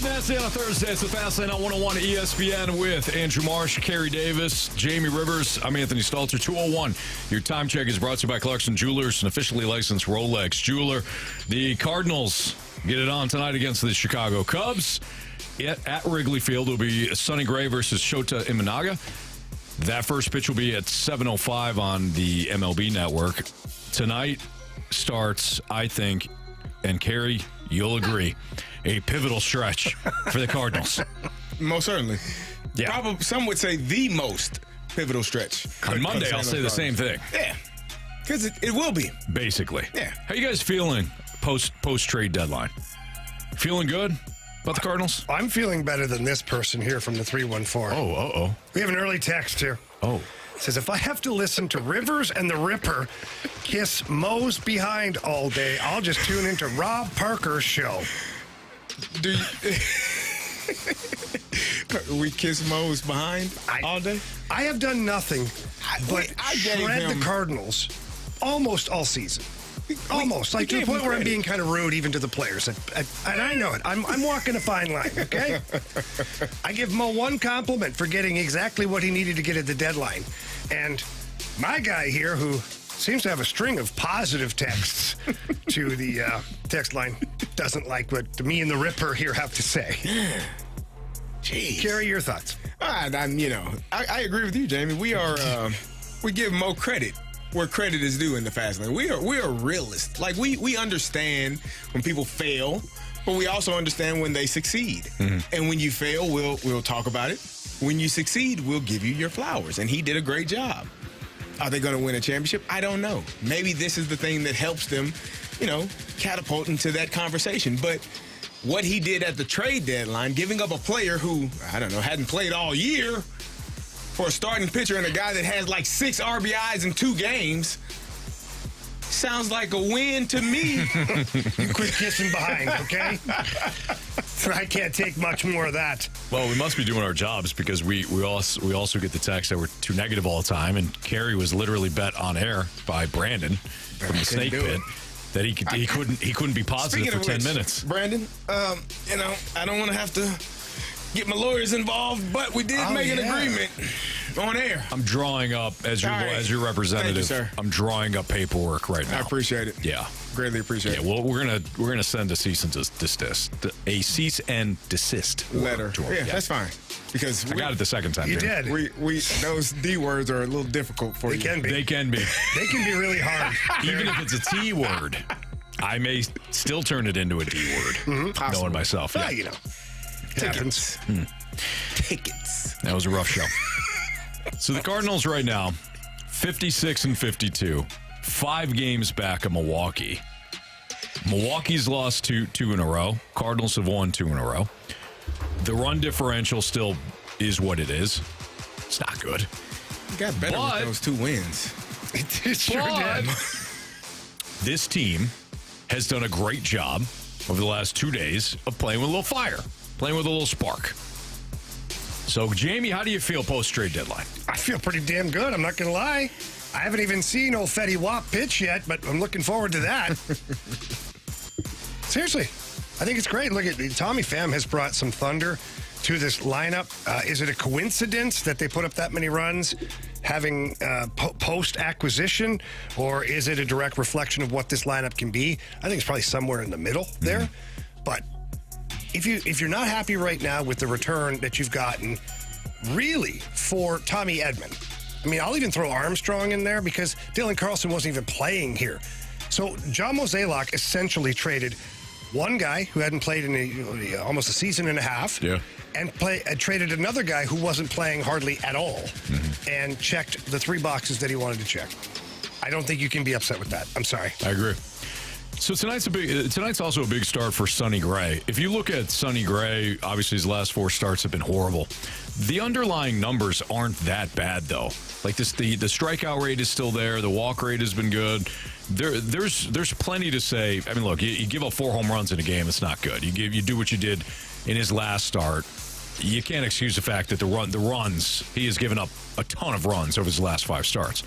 Get nasty on a Thursday. It's the Fast Lane on 101 ESPN with Andrew Marsh, Carey Davis, Jamie Rivers. I'm Anthony Stalter. 201. Your time check is brought to you by Clarkson Jewelers, an officially licensed Rolex jeweler. The Cardinals get it on tonight against the Chicago Cubs. At Wrigley Field will be Sonny Gray versus Shota Imanaga. That first pitch will be at 7:05 on the MLB Network. Tonight starts, I think, and Carey, you'll agree, a pivotal stretch for the Cardinals. Most certainly. Yeah. Probably, some would say the most pivotal stretch. On Monday, I'll say the same thing. Yeah. Because it will be. Basically. Yeah. How you guys feeling post-trade deadline? Feeling good about the Cardinals? I'm feeling better than this person here from the 314. Oh. We have an early text here. Oh. It says, if I have to listen to Rivers and the Ripper kiss Moe's behind all day, I'll just tune into Rob Parker's show. Do you... we kiss Moe's behind all day? I have done nothing but I gave shred him- the Cardinals almost all season. Almost. Like to the gave point him where I'm credit. being kind of rude even to the players. And I know it. I'm walking a fine line, okay? I give Mo one compliment for getting exactly what he needed to get at the deadline. And my guy here, who seems to have a string of positive texts to the text line, doesn't like what me and the Ripper here have to say. Jeez. Carey, your thoughts? I agree with you, Jamie. We are we give Mo credit where credit is due in the fast lane. We are realists. Like we understand when people fail, but we also understand when they succeed. Mm-hmm. And when you fail, we'll talk about it. When you succeed, we'll give you your flowers. And he did a great job. Are they going to win a championship? I don't know. Maybe this is the thing that helps them, catapult into that conversation. But what he did at the trade deadline, giving up a player who, hadn't played all year for a starting pitcher and a guy that has like 6 RBIs in 2 games, sounds like a win to me. You quit kissing behind, okay? I can't take much more of that. Well, we must be doing our jobs because we also get the text that we're too negative all the time, and Carey was literally bet on air by Brandon from the Snake Pit that he couldn't be positive for 10 minutes. Brandon, I don't want to have to get my lawyers involved, but we did make an agreement on air. I'm drawing up as your representative. Thank you, sir. I'm drawing up paperwork right now. I appreciate it. Yeah, greatly appreciate it. Yeah, well, we're gonna send a cease and desist letter. to him. Yeah, that's fine. Because I got it the second time. You Jim. did. We those D words are a little difficult for you. They can be. They can be. They can be really hard. Even if it's a T word, I may still turn it into a D word. Mm-hmm. Knowing myself. Yeah, Yeah. it happens. Tickets. That was a rough show. So the Cardinals right now, 56-52, 5 games back of Milwaukee. Milwaukee's lost two in a row. Cardinals have won 2 in a row. The run differential still is what it is. It's not good. You got better with those 2 wins. It sure did. This team has done a great job over the last 2 days of playing with a little fire, playing with a little spark. So, Jamie, how do you feel post-trade deadline? I feel pretty damn good. I'm not going to lie. I haven't even seen old Fetty Wap pitch yet, but I'm looking forward to that. Seriously, I think it's great. Look at Tommy Pham has brought some thunder to this lineup. Is it a coincidence that they put up that many runs having post-acquisition, or is it a direct reflection of what this lineup can be? I think it's probably somewhere in the middle there. But if you're not happy right now with the return that you've gotten, really, for Tommy Edman, I mean, I'll even throw Armstrong in there because Dylan Carlson wasn't even playing here. So John Mozeliak essentially traded one guy who hadn't played in almost a season and a half, and traded another guy who wasn't playing hardly at all, and checked the 3 boxes that he wanted to check. I don't think you can be upset with that. I'm sorry. I agree. So tonight's also a big start for Sonny Gray. If you look at Sonny Gray, obviously his last 4 starts have been horrible. The underlying numbers aren't that bad though. Like the strikeout rate is still there. The walk rate has been good. There's plenty to say. I mean, look, you give up 4 home runs in a game, it's not good. You do what you did in his last start. You can't excuse the fact that the runs, he has given up a ton of runs over his last 5 starts.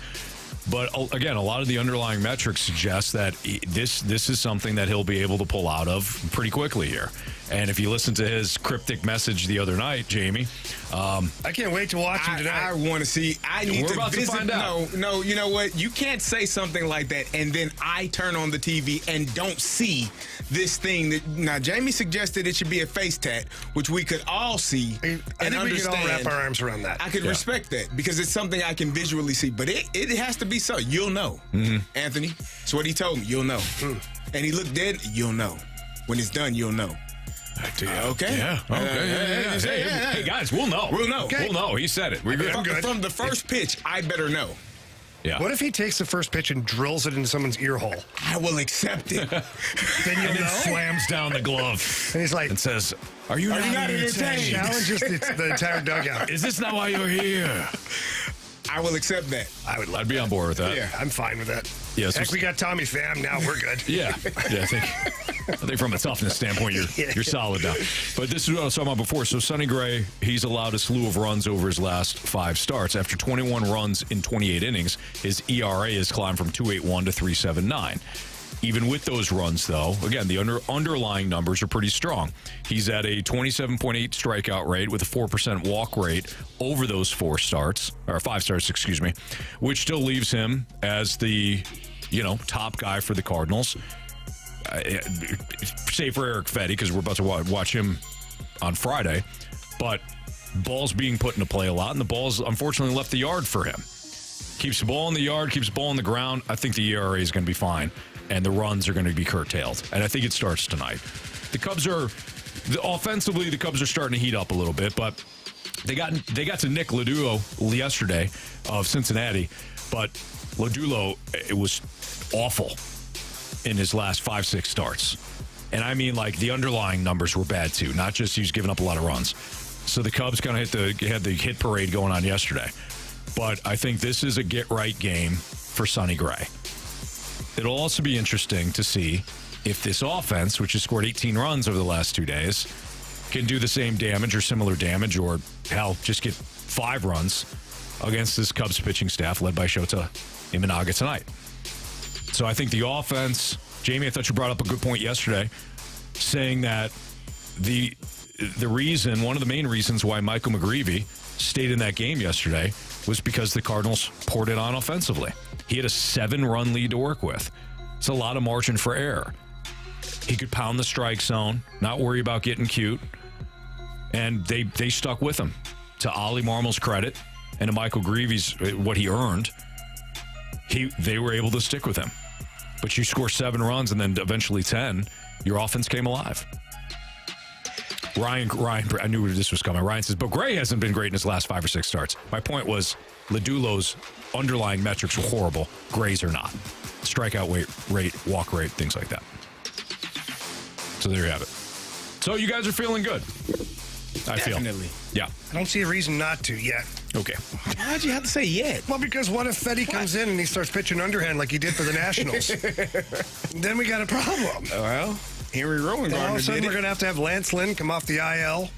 But again, a lot of the underlying metrics suggest that this is something that he'll be able to pull out of pretty quickly here. And if you listen to his cryptic message the other night, Jamie, I can't wait to watch him tonight. I want to see. I need We're to about to visit. find out. No, you know what? You can't say something like that and then I turn on the TV and don't see this thing. Now, Jamie suggested it should be a face tat, which we could all see I and think we understand. can all wrap our arms around that. I could respect that because it's something I can visually see, but it has to be so. You'll know, Anthony. That's what he told me. You'll know. And he looked dead. You'll know. When it's done, you'll know. Okay. Yeah. Okay. Hey, guys, we'll know. We'll know. We'll know. He said it. We're good. From the first pitch, I better know. Yeah. What if he takes the first pitch and drills it into someone's ear hole? I will accept it. Then you'll And then know. slams down the glove And he's like, and says, "Are you not entertained? challenges the entire dugout. Is this not why you're here?" I will accept that. I'd be on board with that. Yeah. I'm fine with that. Yeah, so- Heck, we got Tommy Pham. Now we're good. Yeah, I think from a toughness standpoint, you're solid now. But this is what I was talking about before. So Sonny Gray, he's allowed a slew of runs over his last 5 starts. After 21 runs in 28 innings, his ERA has climbed from 2.81 to 3.79. Even with those runs, though, again, the underlying numbers are pretty strong. He's at a 27.8 strikeout rate with a 4% walk rate over those 5 starts, excuse me, which still leaves him as the, top guy for the Cardinals. Save for Eric Fetty, because we're about to watch him on Friday. But ball's being put into play a lot, and the ball's unfortunately left the yard for him. Keeps the ball in the yard, keeps the ball on the ground. I think the ERA is going to be fine, and the runs are going to be curtailed. And I think it starts tonight. Offensively, the Cubs are starting to heat up a little bit, but they got to Nick Lodolo yesterday of Cincinnati, but Lodolo, it was awful in his last 5-6 starts. And I mean, like, the underlying numbers were bad too, not just he was giving up a lot of runs. So the Cubs kind of had the hit parade going on yesterday. But I think this is a get-right game for Sonny Gray. It'll also be interesting to see if this offense, which has scored 18 runs over the last 2 days, can do the same damage or similar damage, or, hell, just get 5 runs against this Cubs pitching staff led by Shota Imanaga tonight. So I think the offense, Jamie, I thought you brought up a good point yesterday, saying that the reason, one of the main reasons why Michael McGreevy stayed in that game yesterday was because the Cardinals poured it on offensively. He had a 7-run lead to work with. It's a lot of margin for error. He could pound the strike zone, not worry about getting cute. And they stuck with him. To Ollie Marmol's credit and to Michael Greavy's, what he earned, they were able to stick with him. But you score 7 runs and then eventually 10, your offense came alive. Ryan, I knew this was coming. Ryan says, but Gray hasn't been great in his last 5 or 6 starts. My point was, Lodolo's underlying metrics were horrible. Gray's are not. Strikeout rate, walk rate, things like that. So there you have it. So you guys are feeling good. I feel. Definitely. Yeah. I don't see a reason not to yet. Okay. Why'd you have to say yet? Well, because what if Fetty comes in and he starts pitching underhand like he did for the Nationals? Then we got a problem. Well, Henry Rowan Then all of a Gardner sudden did we're it. going to have Lance Lynn come off the IL.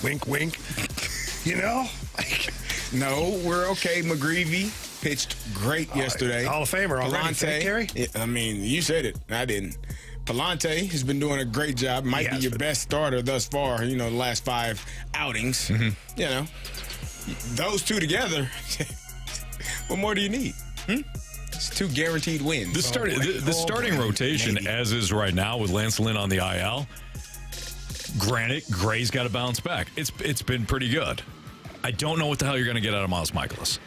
Wink, wink. No, we're okay. McGreevy pitched great yesterday. Hall of Famer already. Palante, Carey? I mean, you said it. I didn't. Palante has been doing a great job. Might be your best starter thus far, the last 5 outings. Those 2 together, what more do you need? It's 2 guaranteed wins. The starting rotation, maybe. as is right now with Lance Lynn on the IL, granted, Gray's got to bounce back. It's been pretty good. I don't know what the hell you're going to get out of Miles Michaelis.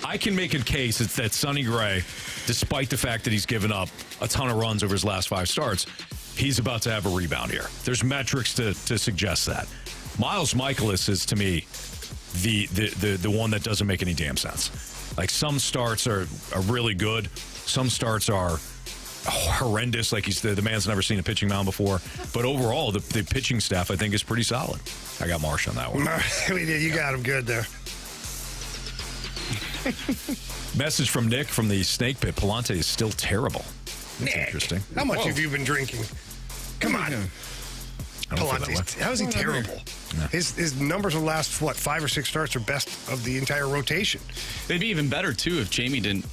I can make a case that Sonny Gray, despite the fact that he's given up a ton of runs over his last 5 starts, he's about to have a rebound here. There's metrics to suggest that. Miles Michaelis is, to me, the one that doesn't make any damn sense. Like, some starts are really good. Some starts are horrendous. Like, the man's never seen a pitching mound before. But overall, the pitching staff, I think, is pretty solid. I got Marsh on that one. We did. You got him good there. Message from Nick from the Snake Pit. Palante is still terrible. That's Nick, interesting. How much have you been drinking? Come on. I don't feel that way. How is he terrible? His numbers will last, 5 or 6 starts are best of the entire rotation. They'd be even better, too, if Jamie didn't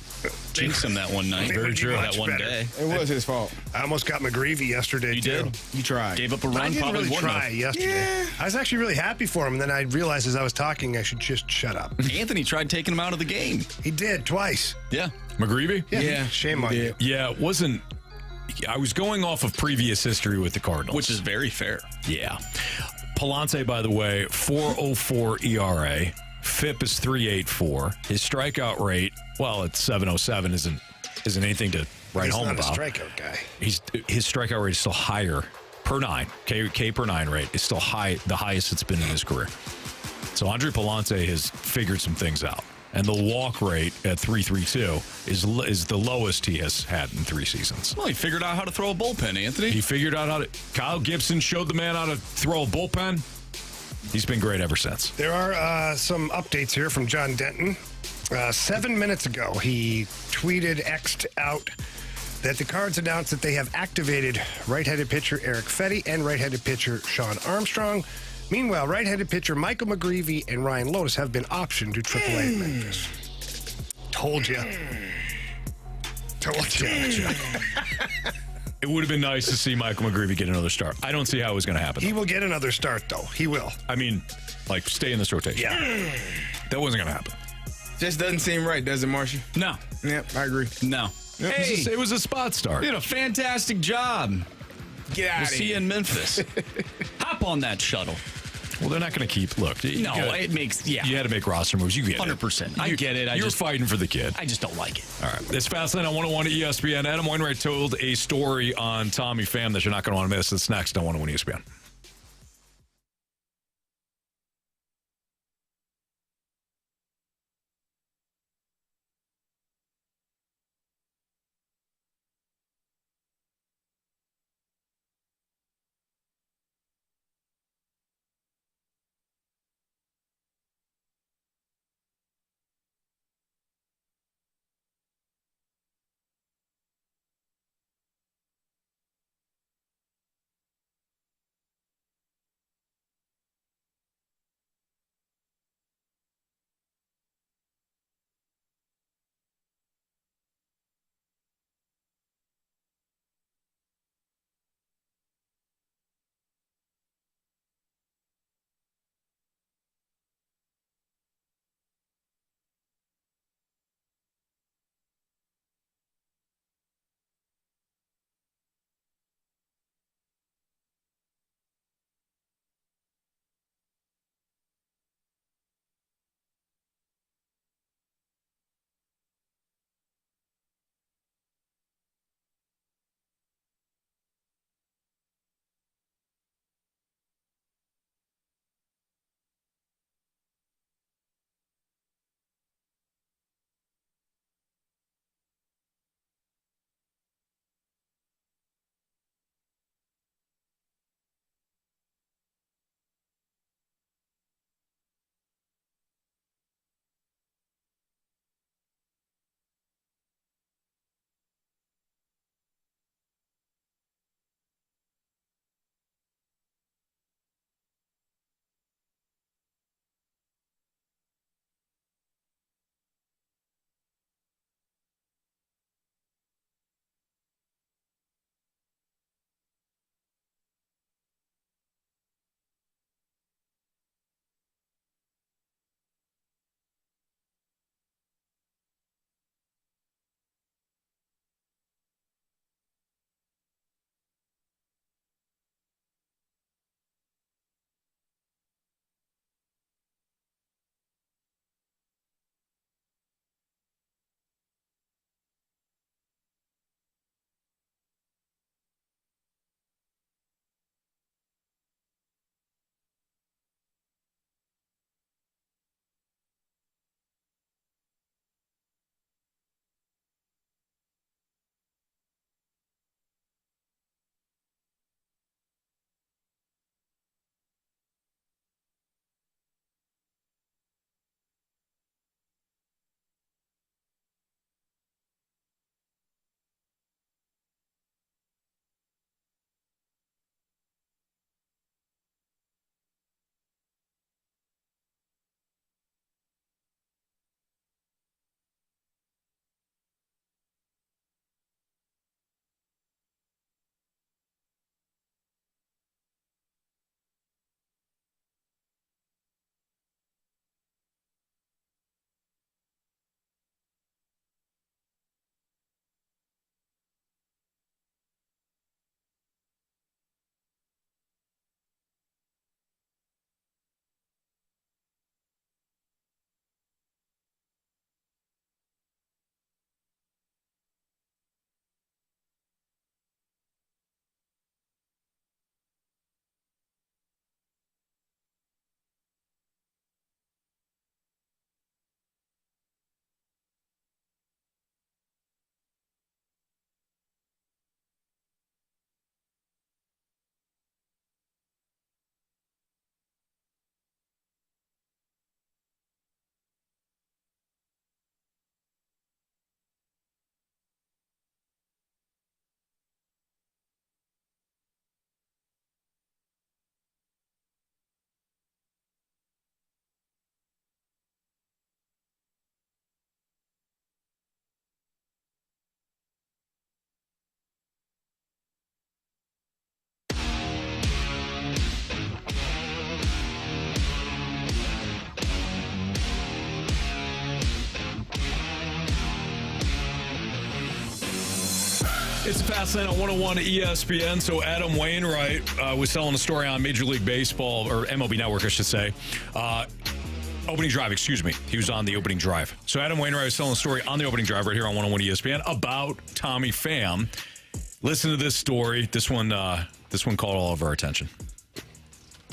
jinx him that one night. They would be That much one better. day. It was his fault. I almost got McGreevy yesterday, You too. did? You tried. Gave up a run, I didn't probably really wouldn't try have. yesterday. Yeah. I was actually really happy for him, and then I realized as I was talking I should just shut up. Anthony tried taking him out of the game. He did, twice. Yeah. McGreevy? Yeah. Shame on you. Yeah, it wasn't. I was going off of previous history with the Cardinals. Which is very fair. Yeah. Palante, by the way, 4.04 ERA. FIP is 3.84. His strikeout rate, well, it's 7.07, isn't anything to write He's home not about. a strikeout guy. His strikeout rate is still higher per nine. K per nine rate is still high, the highest it's been in his career. So Andre Palante has figured some things out. And the walk rate at 3.32 is the lowest he has had in 3 seasons. Well, he figured out how to throw a bullpen, Anthony. He figured out how to. Kyle Gibson showed the man how to throw a bullpen. He's been great ever since. There are some updates here from John Denton. 7 minutes ago, he tweeted, X'd out, that the Cards announced that they have activated right-handed pitcher Eric Fetty and right-handed pitcher Sean Armstrong. Meanwhile, right-handed pitcher Michael McGreevy and Ryan Lotus have been optioned to AAA at Memphis. Told you. Told you. It would have been nice to see Michael McGreevy get another start. I don't see how it was going to happen. He will get another start, though. He will. I mean, like, stay in this rotation. Yeah. That wasn't going to happen. Just doesn't seem right, does it, Marcia? No. Yep, I agree. No. Hey, It was a spot start. you did a fantastic job. Get out We'll of see you here. in Memphis. Hop on that shuttle. Well, they're not going to keep. Look, you No, got- it makes, yeah. You had to make roster moves. You get it. 100%. I get it. You're fighting for the kid. I just don't like it. All right. It's Fastlane on 101 ESPN. Adam Wainwright told a story on Tommy Pham that you're not going to want to miss. It's next on 101 ESPN. It's a Fast Lane on 101 ESPN. So Adam Wainwright was telling a story on Major League Baseball, or MLB Network, I should say. Opening drive, excuse me. He was on the opening drive. So Adam Wainwright was telling a story on the opening drive right here on 101 ESPN about Tommy Pham. Listen to this story. This one caught all of our attention.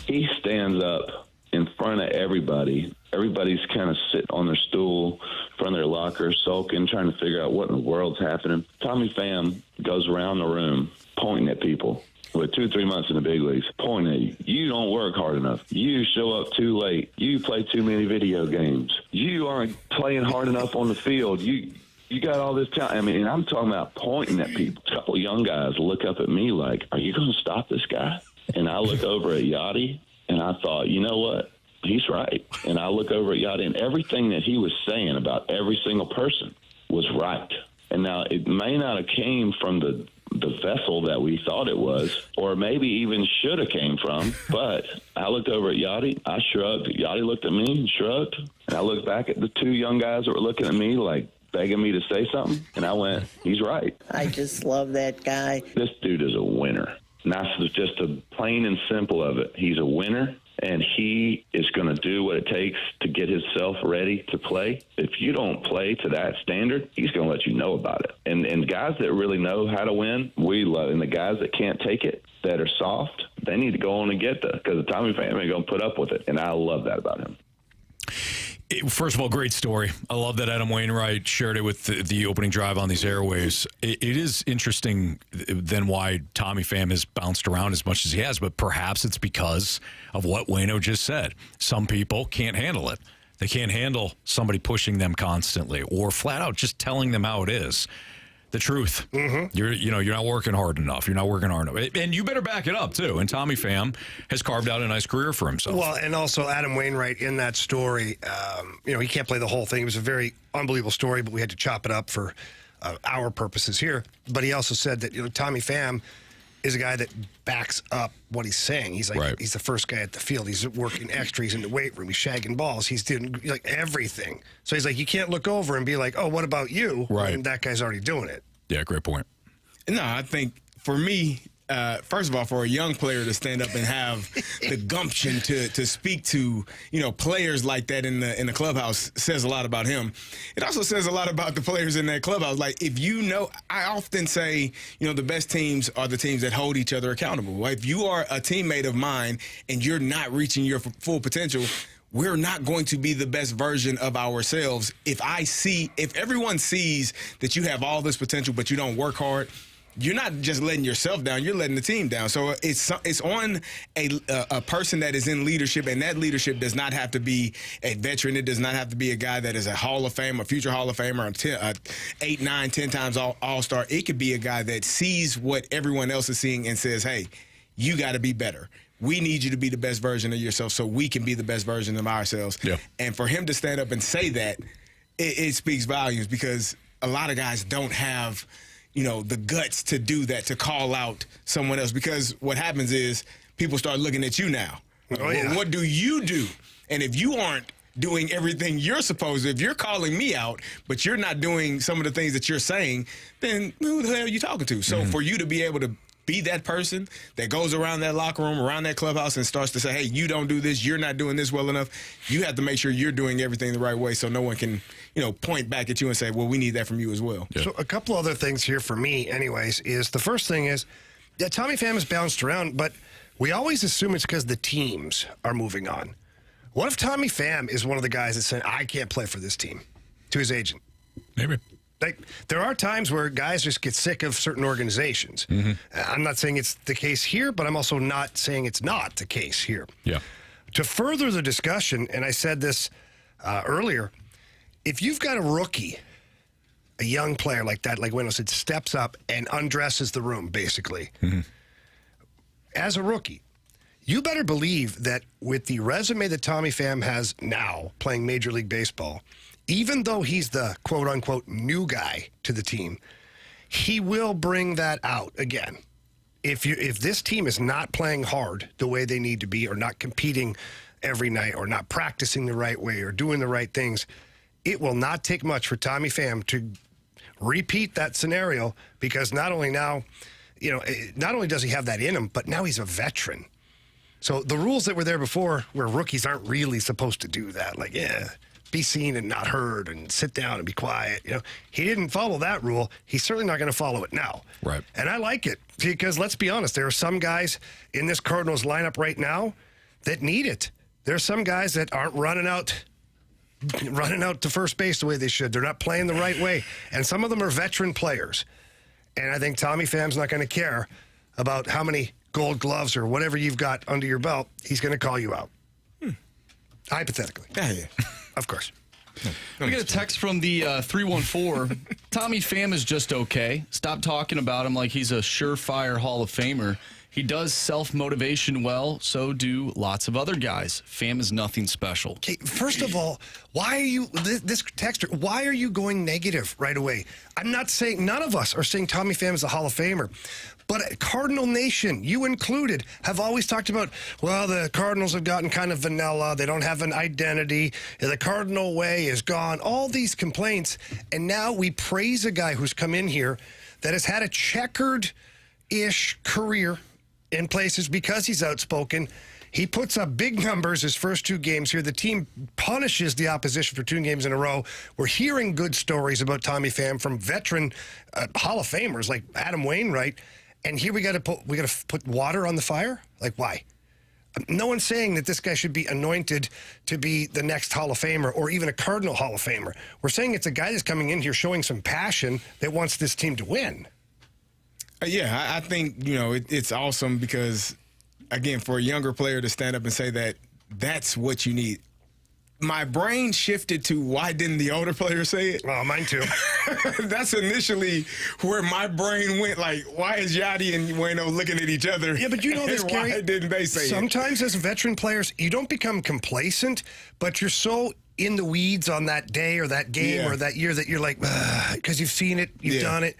He stands up in front of everybody. Everybody's kind of sitting on their stool in front of their locker, sulking, trying to figure out what in the world's happening. Tommy Pham goes around the room pointing at people with 2-3 months in the big leagues, pointing at you. You don't work hard enough. You show up too late. You play too many video games. You aren't playing hard enough on the field. You got all this talent. I mean, and I'm talking about pointing at people. A couple of young guys look up at me like, are you going to stop this guy? And I look over at Yachty, and I thought, you know what? He's right. And I look over at Yachty, and everything that he was saying about every single person was right. And now it may not have came from the vessel that we thought it was, or maybe even should have came from. But I looked over at Yachty. I shrugged. Yachty looked at me and shrugged. And I looked back at the two young guys that were looking at me like begging me to say something. And I went, he's right. I just love that guy. This dude is a winner. And that's just the plain and simple of it. He's a winner. And he is going to do what it takes to get himself ready to play. If you don't play to that standard, he's going to let you know about it. And guys that really know how to win, we love. And the guys that can't take it, that are soft, they need to go on and get that, because the Tommy Pham ain't going to put up with it. And I love that about him. First of all, great story. I love that Adam Wainwright shared it with the opening drive on these airwaves. It is interesting then why Tommy Pham has bounced around as much as he has, but perhaps it's because of what Waino just said. Some people can't handle it. They can't handle somebody pushing them constantly or flat out just telling them how it is. The truth. Mm-hmm. You're not working hard enough. You're not working hard enough. And you better back it up, too. And Tommy Pham has carved out a nice career for himself. Well, and also Adam Wainwright in that story, he can't play the whole thing. It was a very unbelievable story, but we had to chop it up for our purposes here. But he also said that Tommy Pham is a guy that backs up what he's saying. He's like, He's the first guy at the field. He's working extra. He's in the weight room. He's shagging balls. He's doing like everything. So he's like, you can't look over and be like, oh, what about you? Right. And that guy's already doing it. Yeah, great point. No, I think for me, first of all, for a young player to stand up and have the gumption to speak to, players like that in the clubhouse says a lot about him. It also says a lot about the players in that clubhouse. Like, I often say, the best teams are the teams that hold each other accountable. Like, if you are a teammate of mine and you're not reaching your full potential, we're not going to be the best version of ourselves. If everyone sees that you have all this potential, but you don't work hard, you're not just letting yourself down, you're letting the team down. So it's on a person that is in leadership, and that leadership does not have to be a veteran. It does not have to be a guy that is a Hall of Fame, a future Hall of Famer, 8, 9, 10 times All-Star. It could be a guy that sees what everyone else is seeing and says, hey, you got to be better. We need you to be the best version of yourself so we can be the best version of ourselves. Yeah. And for him to stand up and say that, it speaks volumes, because a lot of guys don't have, the guts to do that, to call out someone else. Because what happens is people start looking at you now. Oh, yeah. Well, what do you do? And if you aren't doing everything you're supposed to, if you're calling me out, but you're not doing some of the things that you're saying, then who the hell are you talking to? So for you to be able to be that person that goes around that locker room, around that clubhouse, and starts to say, hey, you don't do this, you're not doing this well enough, you have to make sure you're doing everything the right way so no one can, point back at you and say, well, we need that from you as well. Yeah. So a couple other things here for me, anyways, is the first thing is, Tommy Pham has bounced around, but we always assume it's because the teams are moving on. What if Tommy Pham is one of the guys that said, I can't play for this team, to his agent? Maybe. Like, there are times where guys just get sick of certain organizations. Mm-hmm. I'm not saying it's the case here, but I'm also not saying it's not the case here. Yeah. To further the discussion, and I said this earlier, if you've got a rookie, a young player like that, like Wendell said, steps up and undresses the room, basically, as a rookie, you better believe that with the resume that Tommy Pham has now playing Major League Baseball, even though he's the quote-unquote new guy to the team, he will bring that out again. If this team is not playing hard the way they need to be, or not competing every night, or not practicing the right way, or doing the right things, it will not take much for Tommy Pham to repeat that scenario because not only does he have that in him, but now he's a veteran. So the rules that were there before where rookies aren't really supposed to do that, like, be seen and not heard and sit down and be quiet. He didn't follow that rule. He's certainly not going to follow it now. Right. And I like it because let's be honest, there are some guys in this Cardinals lineup right now that need it. There are some guys that aren't running out to first base the way they should. They're not playing the right way. And some of them are veteran players. And I think Tommy Pham's not going to care about how many gold gloves or whatever you've got under your belt. He's going to call you out. Hypothetically. Yeah. Of course. We got a text from the 314. Tommy Pham is just okay. Stop talking about him like he's a surefire Hall of Famer. He does self-motivation well, so do lots of other guys. Pham is nothing special. Okay, first of all, why are you, this texter, why are you going negative right away? I'm not saying, none of us are saying Tommy Pham is a Hall of Famer. But Cardinal Nation, you included, have always talked about, well, the Cardinals have gotten kind of vanilla. They don't have an identity. The Cardinal way is gone. All these complaints. And now we praise a guy who's come in here that has had a checkered-ish career in places because he's outspoken. He puts up big numbers his first 2 games here. The team punishes the opposition for 2 games in a row. We're hearing good stories about Tommy Pham from veteran Hall of Famers like Adam Wainwright. And here we got to put water on the fire? Like, why? No one's saying that this guy should be anointed to be the next Hall of Famer or even a Cardinal Hall of Famer. We're saying it's a guy that's coming in here showing some passion that wants this team to win. Yeah, I think, it's awesome because, again, for a younger player to stand up and say that that's what you need. My brain shifted to why didn't the older player say it? Oh, mine too. That's initially where my brain went, like, why is Yachty and Bueno looking at each other? Yeah, but you know this, Carey. Why didn't they say it? Sometimes as veteran players, you don't become complacent, but you're so in the weeds on that day or that game or that year that you're like, because you've seen it, you've done it.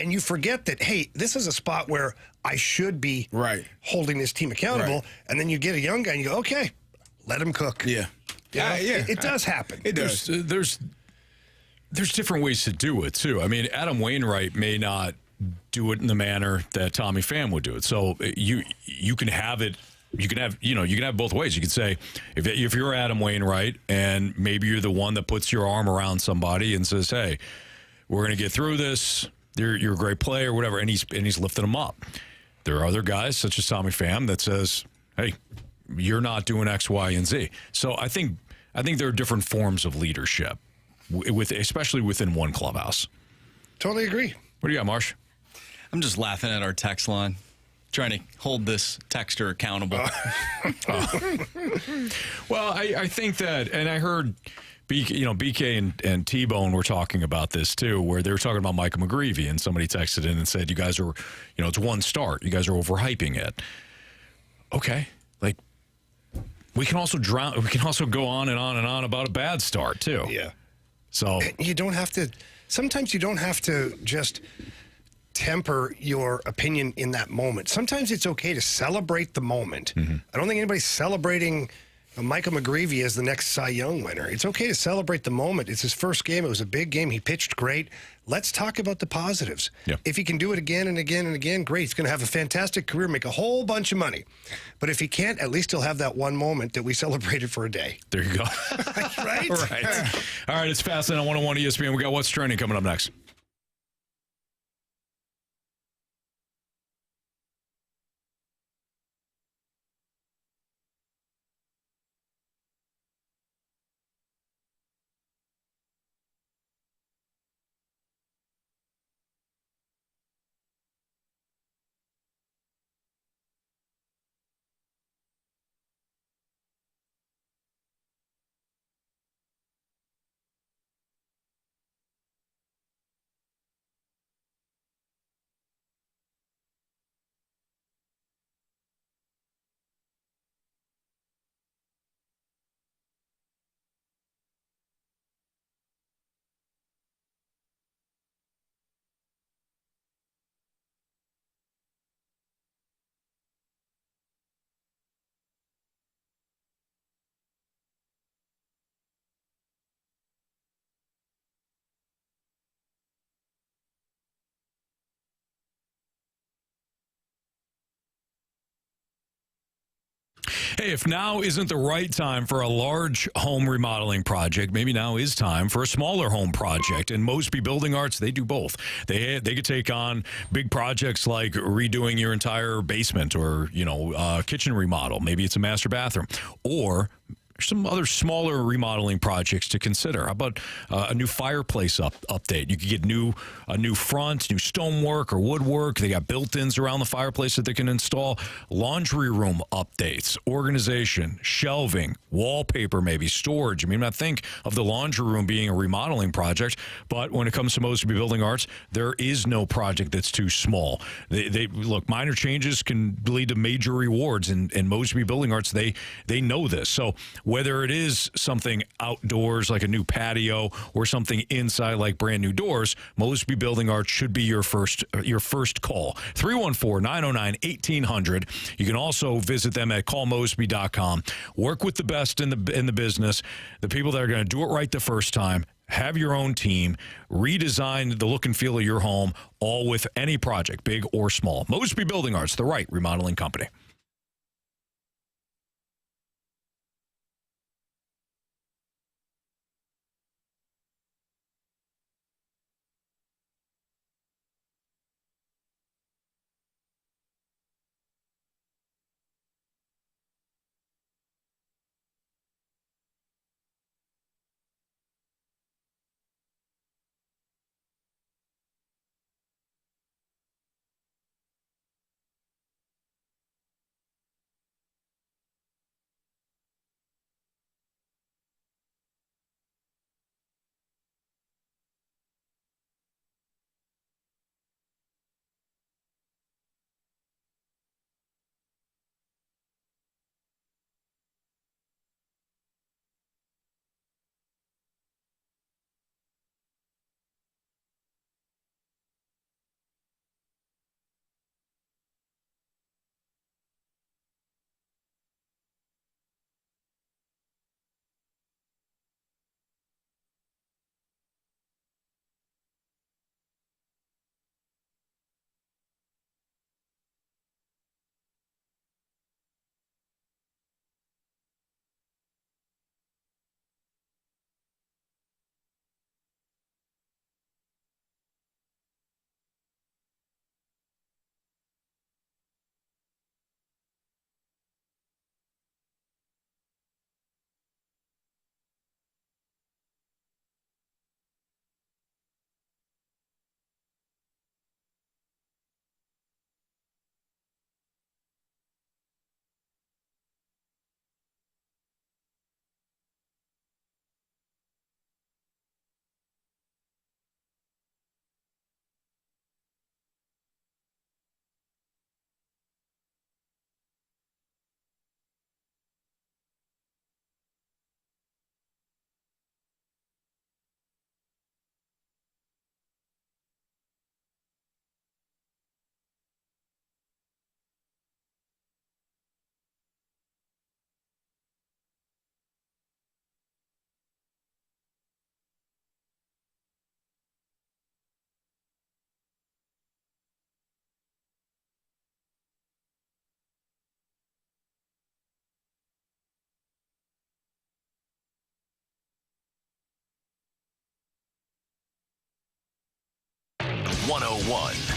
And you forget that, hey, this is a spot where I should be holding this team accountable. Right. And then you get a young guy and you go, okay, let him cook. Yeah. It does happen. It does. There's different ways to do it, too. I mean, Adam Wainwright may not do it in the manner that Tommy Pham would do it. So you can have it. You can have both ways. You could say, if you're Adam Wainwright and maybe you're the one that puts your arm around somebody and says, hey, we're going to get through this. You're a great player, whatever, and he's lifting them up. There are other guys, such as Tommy Pham, that says, hey, you're not doing X, Y, and Z. So I think there are different forms of leadership, especially within one clubhouse. Totally agree. What do you got, Marsh? I'm just laughing at our text line, trying to hold this texter accountable. Well, I think that, and I heard BK and T-Bone were talking about this too, where they were talking about Michael McGreevy, and somebody texted in and said, you guys are, it's one start. You guys are overhyping it. Okay. Like, we can also go on and on and on about a bad start too. Yeah. So you don't have to, sometimes you don't have to just temper your opinion in that moment. Sometimes it's okay to celebrate the moment. Mm-hmm. I don't think anybody's celebrating Michael McGreevy as the next Cy Young winner. It's okay to celebrate the moment. It's his first game. It was a big game. He pitched great. Let's talk about the positives. Yep. If he can do it again and again and again, great. He's going to have a fantastic career, make a whole bunch of money. But if he can't, at least he'll have that one moment that we celebrated for a day. There you go. Right? Right. All right, it's Fastlane on 101 ESPN. We got What's Trending coming up next. Hey, if now isn't the right time for a large home remodeling project, maybe now is time for a smaller home project. And Mosby Building Arts, they do both. They could take on big projects like redoing your entire basement or, kitchen remodel. Maybe it's a master bathroom. Or some other smaller remodeling projects to consider. How about a new fireplace update? You could get a new front, new stonework or woodwork. They got built-ins around the fireplace that they can install. Laundry room updates, organization, shelving, wallpaper, maybe storage. I mean, I think of the laundry room being a remodeling project, but when it comes to Mosby Building Arts, there is no project that's too small. They look, minor changes can lead to major rewards, and Mosby Building Arts, they know this. So whether it is something outdoors like a new patio or something inside like brand new doors, Mosby Building Arts should be your first call. 314-909-1800. You can also visit them at callmosby.com. Work with the best in the business, the people that are going to do it right the first time. Have your own team, redesign the look and feel of your home, all with any project, big or small. Mosby Building Arts, the right remodeling company.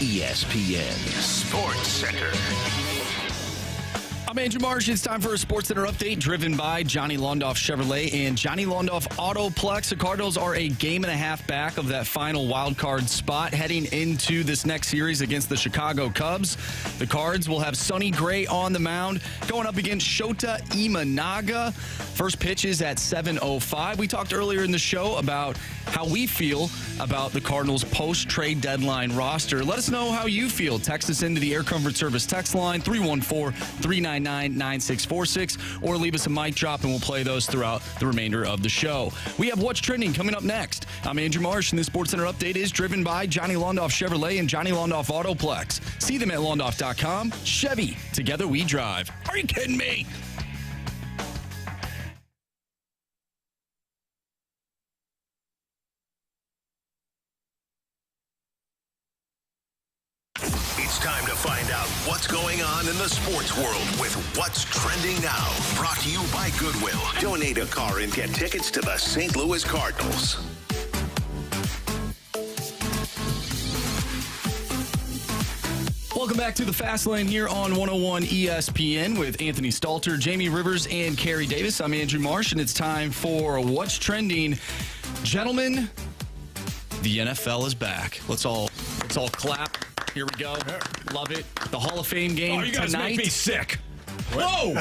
ESPN Sports Center. I'm Andrew Marsh. It's time for a Sports Center update driven by Johnny Londoff Chevrolet and Johnny Londoff Autoplex. The Cardinals are a game and a half back of that final wild card spot heading into this next series against the Chicago Cubs. The Cards will have Sonny Gray on the mound going up against Shota Imanaga. First pitch is at 7:05. We talked earlier in the show about how we feel about the Cardinals post-trade deadline roster. Let us know how you feel. Text us into the Air Comfort Service text line, 314-399-9646, or leave us a mic drop and we'll play those throughout the remainder of the show. We have What's Trending coming up next. I'm Andrew Marsh, and this Sports Center update is driven by Johnny Londoff Chevrolet and Johnny Londoff Autoplex. See them at londoff.com. Chevy, together we drive. Are you kidding me? It's time Time to find out what's going on in the sports world with What's Trending Now. Brought to you by Goodwill. Donate a car and get tickets to the St. Louis Cardinals. Welcome back to the Fast Lane here on 101 ESPN with Anthony Stalter, Jamie Rivers, and Carey Davis. I'm Andrew Marsh, and it's time for What's Trending. Gentlemen, the NFL is back. Let's all clap. Here we go. Love it. The Hall of Fame game tonight. You guys make me sick. Whoa!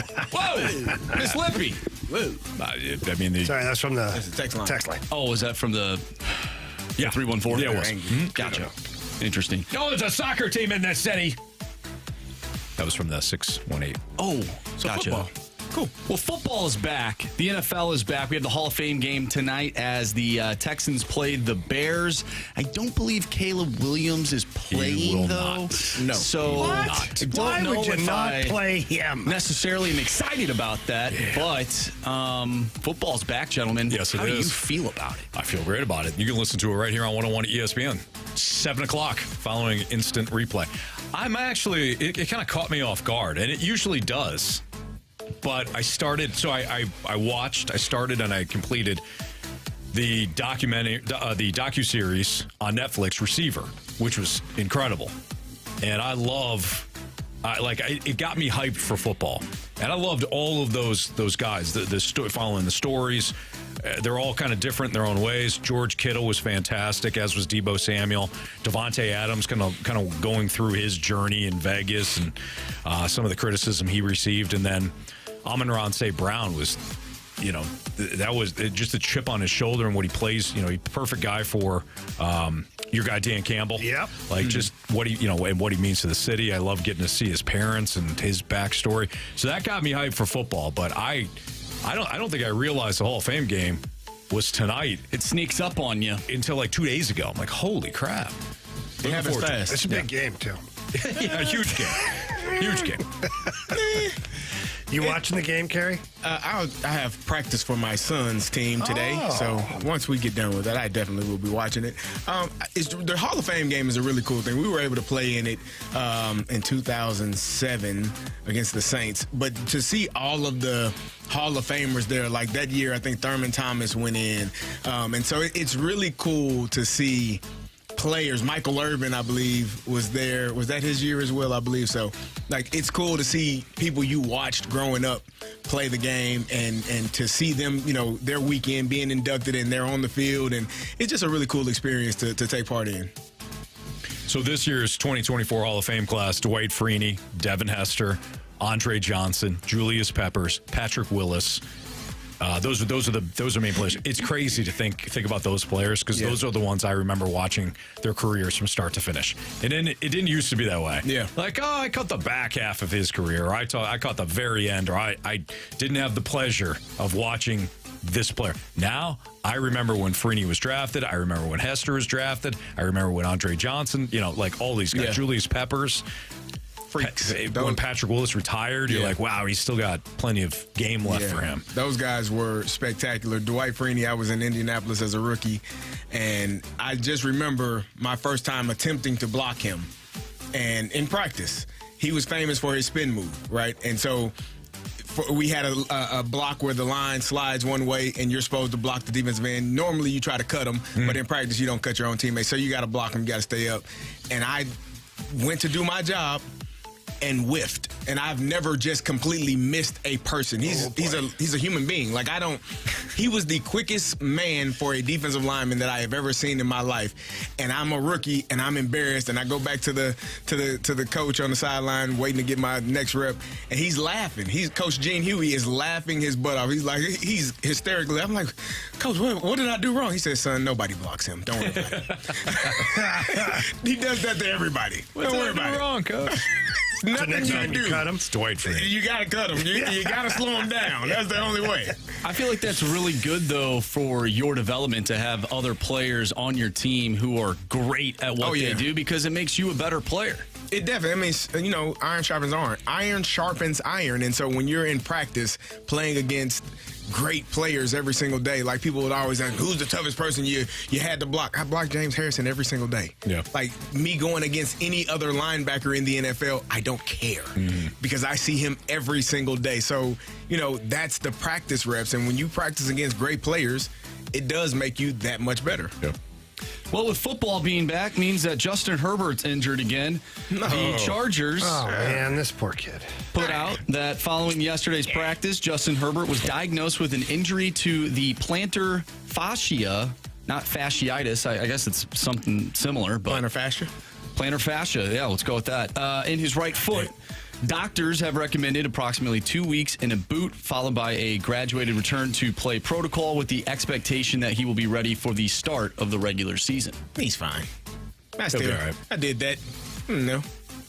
Miss Lippy. Whoa. I mean, Sorry, that's from the text line. Oh, is that from the 314? Yeah, it was. Gotcha. Interesting. No, there's a soccer team in this city. That was from the 618. Oh, So gotcha. football. Cool. Well, football is back. The NFL is back. We have the Hall of Fame game tonight as the Texans played the Bears. I don't believe Caleb Williams is playing, will though. not. No. So What? don't Why know would you if not I play him? necessarily am excited about that, but football's back, gentlemen. Yes, it How do you is. feel about it? I feel great about it. You can listen to it right here on 101 ESPN. 7 o'clock following instant replay. I'm actually, it kind of caught me off guard, and it usually does. But I started, so I started and I completed the docuseries on Netflix, Receiver, which was incredible. And I love, it got me hyped for football. And I loved all of those guys, following the stories. They're all kind of different in their own ways. George Kittle was fantastic, as was Deebo Samuel. Devontae Adams kind of going through his journey in Vegas and some of the criticism he received. And then Amon-Ra St. Brown was, that was just a chip on his shoulder and what he plays. He's perfect guy for your guy Dan Campbell. Yep. Just what he, and what he means to the city. I love getting to see his parents and his backstory. So that got me hyped for football. But I don't think I realized the Hall of Fame game was tonight. It sneaks up on you. Until like 2 days ago. I'm like, holy crap. It happens fast. It's a big game, too. Yeah, huge game. Huge game. You watching the game, Carey? I have practice for my son's team today, so once we get done with that, I definitely will be watching it. The Hall of Fame game is a really cool thing. We were able to play in it in 2007 against the Saints, but to see all of the Hall of Famers there, like that year, I think Thurman Thomas went in, and so it's really cool to see players. Michael Irvin, I believe, was there. Was that his year as well? I believe so. It's cool to see people you watched growing up play the game and to see them, their weekend being inducted and they're on the field. And it's just a really cool experience to take part in. So this year's 2024 Hall of Fame class, Dwight Freeney, Devin Hester, Andre Johnson, Julius Peppers, Patrick Willis. Those are main players. It's crazy to think about those players because those are the ones I remember watching their careers from start to finish. And then it didn't used to be that way. Yeah. I caught the back half of his career. Or I caught the very end. Or I didn't have the pleasure of watching this player. Now, I remember when Freeney was drafted. I remember when Hester was drafted. I remember when Andre Johnson, all these guys. Yeah. Julius Peppers. Freaks. When Patrick Willis retired, you're like, wow, he's still got plenty of game left for him. Those guys were spectacular. Dwight Freeney, I was in Indianapolis as a rookie, and I just remember my first time attempting to block him. And in practice, he was famous for his spin move, right? And so we had a block where the line slides one way and you're supposed to block the defensive end. Normally you try to cut them, but in practice you don't cut your own teammates. So you got to block them, you got to stay up. And I went to do my job and whiffed. And I've never just completely missed a person. He's a human being. He was the quickest man for a defensive lineman that I have ever seen in my life. And I'm a rookie and I'm embarrassed. And I go back to the coach on the sideline waiting to get my next rep. And he's laughing. Coach Gene Huey is laughing his butt off. He's hysterically. I'm like, Coach, what did I do wrong? He says, son, nobody blocks him. Don't worry about it. He does that to everybody. Don't worry about it. Wrong, Coach? Nothing you can do. Cut him. It's Dwight Freeney. You got to cut him. You got to slow him down. That's the only way. I feel like that's really good, though, for your development to have other players on your team who are great at what they do because it makes you a better player. It definitely, iron sharpens iron. Iron sharpens iron. And so when you're in practice playing against great players every single day. Like, people would always ask, who's the toughest person you had to block? I block James Harrison every single day. Yeah. Like, me going against any other linebacker in the NFL, I don't care because I see him every single day. So, that's the practice reps. And when you practice against great players, it does make you that much better. Yeah. Well, with football being back means that Justin Herbert's injured again. No. The Chargers Oh, man, this poor kid. put out that following yesterday's practice, Justin Herbert was diagnosed with an injury to the plantar fascia, not fasciitis. I guess it's something similar. But Plantar fascia? Plantar fascia, yeah, let's go with that. In his right foot. Doctors have recommended approximately 2 weeks in a boot, followed by a graduated return to play protocol with the expectation that he will be ready for the start of the regular season. He's fine. He'll be all right. I did that.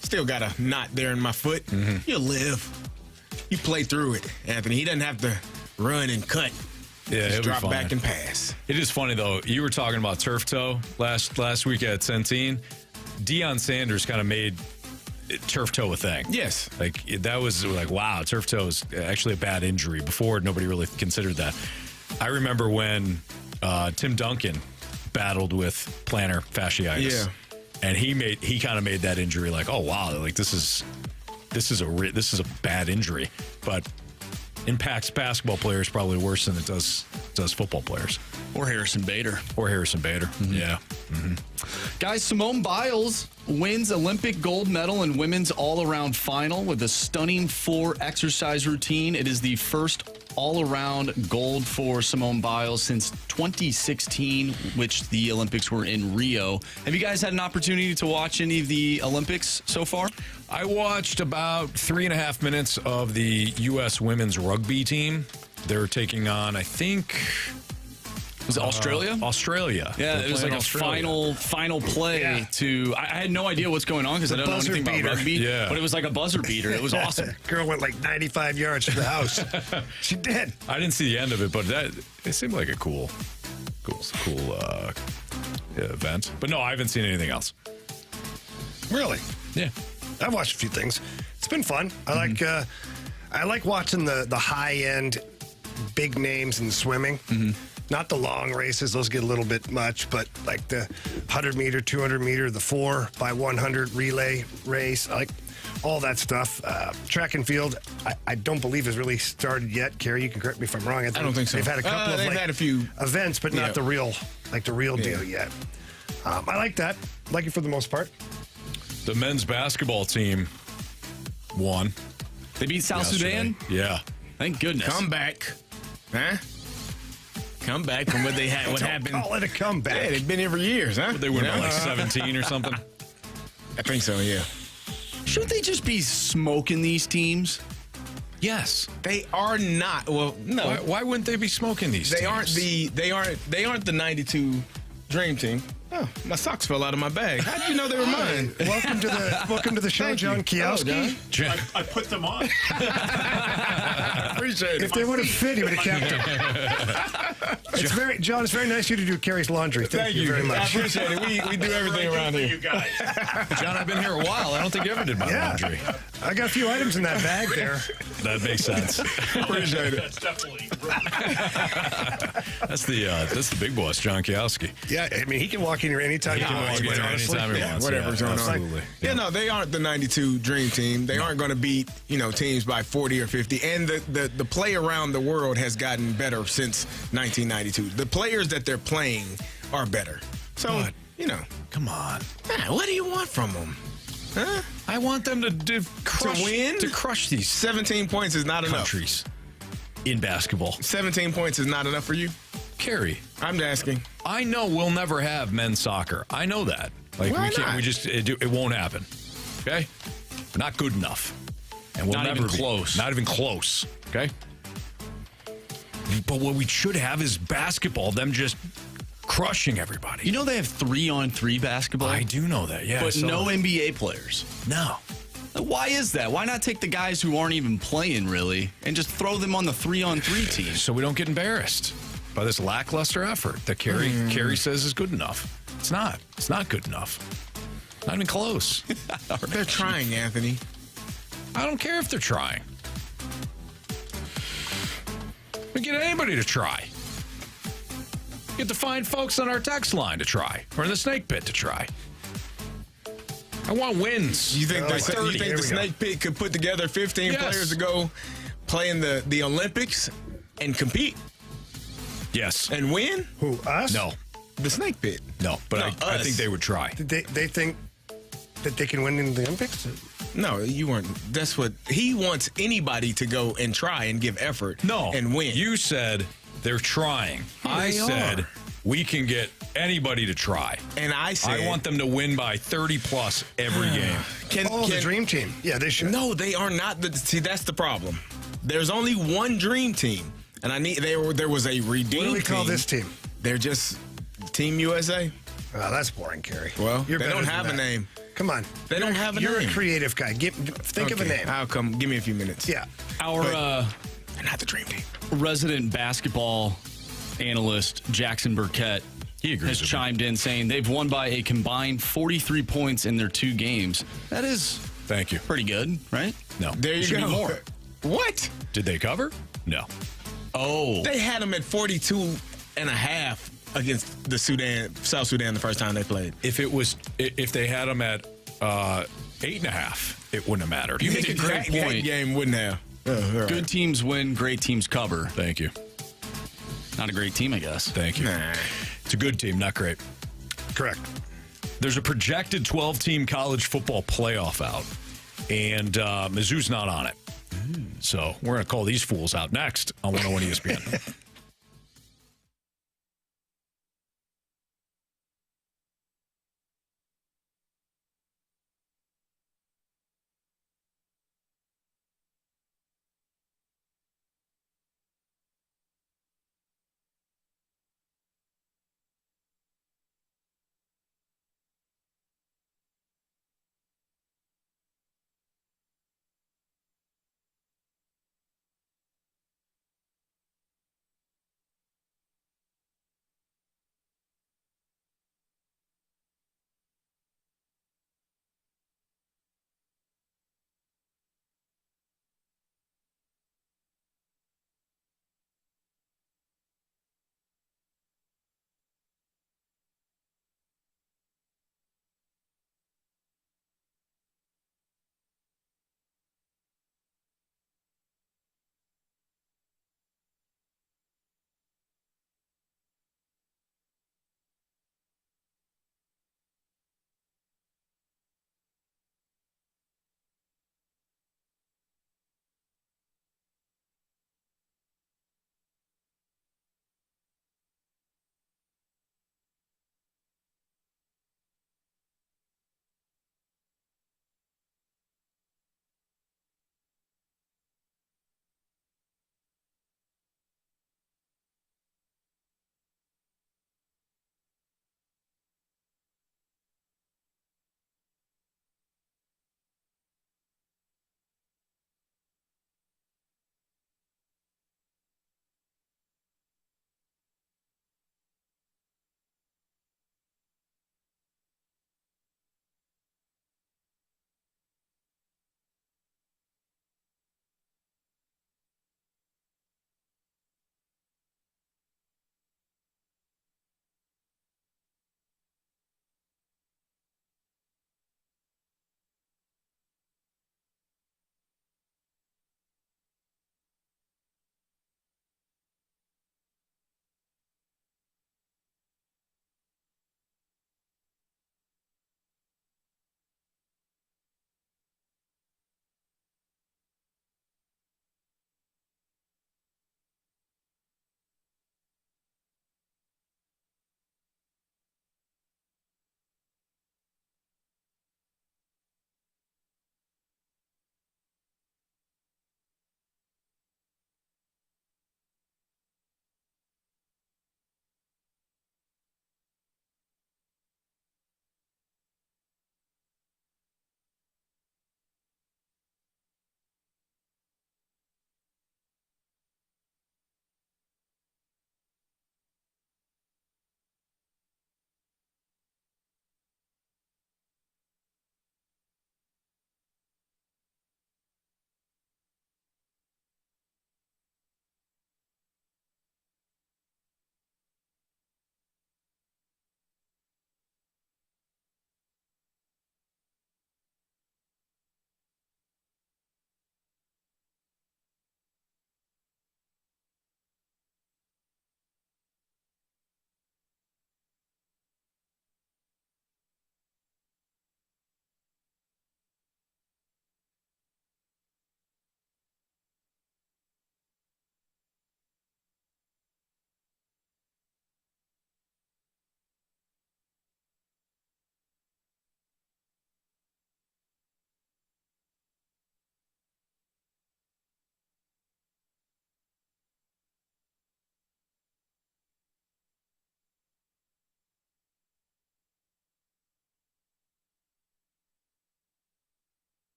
Still got a knot there in my foot. You'll live. You play through it, Anthony. He doesn't have to run and cut. Yeah, Just he'll be drop fine. back and pass. It is funny, though. You were talking about turf toe last week at Centene. Deion Sanders kind of made turf toe a thing. Yes. Like, that was like, wow, turf toe is actually a bad injury. Before, nobody really considered that. I remember when Tim Duncan battled with plantar fasciitis. Yeah. And he kind of made that injury like, oh, wow, like this is a bad injury. But impacts basketball players probably worse than it does football players. Or Harrison Bader. Yeah. Guys, Simone Biles wins Olympic gold medal in women's all-around final with a stunning 4 exercise routine. It is the first all-around gold for Simone Biles since 2016, which the Olympics were in Rio. Have you guys had an opportunity to watch any of the Olympics so far? I watched about 3.5 minutes of the U.S. women's rugby team. They're taking on, I think... Was it Australia? Australia. Yeah, They're it was playing like a Australia. final play Yeah. to... I had no idea what's going on because I don't know buzzer anything beater. about rugby. Yeah. But it was like a buzzer beater. It was awesome. Girl went like 95 yards to the house. She did. I didn't see the end of it, but it seemed like a cool event. But no, I haven't seen anything else. Really? Yeah. I've watched a few things. It's been fun. I like watching the high end, big names in swimming. Not the long races; those get a little bit much. But like the 100 meter, 200 meter, the 4x100 relay race, I like all that stuff. Track and field, I don't believe has really started yet. Carey, you can correct me if I'm wrong. I don't think so. They've had a couple of they've had a few events, but not Yeah. the real deal yet. I like that. Like it for the most part. The men's basketball team won. They beat South Sudan? Yeah. Thank goodness. come back. Huh? Come back from what they had. What Don't happened? call it a comeback. Yeah, they've been here for years, huh? They win by like 17 or something. I think so. Yeah. Shouldn't they just be smoking these teams? Yes. They are not. Well, no. Why wouldn't they be smoking these They teams? aren't the 92 Dream Team. Oh, my socks fell out of my bag. How did you know they were mine? Welcome to the show, Thank John you. Kielski. John. I put them on. Appreciate it. If they would have fit, he would have kept them. It's very nice of you to do Carey's laundry. Thank you very I much. appreciate it. We do everything around You here. guys. John, I've been here a while. I don't think you ever did my Yeah. laundry. I got a few items in that bag there. That makes sense. Appreciate it. That's definitely. That's the big boss, John Kielski. Yeah, I mean, he can walk in here anytime he can walk wants. in quite here honestly. anytime he wants. Whatever's Yeah, going on. absolutely. Yeah, no, they aren't the 92 Dream Team. They aren't going to beat, teams by 40 or 50. And the play around the world has gotten better since 1992. The players that they're playing are better. So, What? come on. What do you want from them? Huh? I want them to crush, win? to crush these 17 points is not enough. countries in basketball. 17 points is not enough for you? Carey, I'm asking. I know we'll never have men's soccer. I know that. Like Why we can't. not? We just it won't happen. Okay, we're not good enough, and we'll Not never even be. close. Not even close. Okay. But what we should have is basketball. Them just crushing everybody. You know they have 3-on-3 basketball, I do know that. Yeah, but so- no NBA players. no. Why is that? Why not take the guys who aren't even playing really and just throw them on the 3-on-3 team? So we don't get embarrassed by this lackluster effort that Carey says is good enough. It's not. It's not good enough. Not even close. They're trying, Anthony. I don't care if they're trying. We get anybody to try. Get the fine folks on our text line to try, or in the snake pit to try. I want wins. You think, Oh, you think the snake pit could put together 15 players to go play in the Olympics and compete Yes. and win? Who, us? No. The snake pit. No, but No, I us. think they would try. They think that they can win in the Olympics? No, you weren't. That's what he wants, anybody to go and try and give effort and win. You said they're trying. I said we can get anybody to try. And I said I want them to win by 30 plus every game. The dream team. Yeah, they should. No, they are not. See, that's the problem. There's only one dream team, and there was a redeemed What do we call team. this team? They're just Team USA. Oh, that's boring, Carey. Well, You're they better don't than have a that. name. Come on. They don't have a You're name. a creative guy. Think of a Okay, name. I'll come. Give me a few minutes. Yeah. Our They're not the dream team. resident basketball analyst, Jackson Burkett, He agrees has with chimed in saying they've won by a combined 43 points in their 2 games. That is Thank you. pretty good, right? No. There you Should go. be more. What? Did they cover? No. Oh. They had them at 42 and a half against the South Sudan the first time they played. If they had them at 8.5, it wouldn't have mattered. You make a great that point. game wouldn't have. All right. Good teams win, great teams cover. Thank you. Not a great team, I guess. Thank you. Nah. It's a good team, not great. Correct. There's a projected 12-team college football playoff out, and Mizzou's not on it. So we're going to call these fools out next on 101 ESPN.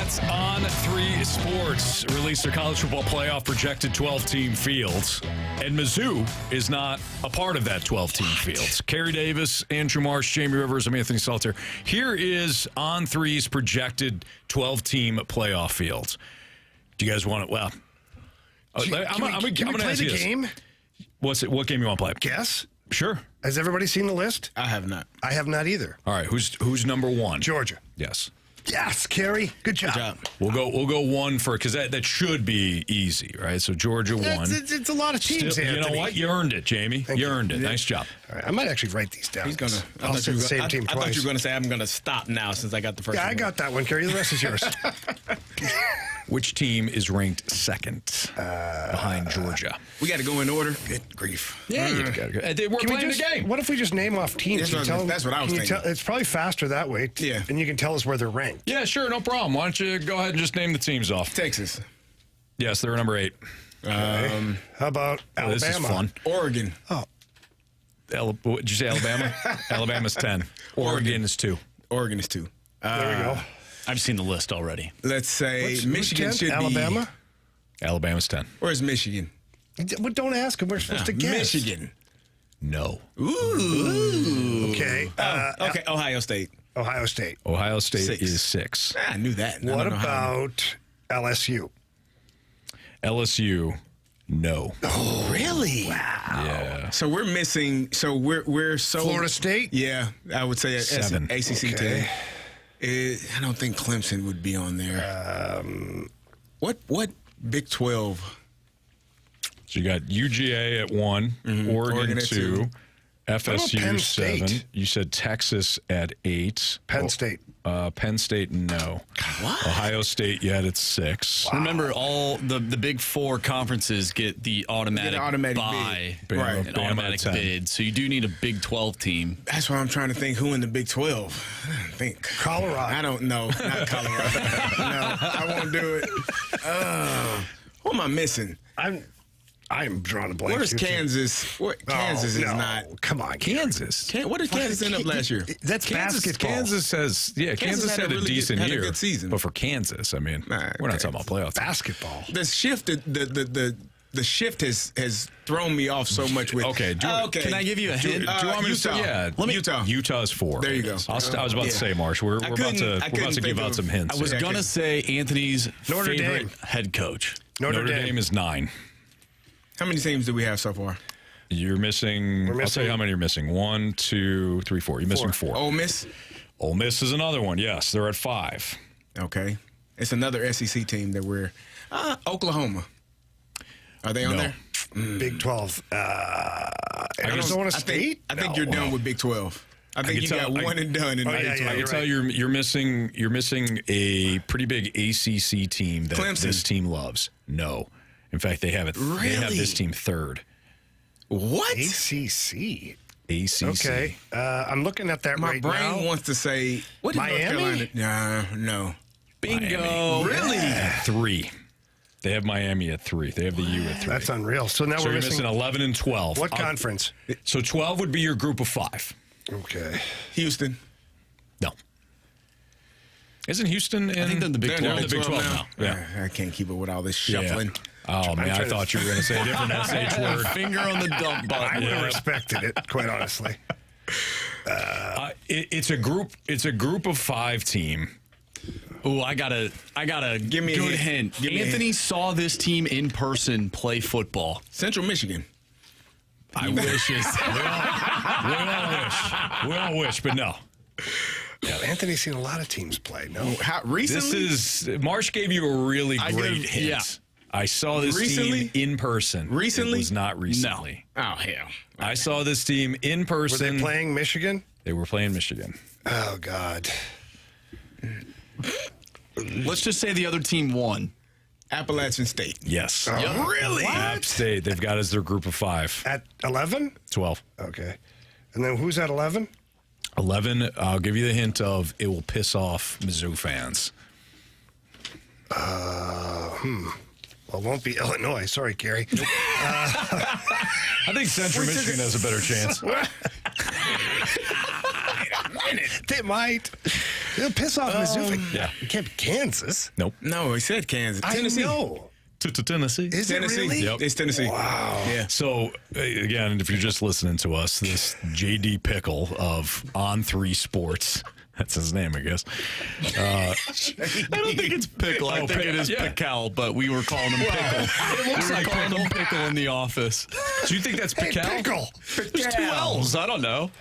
That's On 3 Sports. Released their college football playoff projected 12-team fields. And Mizzou is not a part of that 12-team fields. Carey Davis, Andrew Marsh, Jamie Rivers, I'm Anthony Stalter. Here is On 3's projected 12-team playoff fields. Do you guys want it? Well, Can we play the game? What game you want to play? Guess? Sure. Has everybody seen the list? I have not. I have not either. All right, who's number one? Georgia. Yes. Yes, Carey. Good job. We'll go one for because that should be easy, right? So Georgia won. It's a lot of teams. Still, you know what? You earned it, Jamie. You earned it. Nice job. All right, I might actually write these down. He's gonna. I I'll thought say the same team I twice. thought you were gonna say I'm gonna stop now since I got the first. Yeah, one. I got that one, Carey. The rest is yours. Which team is ranked second behind Georgia? We got to go in order. Good grief. Yeah, you got to go. We're playing the game. What if we just name off teams? That's what I was thinking. It's probably faster that way. Yeah. And you can tell us where they're ranked. Yeah, sure, no problem. Why don't you go ahead and just name the teams off? Texas. Yes, they're number 8. How about Alabama? This is fun. Oregon. Oh, What did you say, Alabama? Alabama's 10. Oregon is 2. Oregon is 2. there we go. I've seen the list already. Let's say Who's Michigan 10? should Alabama? be. Alabama's 10. Where's Michigan? Well, don't ask him. We're supposed to guess. Michigan. No. Ooh. Okay. Okay. Ohio State. Ohio State. Ohio State 6. is 6. I knew that. I What don't know how. about LSU? LSU, no. Oh, really? Yeah. So we're missing. So we're so Florida State? Yeah, I would say 7. ACC Okay. team. I don't think Clemson would be on there. What Big 12? So you got UGA at 1, Oregon at 2, FSU Penn 7. State? You said Texas at 8. Penn State. Penn State, no. What? Ohio State, yet it's 6. Remember, all the Big Four conferences get the automatic, automatic bid, bid. Right. an Bama automatic 10. bid. So you do need a Big 12 team. That's why I'm trying to think who in the Big 12. I don't think Colorado. I don't know. Not Colorado. No, I won't do it. Who am I missing? I'm drawing a blank. Where's Kansas? Kansas is no. not. Come on, Kansas. What did Kansas end up last year? That's basketball. Kansas Kansas had a really decent had a year. good season. But for Kansas, I mean, we're not talking about playoffs. Basketball. The shift, the shift has thrown me off so much. With Okay, okay. Can I give you a hint? Do you want me to say? Utah. Yeah, Utah. Utah's 4. There you go. I was about to say, Marsh. We're about to couldn't give think out of- some hints. I was here. going to say Anthony's Notre favorite Dame. head coach. Notre Dame. is 9. How many teams do we have so far? You're missing. I'll tell you how many you're missing. 1, 2, 3, 4. You're missing 4. Ole Miss. Ole Miss is another one. Yes, they're at 5. Okay, it's another SEC team that we're. Oklahoma. Are they on No. there? Big 12. Arizona I State? think you're done with Big 12. I think you got one and done in Oh, Big yeah, 12. yeah, I can you're tell right. you're missing a pretty big ACC team that Clemson. this team loves. No, in fact, they have it. They have Really? this team 3rd. What? ACC. ACC. Okay. I'm looking at that My right brain now. wants to say what is North Miami? Carolina? No. Bingo. Really? At 3. They have Miami at 3. They have the U at 3. That's unreal. So now so we're you're missing. missing 11 and 12. What conference? So 12 would be your group of 5. Okay. Houston. No. Isn't Houston in? I think they're in the Big They're 12. in the Big 12 now. Yeah. I can't keep up with all this shuffling. Oh, man, I trying to- thought you were going to say a different SH word. Finger on the dump I button. would have respected it, quite honestly. It's a group of 5 team. Ooh, I got a Give me a good hint. hint. Give me a Anthony saw this team in person play football. Central Michigan. I wish it's We all wish, but no. Yeah, Anthony's seen a lot of teams play. No. How recently? Marsh gave you a really great hint. yeah. I saw this Recently? team in person. Recently? It was not recently. Oh hell. I saw this team in Were person. they playing Michigan? They were playing Michigan. Oh, God. Let's just say the other team won. Appalachian State. Yes. Really? App State. They've got as their group of 5. At 11? 12. Okay. And then who's at 11? 11, I'll give you the hint of it will piss off Mizzou fans. Well, it won't be Illinois. Sorry, Carey. I think Central Michigan has a better chance. They might. It'll piss off Mizzou. Yeah. It can't be Kansas. Nope. No, he said Kansas. Tennessee. I know. To Tennessee. Is Tennessee. it really? Yep. It's Tennessee. Wow. Yeah. So, again, if you're just listening to us, this J.D. Pickle of On3 Sports, that's his name, I guess. I don't think it's Pickle. I think it is Pickle, but we were calling him Pickle. It looks like calling him Pickle in the office. Do you think that's Hey, Pickle? Pickle. There's 2 L's. I don't know.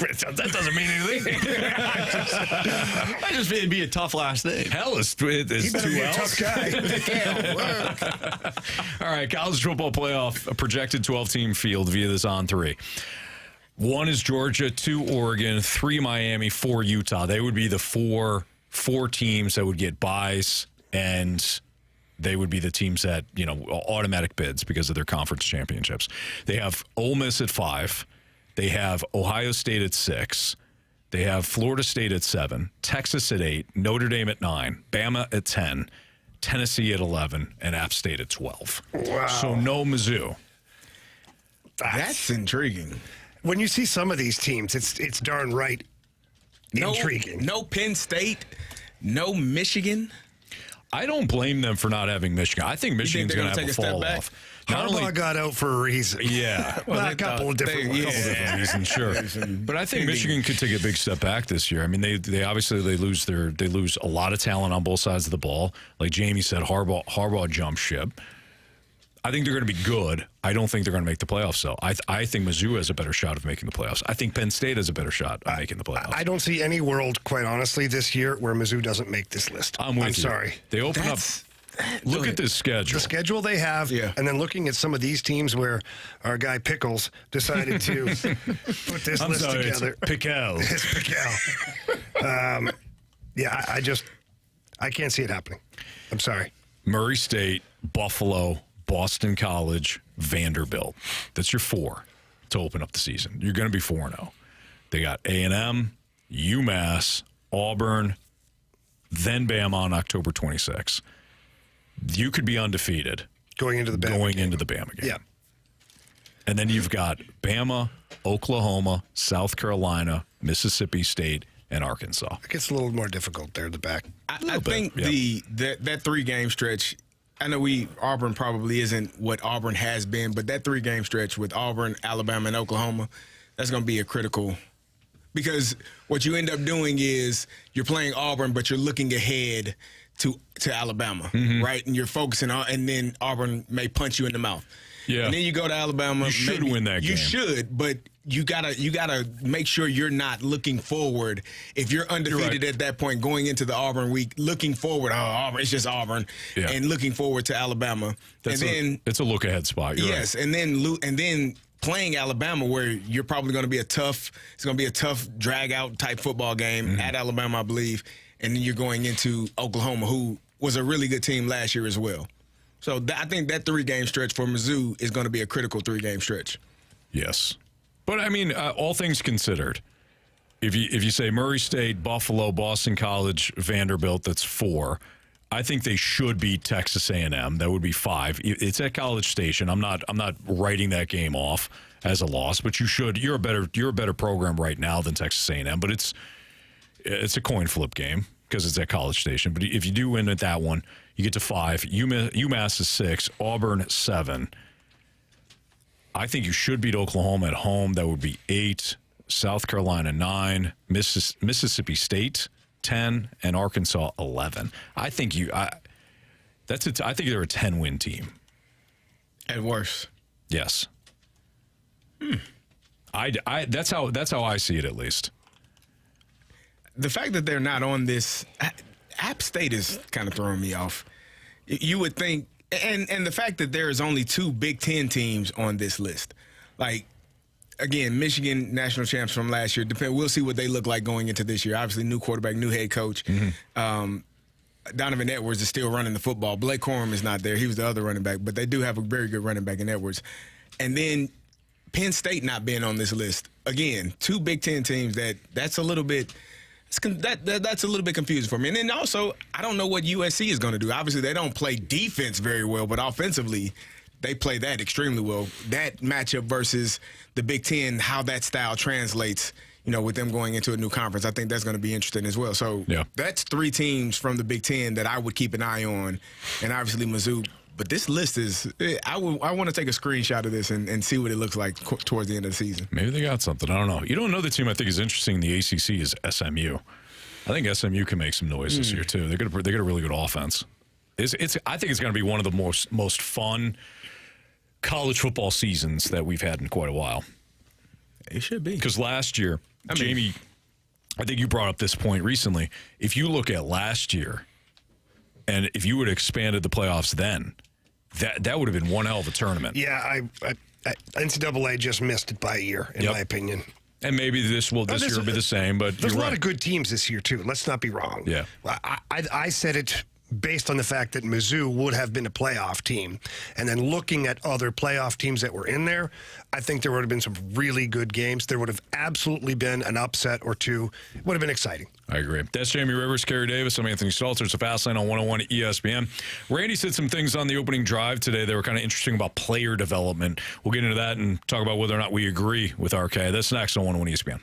That doesn't mean anything. I just it'd be a tough last name. Hell, it's He 2 better be a L's. tough guy. All right, college football playoff, a projected 12-team field via this On3. 1 is Georgia, 2 Oregon, 3 Miami, 4 Utah. They would be the four teams that would get buys, and they would be the teams that, automatic bids because of their conference championships. They have Ole Miss at 5. They have Ohio State at 6. They have Florida State at 7, Texas at 8, Notre Dame at 9, Bama at 10, Tennessee at 11, and App State at 12. Wow. So no Mizzou. That's intriguing. When you see some of these teams, it's darn right intriguing. No Penn State, no Michigan. I don't blame them for not having Michigan. I think Michigan's they're going to gonna have take a a step fall back? off. Not Harbaugh only, got out for a reason. yeah, Well, a couple of different reasons, sure. But I think Michigan could take a big step back this year. I mean, they obviously they lose a lot of talent on both sides of the ball. Like Jamie said, Harbaugh jumped ship. I think they're going to be good. I don't think they're going to make the playoffs, though. I think Mizzou has a better shot of making the playoffs. I think Penn State has a better shot of making the playoffs. I don't see any world, quite honestly, this year where Mizzou doesn't make this list. I'm with you. Sorry. They open up. Look at this schedule. The schedule they have, and then looking at some of these teams where our guy Pickles decided to put this list together. It's Pickle. It's Pickle. I can't see it happening. I'm sorry. Murray State, Buffalo, Boston College, Vanderbilt. That's your 4 to open up the season. You're going to be 4-0. They got A&M, UMass, Auburn, then Bama on October 26th. You could be undefeated going into the Bama game. Yeah. And then you've got Bama, Oklahoma, South Carolina, Mississippi State, and Arkansas. It gets a little more difficult there at the back. I think that 3-game stretch, I know Auburn probably isn't what Auburn has been, but that 3-game stretch with Auburn, Alabama, and Oklahoma, that's going to be a critical, because what you end up doing is you're playing Auburn, but you're looking ahead to Alabama, right? And you're focusing on, and then Auburn may punch you in the mouth. Yeah. And then you go to Alabama. You should win that game. You should, but you gotta make sure you're not looking forward. If you're undefeated at that point, going into the Auburn week, looking forward, Auburn, it's just Auburn, and looking forward to Alabama. It's a look ahead spot. You're yes, right. and then playing Alabama, where you're probably going to be it's going to be a tough drag out type football game at Alabama, I believe. And then you're going into Oklahoma, who was a really good team last year as well. So I think that 3-game stretch for Mizzou is going to be a critical 3-game stretch. Yes. But, I mean, all things considered, if you say Murray State, Buffalo, Boston College, Vanderbilt, that's 4. I think they should beat Texas A&M. That would be 5. It's at College Station. I'm not writing that game off as a loss, but you should. You're a better program right now than Texas A&M, but it's a coin flip game because it's at College Station. But if you do win at that one, you get to 5. UMass is 6. Auburn 7. I think you should beat Oklahoma at home. That would be 8. South Carolina 9. Mississippi State 10, and Arkansas 11. I think I think they're a 10-win team. At worst. Yes. That's how I see it, at least. The fact that they're not on this, App State is kind of throwing me off. You would think, and the fact that there is only 2 Big Ten teams on this list, like, again, Michigan national champs from last year. We'll see what they look like going into this year. Obviously, new quarterback, new head coach. Donovan Edwards is still running the football. Blake Corum is not there. He was the other running back, but they do have a very good running back in Edwards. And then Penn State not being on this list. Again, 2 Big Ten teams. That's a little bit. That's a little bit confusing for me. And then also, I don't know what USC is going to do. Obviously, they don't play defense very well, but offensively, they play that extremely well. That matchup versus the Big Ten, how that style translates, with them going into a new conference. I think that's going to be interesting as well. So Yeah. that's 3 teams from the Big Ten that I would keep an eye on, and obviously Mizzou. But this list is I want to take a screenshot of this and see what it looks like towards the end of the season. Maybe they got something. I don't know. You don't know the team I think is interesting in the ACC is SMU. I think SMU can make some noise this year too. They got a really good offense. I think it's going to be one of the most fun college football seasons that we've had in quite a while. It should be. Because last year, Jamie, I think you brought up this point recently. If you look at last year, and if you would have expanded the playoffs then, that would have been one hell of a tournament. Yeah, NCAA just missed it by a year, in my opinion. And maybe this year will be the same, but there's you're a lot right. of good teams this year, too. Let's not be wrong. Yeah. I said it based on the fact that Mizzou would have been a playoff team. And then looking at other playoff teams that were in there, I think there would have been some really good games. There would have absolutely been an upset or two. It would have been exciting. I agree. That's Jamie Rivers, Carey Davis. I'm Anthony Stalter. It's a Fast Lane on 101 ESPN. Randy said some things on the opening drive today that were kind of interesting about player development. We'll get into that and talk about whether or not we agree with RK. That's next on 101 ESPN.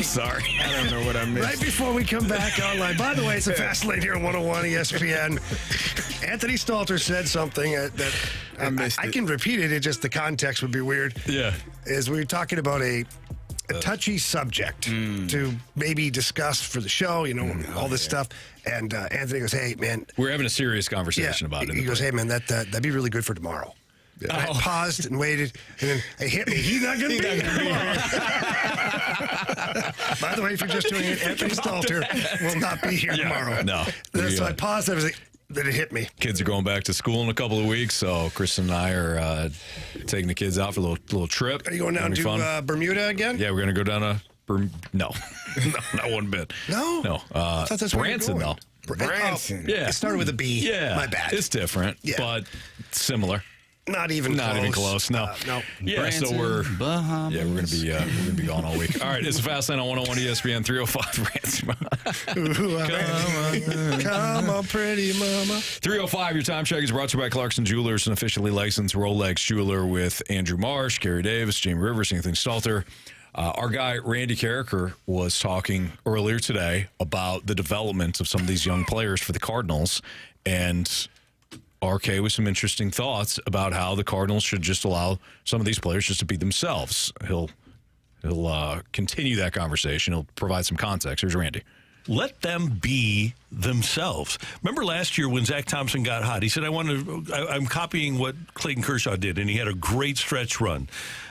sorry. I don't know what I missed. Right before we come back online. By the way, it's a fast lane here on 101 ESPN. Anthony Stalter said something that I missed I it. can repeat it. It just the context would be weird. Yeah. Is we were talking about a touchy subject to maybe discuss for the show, all this stuff. And Anthony goes, "Hey, man." We're having a serious conversation about it. He goes, "Hey, man, that'd be really good for tomorrow." I paused and waited, and then it hit me. He's not going to be here tomorrow. By the way, if you're just doing it, Anthony Stalter will not be here tomorrow. No. So I paused. I was like, then it hit me. Kids are going back to school in a couple of weeks, so Chris and I are taking the kids out for a little trip. Are you going down to Bermuda again? Yeah, we're going to go down to no, not one bit. No? No. I thought that's where you're Branson, going. though. Branson. Yeah. It started with a B. Yeah. My bad. It's different, Yeah. but similar. Not even close. No. No. Yeah, Branson, so we're Bahamas. we're gonna be gone all week. All right, it's a fast lane on 101 ESPN 305. Come on, pretty mama. 305. Your time check is brought to you by Clarkson Jewelers, an officially licensed Rolex jeweler with Andrew Marsh, Carey Davis, Jamie Rivers, Anthony Stalter. Our guy Randy Carricker was talking earlier today about the development of some of these young players for the Cardinals, and RK with some interesting thoughts about how the Cardinals should just allow some of these players just to be themselves. He'll continue that conversation. He'll provide some context. Here's Randy. Let them be themselves. Remember last year when Zach Thompson got hot? He said, I'm copying what Clayton Kershaw did, and he had a great stretch run.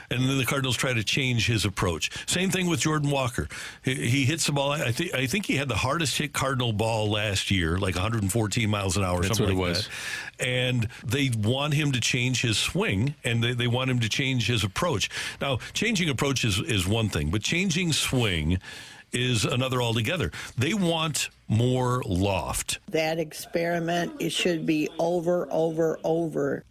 And then the Cardinals tried to change his approach. Same thing with Jordan Walker. He hits the ball. I think he had the hardest hit Cardinal ball last year, like 114 miles an hour. That's something what like it was. that. And they want him to change his swing, and they want him to change his approach. Now, changing approach is one thing, but changing swing is another altogether. They want more loft. That experiment, it should be over.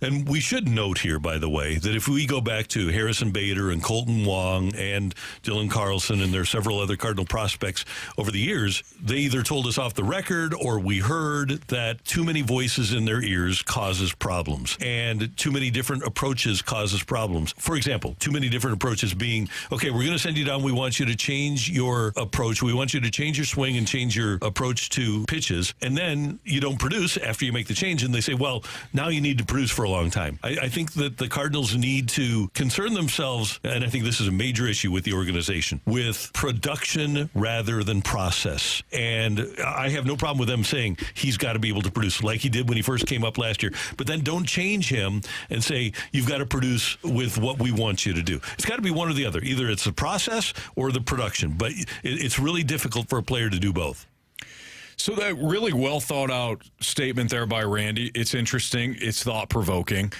And we should note here, by the way, that if we go back to Harrison Bader and Colton Wong and Dylan Carlson, and there are several other Cardinal prospects over the years, they either told us off the record or we heard that too many voices in their ears causes problems, and too many different approaches causes problems. For example, too many different approaches being, okay, we're going to send you down. We want you to change your approach. We want you to change your swing and change your approach to pitches, and then you don't produce after you make the change, and they say, well, now you need to produce for a long time. I think that the Cardinals need to concern themselves, and I think this is a major issue with the organization, with production rather than process. And I have no problem with them saying he's got to be able to produce like he did when he first came up last year, but then don't change him and say you've got to produce with what we want you to do. It's got to be one or the other. Either it's the process or the production, but it's really difficult for a player to do both. So that really well thought out statement there by Randy. It's interesting. It's thought provoking.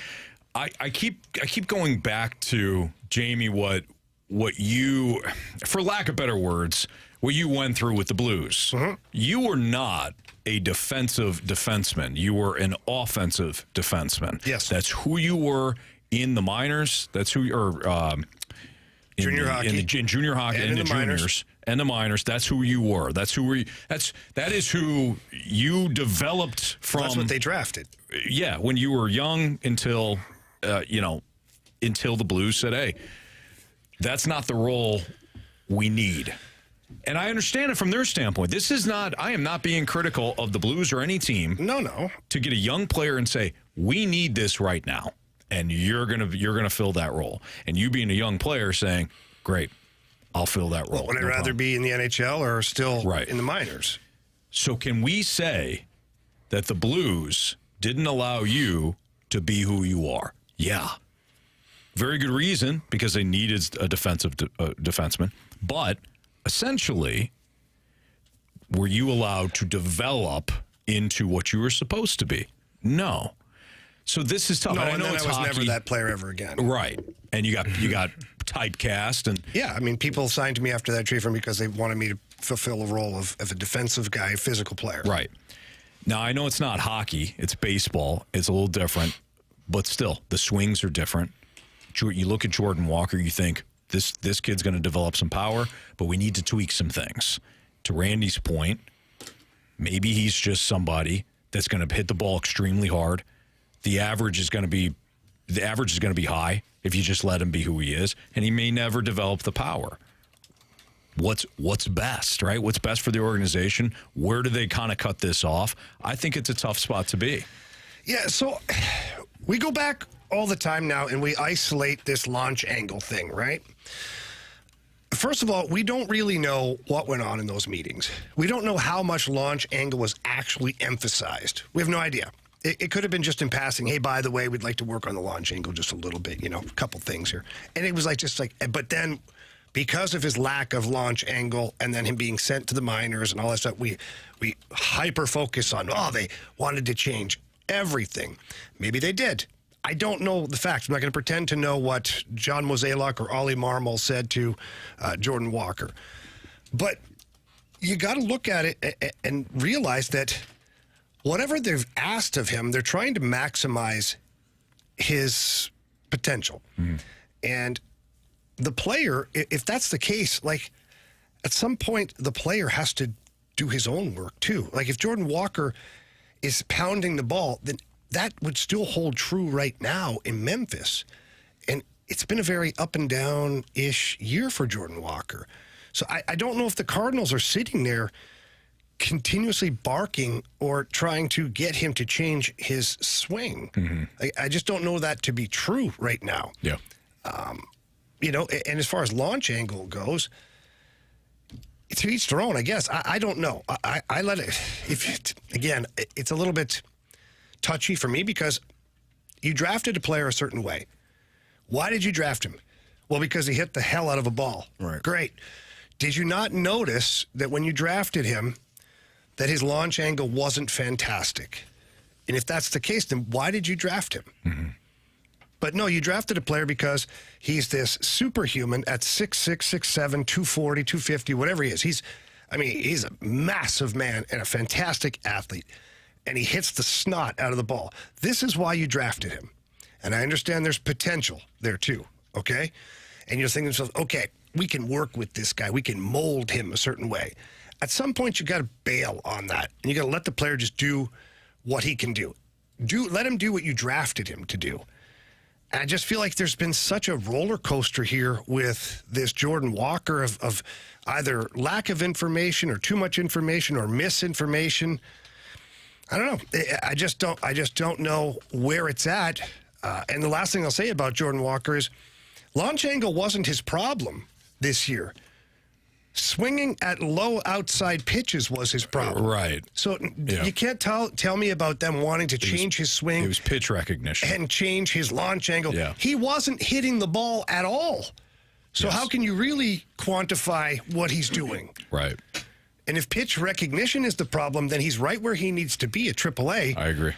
I keep going back to Jamie what you, for lack of better words, what you went through with the Blues. You were not a defensive defenseman. You were an offensive defenseman. Yes, that's who you were in the minors. That's who you're. Junior hockey. In junior hockey and in the juniors minors. And the minors, that's who you were. That is who you developed from. That's what they drafted. Yeah, when you were young until the Blues said, "Hey, that's not the role we need." And I understand it from their standpoint. This is not. I am not being critical of the Blues or any team. No. To get a young player and say, "We need this right now." And you're gonna fill that role. And you being a young player saying, "Great, I'll fill that role." Well, would I rather be in the NHL or still in the minors? So can we say that the Blues didn't allow you to be who you are? Yeah. Very good reason, because they needed a defensive defenseman. But essentially, were you allowed to develop into what you were supposed to be? No. So this is tough. No, I and know then it's I was hockey. never that player ever again. Right. And you got typecast. And yeah, I mean, people signed to me after that trade for me because they wanted me to fulfill a role of a defensive guy, physical player. Right. Now, I know it's not hockey. It's baseball. It's a little different. But still, the swings are different. You look at Jordan Walker, you think, this kid's going to develop some power, but we need to tweak some things. To Randy's point, maybe he's just somebody that's going to hit the ball extremely hard. The average is going to be high if you just let him be who he is, and he may never develop the power. what's best, right? What's best for the organization? Where do they kind of cut this off? I think it's a tough spot to be. Yeah, so we go back all the time now and we isolate this launch angle thing, right? First of all, we don't really know what went on in those meetings. We don't know how much launch angle was actually emphasized. We have no idea. It could have been just in passing. Hey, by the way, we'd like to work on the launch angle just a little bit, a couple things here. And it was but then because of his lack of launch angle and then him being sent to the minors and all that stuff, we hyper focus on, they wanted to change everything. Maybe they did. I don't know the facts. I'm not going to pretend to know what John Mozeliak or Ollie Marmol said to Jordan Walker. But you got to look at it and realize that whatever they've asked of him, they're trying to maximize his potential. And the player, if that's the case, at some point, the player has to do his own work too. Like if Jordan Walker is pounding the ball, then that would still hold true right now in Memphis. And it's been a very up and down-ish year for Jordan Walker. So I don't know if the Cardinals are sitting there continuously barking or trying to get him to change his swing. I just don't know that to be true right now. Yeah. And as far as launch angle goes, to each their own, I guess. I don't know. I let it, again, it's a little bit touchy for me because you drafted a player a certain way. Why did you draft him? Well, because he hit the hell out of a ball. Right. Great. Did you not notice that when you drafted him, that his launch angle wasn't fantastic? And if that's the case, then why did you draft him? But no, you drafted a player because he's this superhuman at 6'6", 6'7", 240, 250, whatever he is. He's a massive man and a fantastic athlete. And he hits the snot out of the ball. This is why you drafted him. And I understand there's potential there too, okay? And you're thinking to yourself, okay, we can work with this guy. We can mold him a certain way. At some point, you got to bail on that. And you got to let the player just do what he can do. Let him do what you drafted him to do. And I just feel like there's been such a roller coaster here with this Jordan Walker of either lack of information or too much information or misinformation. I don't know. I just don't know where it's at. And the last thing I'll say about Jordan Walker is launch angle wasn't his problem this year. Swinging at low outside pitches was his problem. Right. So you can't tell me about them wanting to change his swing. It was pitch recognition. And change his launch angle. Yeah. He wasn't hitting the ball at all. So how can you really quantify what he's doing? Right. And if pitch recognition is the problem, then he's right where he needs to be at AAA. I agree.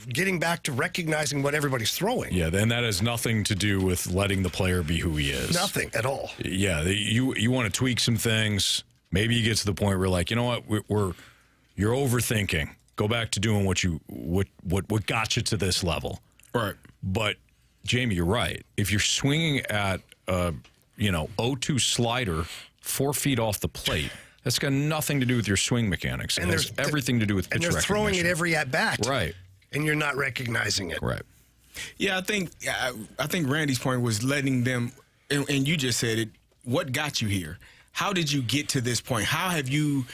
Getting back to recognizing what everybody's throwing. Yeah, and that has nothing to do with letting the player be who he is. Nothing at all. Yeah, you want to tweak some things. Maybe you get to the point where you're like, you know what, you're overthinking. Go back to doing what got you to this level. Right. But Jamie, you're right. If you're swinging at 0-2 slider 4 feet off the plate, that's got nothing to do with your swing mechanics. And there's everything to do with pitch recognition. And they're throwing it every at bat. Right. And you're not recognizing it. Right. Yeah, I think Randy's point was letting them, and you just said it, what got you here? How did you get to this point? How have you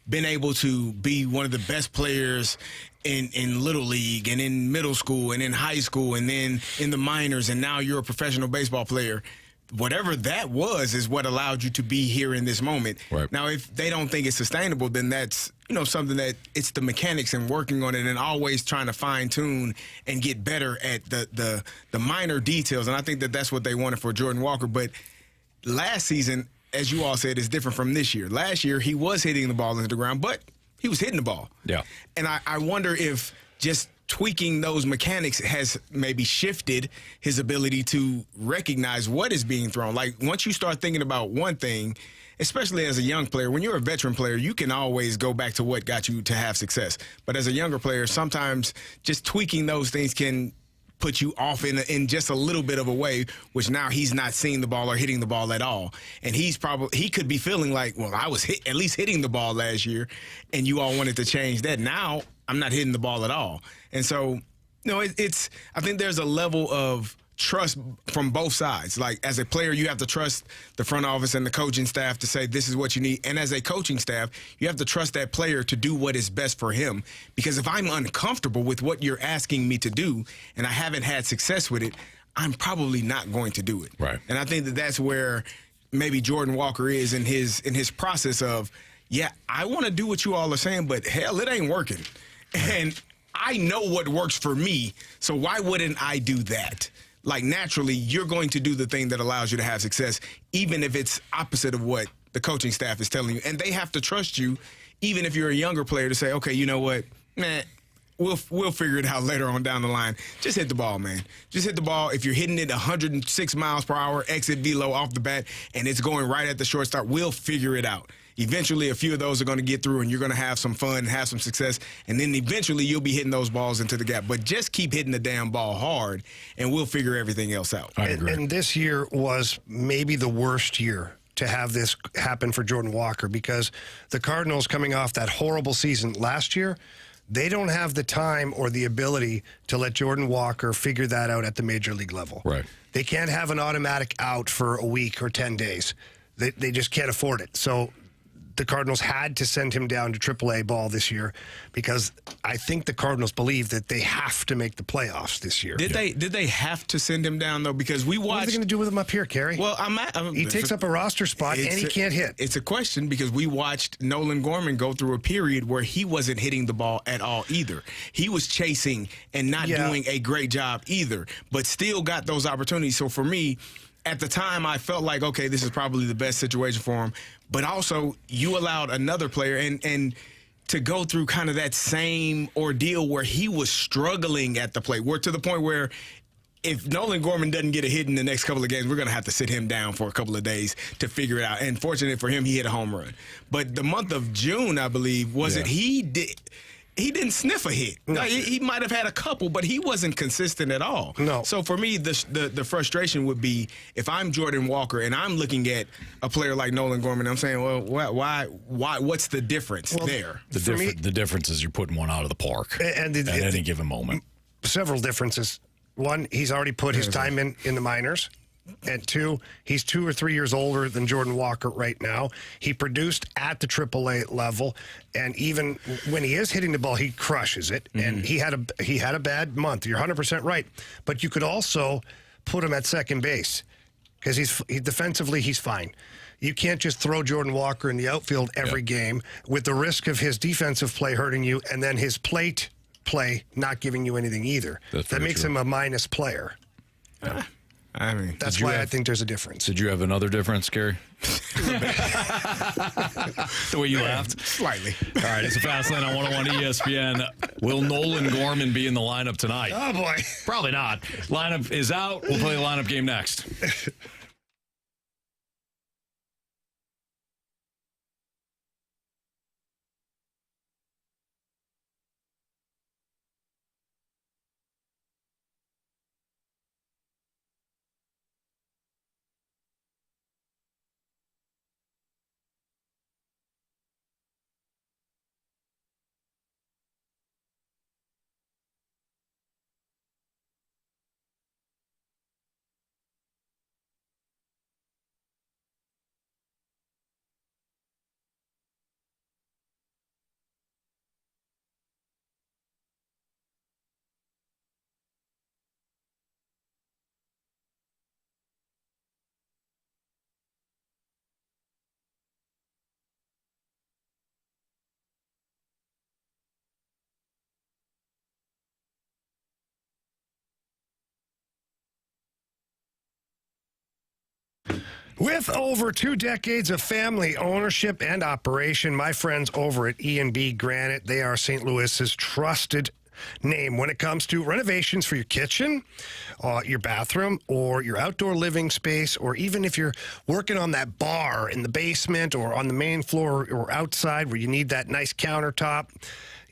been able to be one of the best players in Little League and in middle school and in high school and then in the minors, and now you're a professional baseball player? Whatever that was is what allowed you to be here in this moment. Right. Now, if they don't think it's sustainable, then that's something that it's the mechanics and working on it and always trying to fine tune and get better at the minor details. And I think that's what they wanted for Jordan Walker. But last season, as you all said, is different from this year. Last year, he was hitting the ball into the ground, but he was hitting the ball. Yeah. And I wonder if just tweaking those mechanics has maybe shifted his ability to recognize what is being thrown. Like, once you start thinking about one thing, especially as a young player, when you're a veteran player, you can always go back to what got you to have success. But as a younger player, sometimes just tweaking those things can put you off in just a little bit of a way, which now he's not seeing the ball or hitting the ball at all. And he could be feeling like, well, I was at least hitting the ball last year, and you all wanted to change that. Now I'm not hitting the ball at all. And so, I think there's a level of trust from both sides. Like, as a player, you have to trust the front office and the coaching staff to say this is what you need. And as a coaching staff, you have to trust that player to do what is best for him. Because if I'm uncomfortable with what you're asking me to do and I haven't had success with it, I'm probably not going to do it. Right. And I think that that's where maybe Jordan Walker is in his process of, yeah, I want to do what you all are saying, but hell, it ain't working. And I know what works for me, so why wouldn't I do that? Like, naturally, you're going to do the thing that allows you to have success, even if it's opposite of what the coaching staff is telling you. And they have to trust you, even if you're a younger player, to say, okay, you know what, man, we'll figure it out later on down the line. Just hit the ball, man. Just hit the ball. If you're hitting it 106 miles per hour, exit velo off the bat, and it's going right at the shortstop, we'll figure it out. Eventually, a few of those are going to get through, and you're going to have some fun and have some success. And then eventually, you'll be hitting those balls into the gap. But just keep hitting the damn ball hard, and we'll figure everything else out. I agree. And this year was maybe the worst year to have this happen for Jordan Walker, because the Cardinals, coming off that horrible season last year, they don't have the time or the ability to let Jordan Walker figure that out at the major league level. Right. They can't have an automatic out for a week or 10 days. They just can't afford it. So the Cardinals had to send him down to AAA ball this year, because I think the Cardinals believe that they have to make the playoffs this year. Did they have to send him down, though? Because we watched. What are they going to do with him up here, Carey? Well, he takes up a roster spot, and he can't hit. It's a question, because we watched Nolan Gorman go through a period where he wasn't hitting the ball at all either. He was chasing and not doing a great job either, but still got those opportunities. So for me, at the time, I felt like, okay, this is probably the best situation for him. But also, you allowed another player and to go through kind of that same ordeal where he was struggling at the plate. We're to the point where if Nolan Gorman doesn't get a hit in the next couple of games, we're going to have to sit him down for a couple of days to figure it out. And fortunately for him, he hit a home run. But the month of June, I believe, he didn't sniff a hit. No. He might have had a couple, but he wasn't consistent at all. No. So for me, the frustration would be if I'm Jordan Walker and I'm looking at a player like Nolan Gorman, I'm saying, well, why? What's the difference there? The difference is you're putting one out of the park at any given moment. Several differences. One, he's already put his time in the minors. And two, he's 2 or 3 years older than Jordan Walker right now. He produced at the AAA level, and even when he is hitting the ball, he crushes it. Mm-hmm. And he had a bad month. You're 100% right. But you could also put him at second base, because defensively he's fine. You can't just throw Jordan Walker in the outfield every game with the risk of his defensive play hurting you and then his plate play not giving you anything either. That makes him a minus player. I mean, that's why I think there's a difference. Did you have another difference, Carey? The way you laughed? Slightly. All right, it's a Fast Lane on 101 ESPN. Will Nolan Gorman be in the lineup tonight? Oh, boy. Probably not. Lineup is out. We'll play the lineup game next. With over 2 decades of family ownership and operation, my friends over at E&B Granite, they are St. Louis's trusted name when it comes to renovations for your kitchen, your bathroom, or your outdoor living space, or even if you're working on that bar in the basement or on the main floor or outside where you need that nice countertop.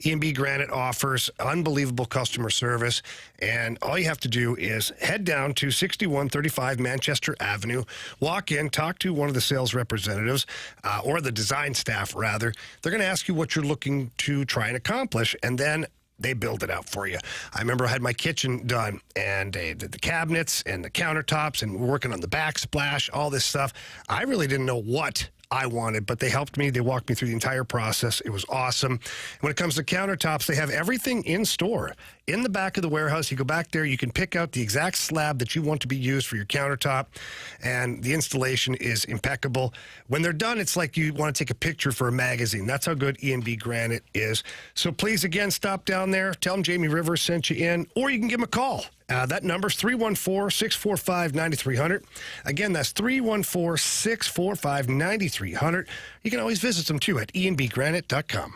E&B Granite offers unbelievable customer service, and all you have to do is head down to 6135 Manchester Avenue, walk in, talk to one of the sales representatives, or the design staff, rather. They're going to ask you what you're looking to try and accomplish, and then They build it out for you. I remember I had my kitchen done, and they did the cabinets and the countertops, and we're working on the backsplash, all this stuff. I really didn't know what I wanted, but they helped me. They walked me through the entire process. It was awesome. When it comes to countertops, they have everything in store. In the back of the warehouse, you go back there, you can pick out the exact slab that you want to be used for your countertop, and the installation is impeccable. When they're done, it's like you want to take a picture for a magazine. That's how good E&B Granite is. So please, again, stop down there. Tell them Jamie Rivers sent you in, or you can give them a call. That number's 314-645-9300. Again, that's 314-645-9300. You can always visit them, too, at enbgranite.com.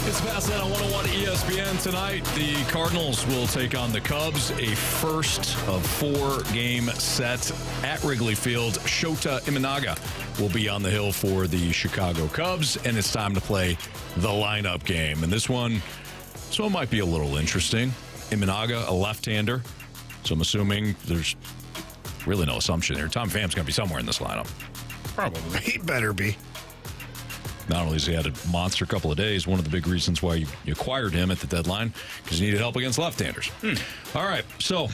It's past that on 101 ESPN tonight. The Cardinals will take on the Cubs, a first of 4-game set at Wrigley Field. Shota Imanaga will be on the hill for the Chicago Cubs, and it's time to play the lineup game. And this one might be a little interesting. Imanaga, a left-hander, so I'm assuming there's really no assumption here. Tommy Pham's going to be somewhere in this lineup. Probably. He better be. Not only has he had a monster couple of days, one of the big reasons why you acquired him at the deadline, because you needed help against left-handers. All right, so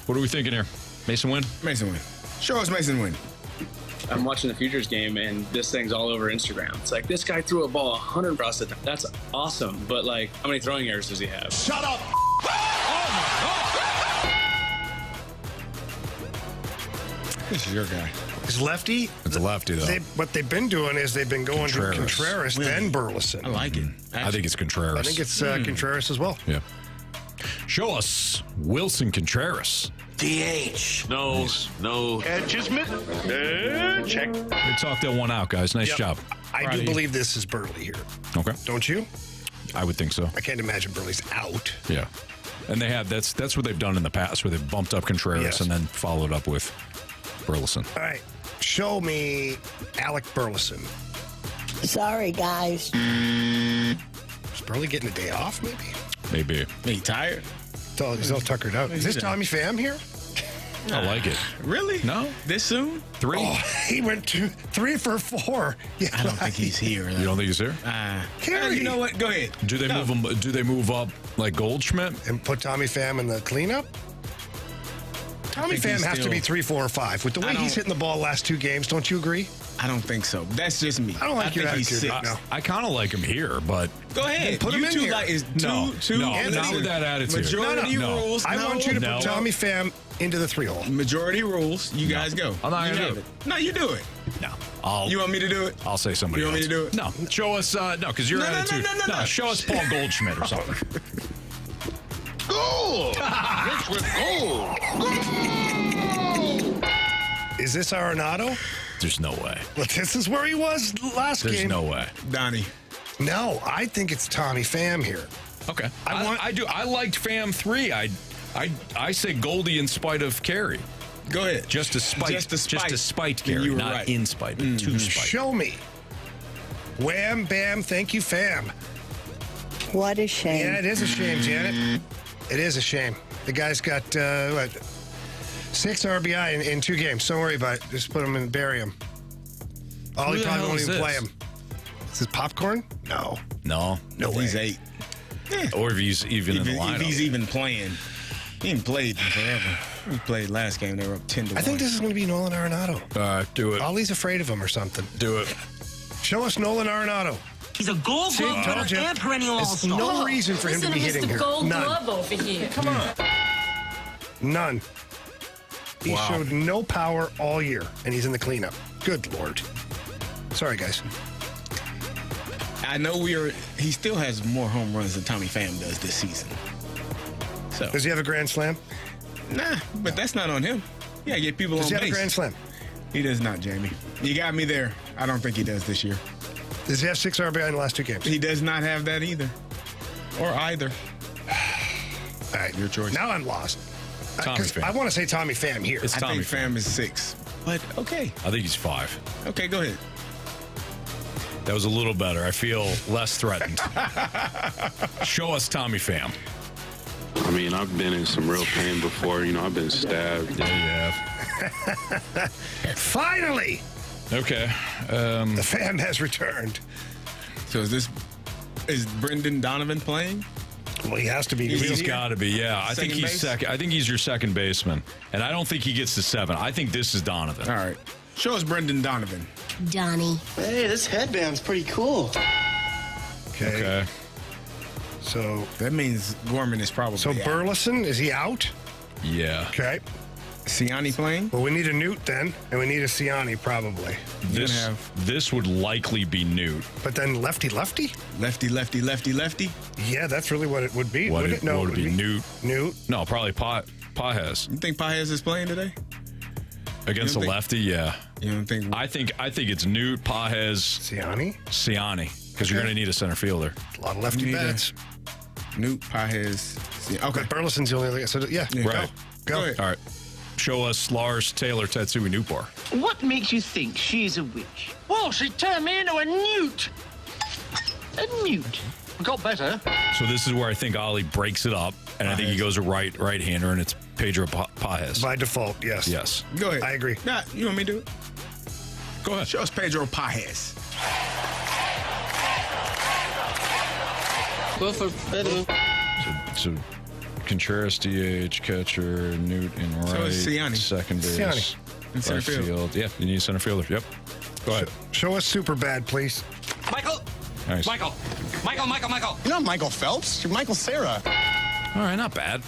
what are we thinking here? Mason Wynn? Mason Wynn. Show us Mason Wynn. I'm watching the Futures game, and this thing's all over Instagram. It's like, this guy threw a ball 100 across the time. That's awesome, but, like, how many throwing errors does he have? Shut up! This is your guy. Is lefty? It's a lefty, though. What they've been doing is they've been going to Contreras, then Burleson. I like it. I think it's Contreras. I think it's Contreras as well. Yeah. Show us Wilson Contreras. DH. No. Check. We talked that one out, guys. Nice job. I do believe this is Burley here. Okay. Don't you? I would think so. I can't imagine Burley's out. Yeah. And they have that's what they've done in the past, where they've bumped up Contreras and then followed up with Burleson. All right. Show me Alec Burleson. Sorry, guys. Is Burley getting a day off, maybe? Maybe. He tired? He's all tuckered out. Is this Tommy Pham here? I like it. Really? No? This soon? 3? Oh, he went 3 for 4. Yeah, I don't think he's here. You don't think he's here? Carey. You know what? Go ahead. Do they move him? Do they move up like Goldschmidt? And put Tommy Pham in the cleanup? Tommy think Pham he's has to still- be 3, 4, or 5. With the way he's hitting the ball last 2 games, don't you agree? I don't think so. That's just me. I don't like your think he's attitude. sick. No. I kind of like him here, but Go ahead. Put him you in two here. like is No, two. no, Anthony, not with that attitude. Majority No. rules. I want you to No. put Tommy Pham into the 3-hole. Majority rules. You guys go. I'm not You gonna have do it. No, you do it. No. You want me to do it? I'll say somebody You want me else. to do it? No. Show us, no, because your No, no, attitude. no. Show us Paul Goldschmidt or something. Gold! Rich with gold! Is this Arenado? There's no way. Well, this is where he was last There's game. no way. Donnie. No, I think it's Tommy Pham here. Okay. I liked Pham 3. I say Goldie in spite of Carey. Go ahead. Just to spite Carey, You were not right. in spite, but to spite. Show me. Wham, bam, thank you, Pham. What a shame. Yeah, it is a shame, Janet. It is a shame. The guy's got, 6 RBI in 2 games. Don't worry about it. Just put him and bury him. Ollie the probably hell won't is even this? play him. Is this popcorn? No. No. No way. He's 8. Or if he's even in the lineup. If he's even playing. He ain't played in forever. He played last game. They were up 10-1. I think this is going to be Nolan Arenado. Do it. Ollie's afraid of him or something. Do it. Show us Nolan Arenado. He's a Gold See, Glove told winner you. and perennial There's All-Star. no reason for him to be hitting here. Gold None. Glove over here. Come on. None. He showed no power all year, and he's in the cleanup. Good Lord. Sorry, guys. I know he still has more home runs than Tommy Pham does this season. So Does he have a grand slam? Nah, but that's not on him. Yeah, get people Does on he have base. a grand slam? He does not, Jamie. You got me there. I don't think he does this year. Does he have 6 RBI in the last 2 games? He does not have that either. Or either. All right. Your choice. Now I'm lost. Tommy Pham. I want to say Tommy Pham here. It's I Tommy think Pham is 6. But okay. I think he's 5. Okay, go ahead. That was a little better. I feel less threatened. Show us Tommy Pham. I mean, I've been in some real pain before. You know, I've been stabbed. Yeah, you have. Finally, Okay. the Pham has returned. So is Brendan Donovan playing? Well, he has to be. He's got to be, yeah. I think Second he's base? second. I think he's your second baseman, and I don't think he gets to 7. I think this is Donovan. All right. Show us Brendan Donovan. Donnie. Hey, this headband's pretty cool. Okay. So That means Gorman is probably out. Burleson, is he out? Yeah. Okay. Siani playing? Well, we need a Newt then, and we need a Siani probably. This would likely be Newt. But then lefty. Lefty. Yeah, that's really what it would be. What wouldn't it? No, would it it be? Newt? Newt. No, probably Pajes. You think Paez is playing today? Against a You don't lefty, yeah. You don't think? I think it's Newt, Pajes, Siani, because you're going to need a center fielder. A lot of lefty bats. Newt, Paez. Okay, Burleson's the only other guy. So, yeah. Right. Go ahead. All right. Show us Lars Taylor Tatsui Newbar. What makes you think she's a witch? Well, she turned me into a newt. A newt. Got better. So this is where I think Ollie breaks it up, and I think he goes a right-hander, and it's Pedro Pajes. By default, yes. Yes. Go ahead. I agree. Nah, you want me to do it? Go ahead. Show us Pedro Paez. So Contreras DH, catcher, Newt in right, So it's Siani. second base, Siani. In center right field. Yeah, you need a center fielder. Yep. Go ahead. Show us super bad, please. Michael! Nice. Michael! You're not Michael Phelps. You're Michael Cera. All right, not bad.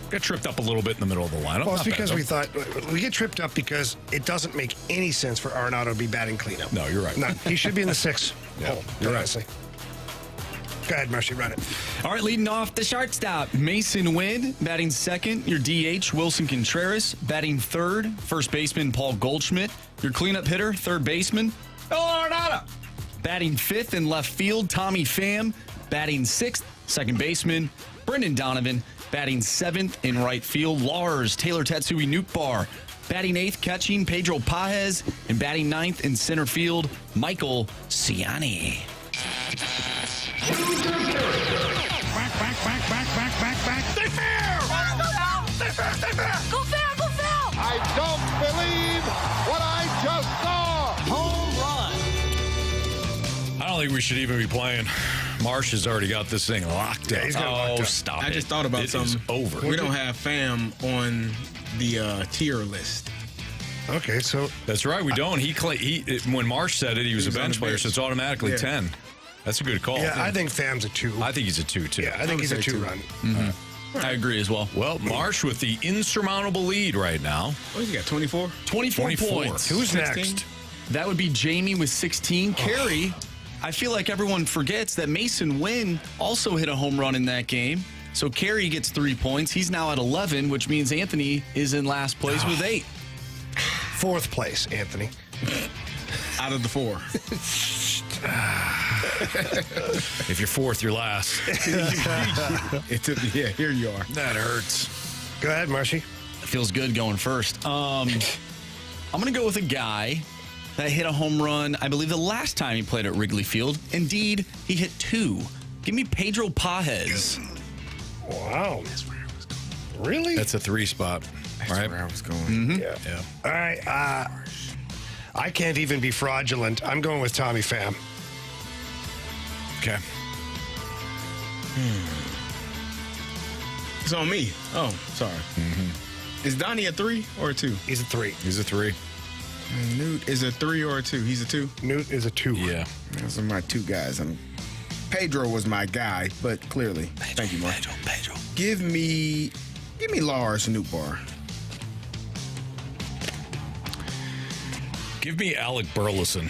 Got tripped up a little bit in the middle of the lineup. Well, it's Not bad, because though. we thought we get tripped up because it doesn't make any sense for Arenado to be batting cleanup. No, you're right. None. He should be in the 6th hole, you're right. honestly. Go ahead, Marshy, run it. All right, leading off the shortstop, Mason Wynn. Batting second, your DH, Wilson Contreras. Batting third, first baseman, Paul Goldschmidt. Your cleanup hitter, third baseman, Arenado. Batting fifth in left field, Tommy Pham. Batting sixth, second baseman, Brendan Donovan. Batting seventh in right field, Lars Taylor Tatsui Newbar. Batting eighth, catching, Pedro Pajes. And batting ninth in center field, Michael Siani. Back. They fair! Go fair! I don't believe what I just saw. Home run. I don't think we should even be playing. Marsh has already got this thing locked up. Yeah, he's got it locked up. Stop I it. just thought about It something. is over. We don't have Pham on the tier list. Okay, so That's right, we don't. When Marsh said it, he was a was on bench the player, bench. so it's automatically Yeah. 10. That's a good call. yeah, I think Pham's a 2. I think he's a 2, too. Yeah, I think would he's a say 2 2. run. I agree as well. Well, Marsh with the insurmountable lead right now. What he got? 24. 24 24. points. Who's 16? next? That would be Jamie with 16. Carey, I feel like everyone forgets that Mason Wynn also hit a home run in that game. So Carey gets 3 points. He's now at 11, which means Anthony is in last place with 8. 4th place, Anthony. Out of the 4. If you're fourth, you're last. Yeah, here you are. That hurts. Go ahead, Marshy. It feels good going first. I'm going to go with a guy that hit a home run, I believe, the last time he played at Wrigley Field. Indeed, he hit 2. Give me Pedro Pajes. Wow. Really? That's a 3 spot. That's right? where I was going. Mm-hmm. Yeah. All right. I can't even be fraudulent. I'm going with Tommy Pham. Okay. It's on me. Oh, sorry. Mm-hmm. Is Donnie a 3 or a 2? He's a 3. He's a 3. And Newt is a 3 or a 2? He's a 2? Newt is a 2. Yeah. Those are my 2 guys. Pedro was my guy, but clearly. Thank you, Mark. Pedro. Give me Lars Nootbaar. Give me Alec Burleson.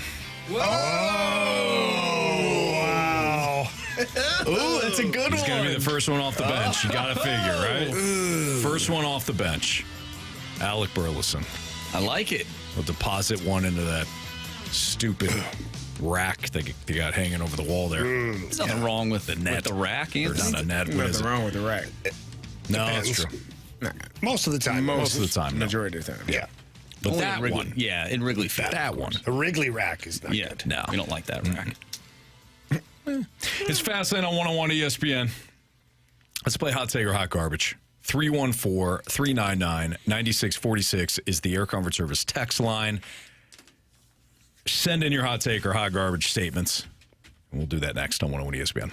Wow. Ooh, that's a good He's one. going to be the first one off the bench. You got to figure, right? First one off the bench. Alec Burleson. I like it. We'll deposit one into that stupid rack they got hanging over the wall there. There's nothing wrong with the net. With the rack, Or Anthony. not a net. What is Nothing it? wrong with the rack. No, Depends. that's true. Nah, Most of the time. Most of the time, no. majority of the time. Yeah. But Only that in Wrigley. one. Yeah, in Wrigley Field. That one. A Wrigley rack is not Yeah, good. no, we don't like that rack. It's Fastlane on 101 ESPN. Let's play Hot Take or Hot Garbage. 314-399-9646 is the Air Comfort Service text line. Send in your Hot Take or Hot Garbage statements. And we'll do that next on 101 ESPN.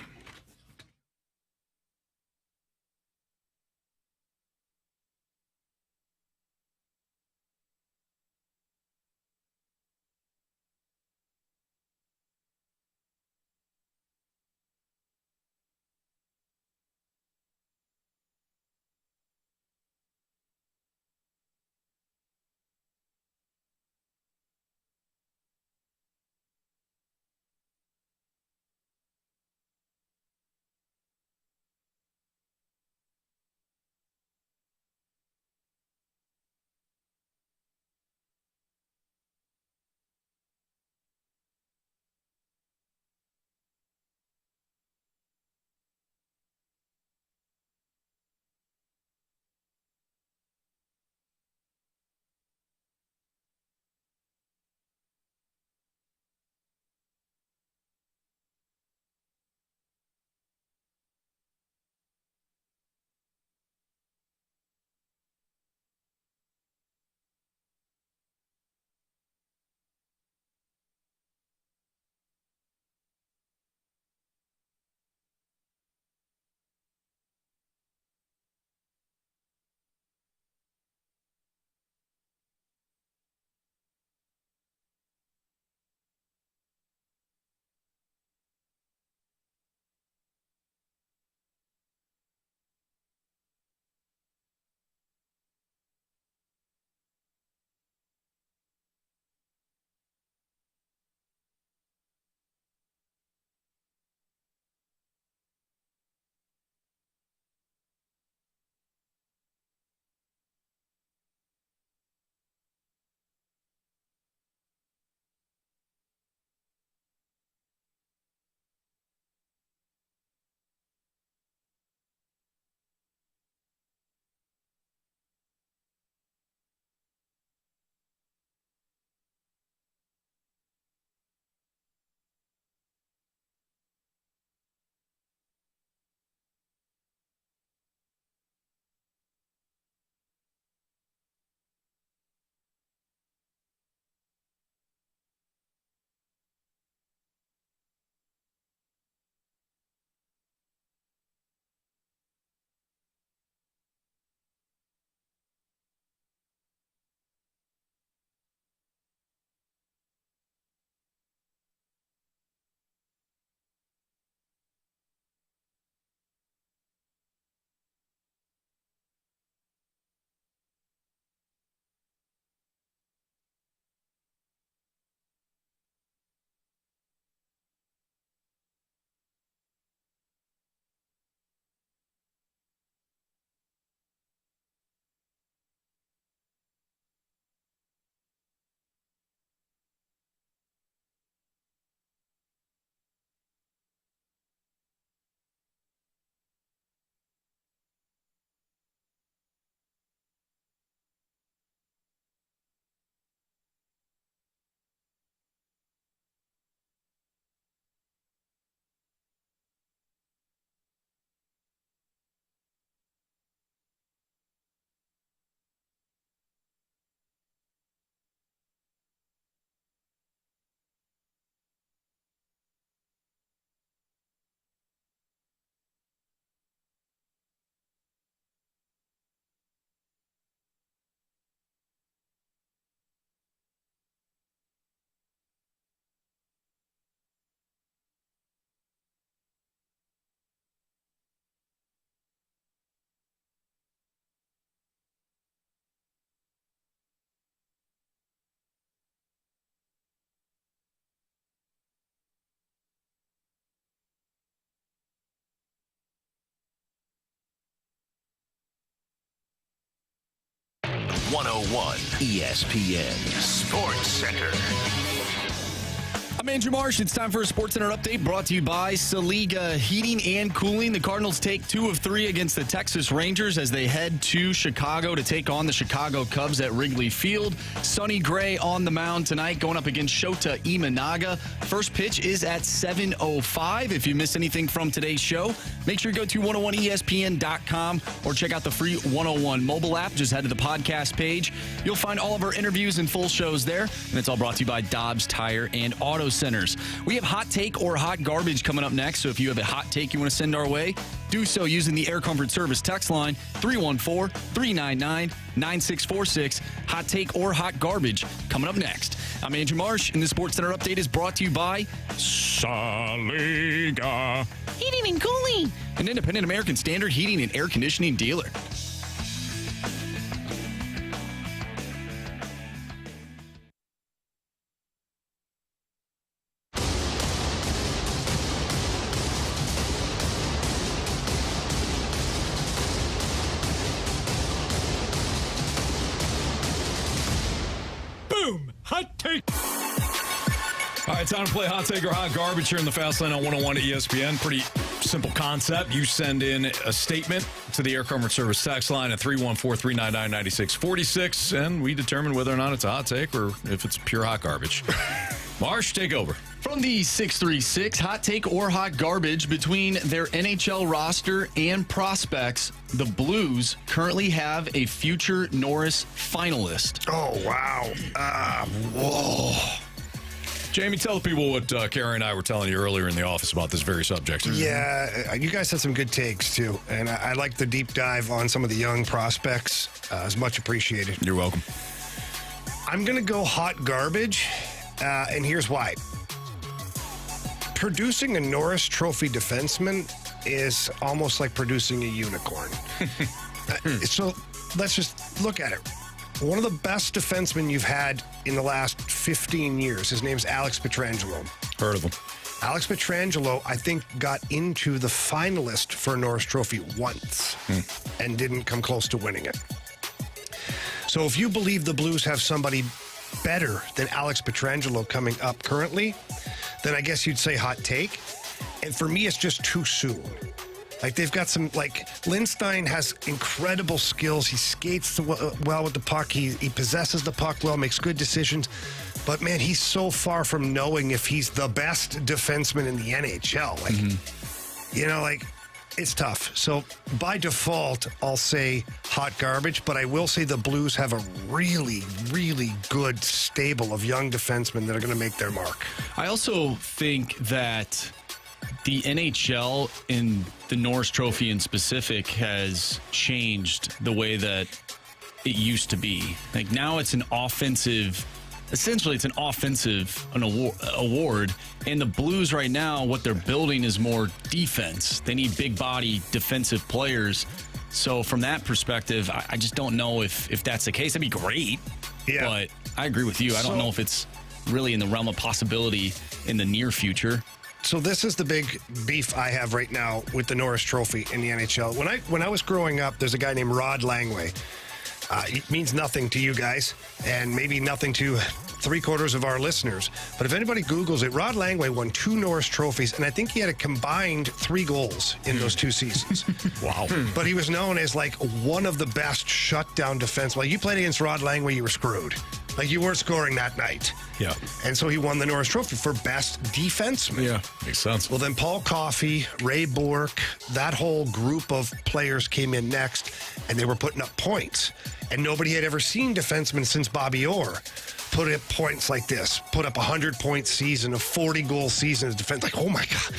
101 ESPN Sports Center. I'm Andrew Marsh. It's time for a Sports Center update brought to you by Saliga Heating and Cooling. The Cardinals take 2 of 3 against the Texas Rangers as they head to Chicago to take on the Chicago Cubs at Wrigley Field. Sonny Gray on the mound tonight going up against Shota Imanaga. First pitch is at 7:05. If you missed anything from today's show, make sure you go to 101ESPN.com or check out the free 101 mobile app. Just head to the podcast page. You'll find all of our interviews and full shows there. And it's all brought to you by Dobbs Tire and Auto Centers. We have hot take or hot garbage coming up next. So if you have a hot take you want to send our way, do so using the Air Comfort Service text line 314-399-9646. Hot take or hot garbage coming up next. I'm Andrew Marsh, and the Sports Center update is brought to you by Saliga Heating and Cooling, an independent American Standard heating and air conditioning dealer. Hot take. All right, time to play hot take or hot garbage here in the Fast Lane on 101 ESPN. Pretty simple concept. You send in a statement to the Air Comfort Service text line at 314-399-9646, and we determine whether or not it's a hot take or if it's pure hot garbage. Marsh, take over. From the 636, hot take or hot garbage between their NHL roster and prospects, the Blues currently have a future Norris finalist. Oh, wow. Whoa. Jamie, tell the people what Carey and I were telling you earlier in the office about this very subject. Yeah, you guys had some good takes, too. And I like the deep dive on some of the young prospects. It's much appreciated. You're welcome. I'm going to go hot garbage, and here's why. Producing a Norris Trophy defenseman is almost like producing a unicorn. So let's just look at it. One of the best defensemen you've had in the last 15 years, his name's Alex Pietrangelo. Heard of him. Alex Pietrangelo, I think, got into the finalist for a Norris Trophy once and didn't come close to winning it. So if you believe the Blues have somebody better than Alex Pietrangelo coming up currently, then I guess you'd say hot take. And for me, it's just too soon. Like, they've got some, like, Lindstein has incredible skills. He skates well with the puck. He possesses the puck well, makes good decisions. But, man, he's so far from knowing if he's the best defenseman in the NHL. Like, you know, like, it's tough. So, by default, I'll say hot garbage. But I will say the Blues have a really, really good stable of young defensemen that are going to make their mark. I also think that the NHL in the Norris Trophy in specific has changed the way that it used to be. Like, now it's an offensive, essentially it's an offensive award. And the Blues right now, what they're building is more defense. They need big body defensive players. So from that perspective, I just don't know if that's the case. That'd be great. Yeah. But I agree with you. I don't know if it's really in the realm of possibility in the near future. So this is the big beef I have right now with the Norris Trophy in the NHL. When I was growing up, there's a guy named Rod Langway. It means nothing to you guys, and maybe nothing to 3/4 of our listeners. But if anybody Googles it, Rod Langway won 2 Norris Trophies, and I think he had a combined 3 goals in those 2 seasons. Wow. But he was known as, like, one of the best shutdown defense. Like, you played against Rod Langway, you were screwed. Like, you weren't scoring that night. Yeah. And so he won the Norris Trophy for best defenseman. Yeah, makes sense. Well, then Paul Coffey, Ray Bourque, that whole group of players came in next, and they were putting up points. And nobody had ever seen defensemen since Bobby Orr put up points like this, put up a 100-point season, a 40-goal season as defense. Like, oh, my God,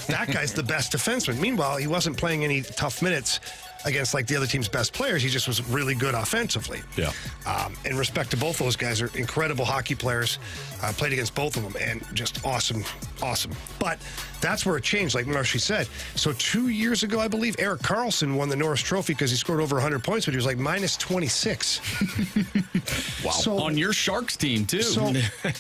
that guy's the best defenseman. Meanwhile, he wasn't playing any tough minutes against, like, the other team's best players. He just was really good offensively. Yeah. In respect to both those guys, are incredible hockey players. Played against both of them, and just awesome. But that's where it changed, like Marshy said. So 2 years ago, I believe, Erik Karlsson won the Norris Trophy because he scored over 100 points, but he was like minus 26. Wow. So, on your Sharks team, too. So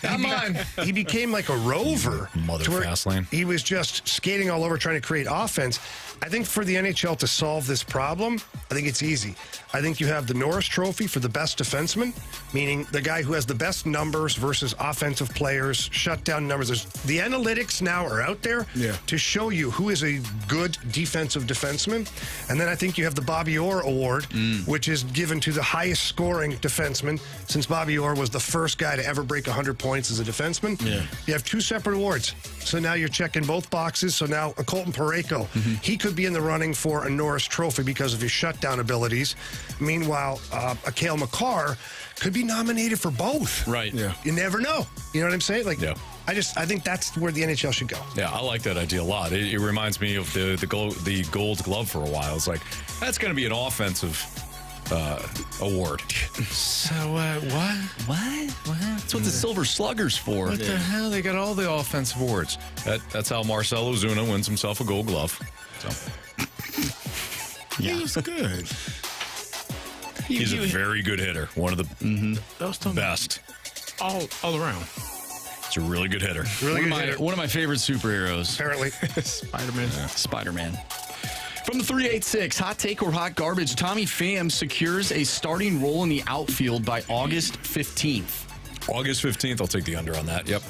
not mine. He became like a rover. Mother fast lane. He was just skating all over trying to create offense. I think for the NHL to solve this problem, problem, I think it's easy. I think you have the Norris Trophy for the best defenseman, meaning the guy who has the best numbers versus offensive players, shutdown numbers. The analytics now are out there to show you who is a good defensive defenseman. And then I think you have the Bobby Orr Award, which is given to the highest scoring defenseman, since Bobby Orr was the first guy to ever break 100 points as a defenseman. You have two separate awards. So now you're checking both boxes. So now a Colton Parayko, he could be in the running for a Norris Trophy because of his shutdown abilities. Meanwhile, a Cale Makar could be nominated for both. Right. Yeah. You never know. You know what I'm saying? Like, I think that's where the NHL should go. Yeah, I like that idea a lot. It reminds me of the Gold Glove for a while. It's like, that's going to be an offensive award. So, what? That's what the Silver Slugger's for. What the hell? They got all the offensive awards. That's how Marcelo Zuna wins himself a Gold Glove. So. He was good. He's a very good hitter. One of the best. All around. He's a really good hitter. One of my favorite superheroes. Apparently. Spider-Man. Spider-Man. From the 386, hot take or hot garbage, Tommy Pham secures a starting role in the outfield by August 15th. August 15th, I'll take the under on that. Yep.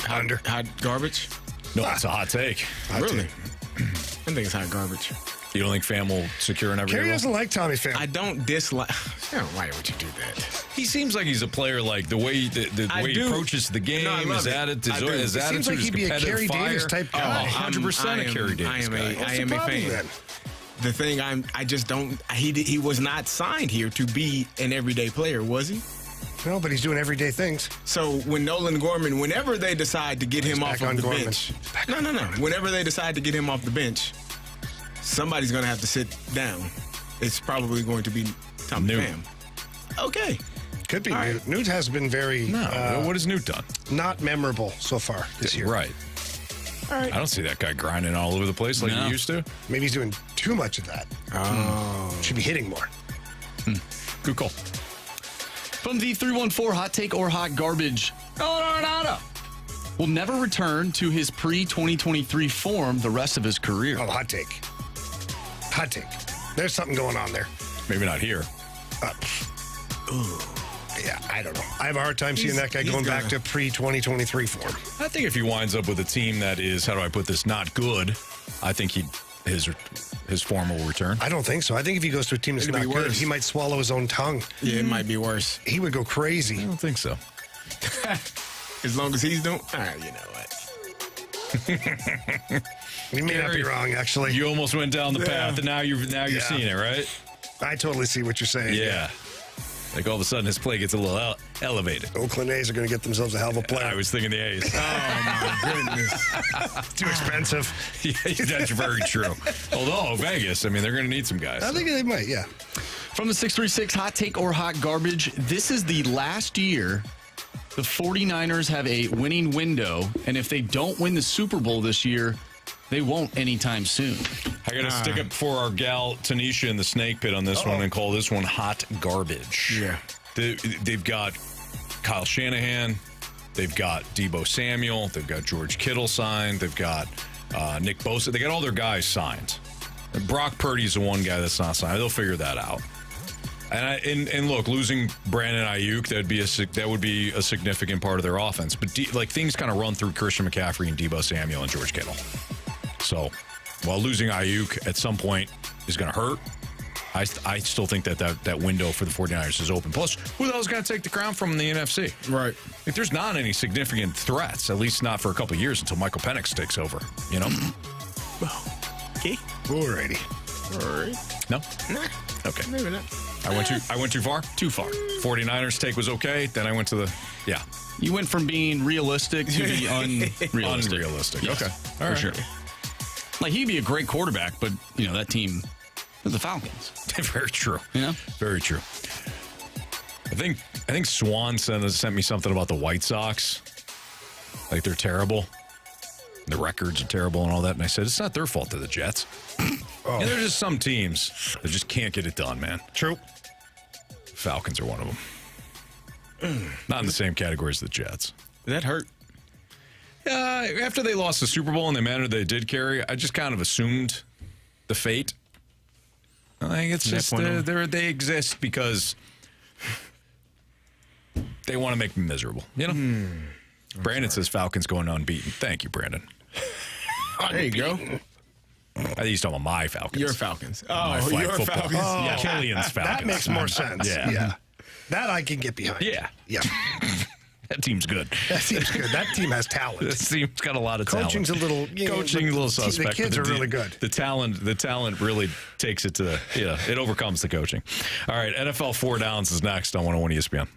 Under. Hot garbage? No, it's a hot take. Really? I think it's hot garbage. You don't think Pham will secure an everyday Carey role? doesn't like Tommy Pham. I don't dislike. Why would you do that? He seems like he's a player, like the way he approaches the game, his attitude, his seems like his he'd be a competitive Carey fire. Davis type guy. 100% a Carey Davis guy. I am a fan. The thing I just don't. He was not signed here to be an everyday player, was he? No, but he's doing everyday things. So when Nolan Gorman, whenever they decide to get him off of the bench, no. Whenever they decide to get him off the bench, somebody's going to have to sit down. It's probably going to be Tommy Pham. Okay. Could be Newt. Newt has been very... what has Newt done? Not memorable so far this year. Right. All right. I don't see that guy grinding all over the place like he used to. Maybe he's doing too much of that. Should be hitting more. Good call. From the 314, hot take or hot garbage, Colorado will never return to his pre-2023 form the rest of his career. Oh, hot take. Hot take. There's something going on there. Maybe not here. Yeah, I don't know. I have a hard time seeing that guy going back to pre-2023 form. I think if he winds up with a team that is, how do I put this, not good, I think his form will return. I don't think so. I think if he goes to a team that's not good, he might swallow his own tongue. Yeah, it might be worse. He would go crazy. I don't think so. As long as he's doing... All right, you know what? You may not be wrong, actually. You almost went down the path, and now you're seeing it, right? I totally see what you're saying. Yeah. Like all of a sudden his play gets a little elevated. Oakland A's are going to get themselves a hell of a player. I was thinking the A's. Oh, my goodness. Too expensive. Yeah, that's very true. Although, Vegas, I mean, they're going to need some guys. I think they might, yeah. From the 636, hot take or hot garbage, this is the last year the 49ers have a winning window, and if they don't win the Super Bowl this year, they won't anytime soon. I got to stick up for our gal Tanisha in the snake pit on this one and call this one hot garbage. Yeah. They've got Kyle Shanahan. They've got Deebo Samuel. They've got George Kittle signed. They've got Nick Bosa. They got all their guys signed. And Brock Purdy's the one guy that's not signed. They'll figure that out. And look, losing Brandon Ayuk, that would be a significant part of their offense. But things kind of run through Christian McCaffrey and Deebo Samuel and George Kittle. So while losing Ayuk at some point is going to hurt, I still think that window for the 49ers is open. Plus, who the hell's going to take the crown from the NFC? Right. If there's not any significant threats, at least not for a couple of years until Michael Penix takes over, you know? Okay. Alrighty. All right. No? Nah. Okay. Maybe not. I went too far? Too far. 49ers take was okay. Then I went to You went from being realistic to the unrealistic. Unrealistic. Yes, Okay. All right. For sure. Like, he'd be a great quarterback, but, that team, the Falcons. Very true. Yeah. Very true. I think Swan sent me something about the White Sox. Like, they're terrible. The records are terrible and all that. And I said, it's not their fault, they're the Jets. And there's just some teams that just can't get it done, man. True. Falcons are one of them. Not in the same category as the Jets. Did that hurt? After they lost the Super Bowl in the manner they did, Carey, I just kind of assumed the fate. I think it's just they exist because they want to make me miserable. You know. Brandon says Falcons going unbeaten. Thank you, Brandon. There you go. I think he's talking about my Falcons. Your Falcons. My Oh, flag your football. Falcons. Oh, yeah. Killian's Falcons. That makes more sense. Yeah. That I can get behind. Yeah. That team's good. That team's good. That team has talent. This team's got a lot of talent. Coaching's a little, Coaching a little suspect. The kids but are really good. The talent really takes it to it overcomes the coaching. All right, NFL 4 Downs is next on 101 ESPN.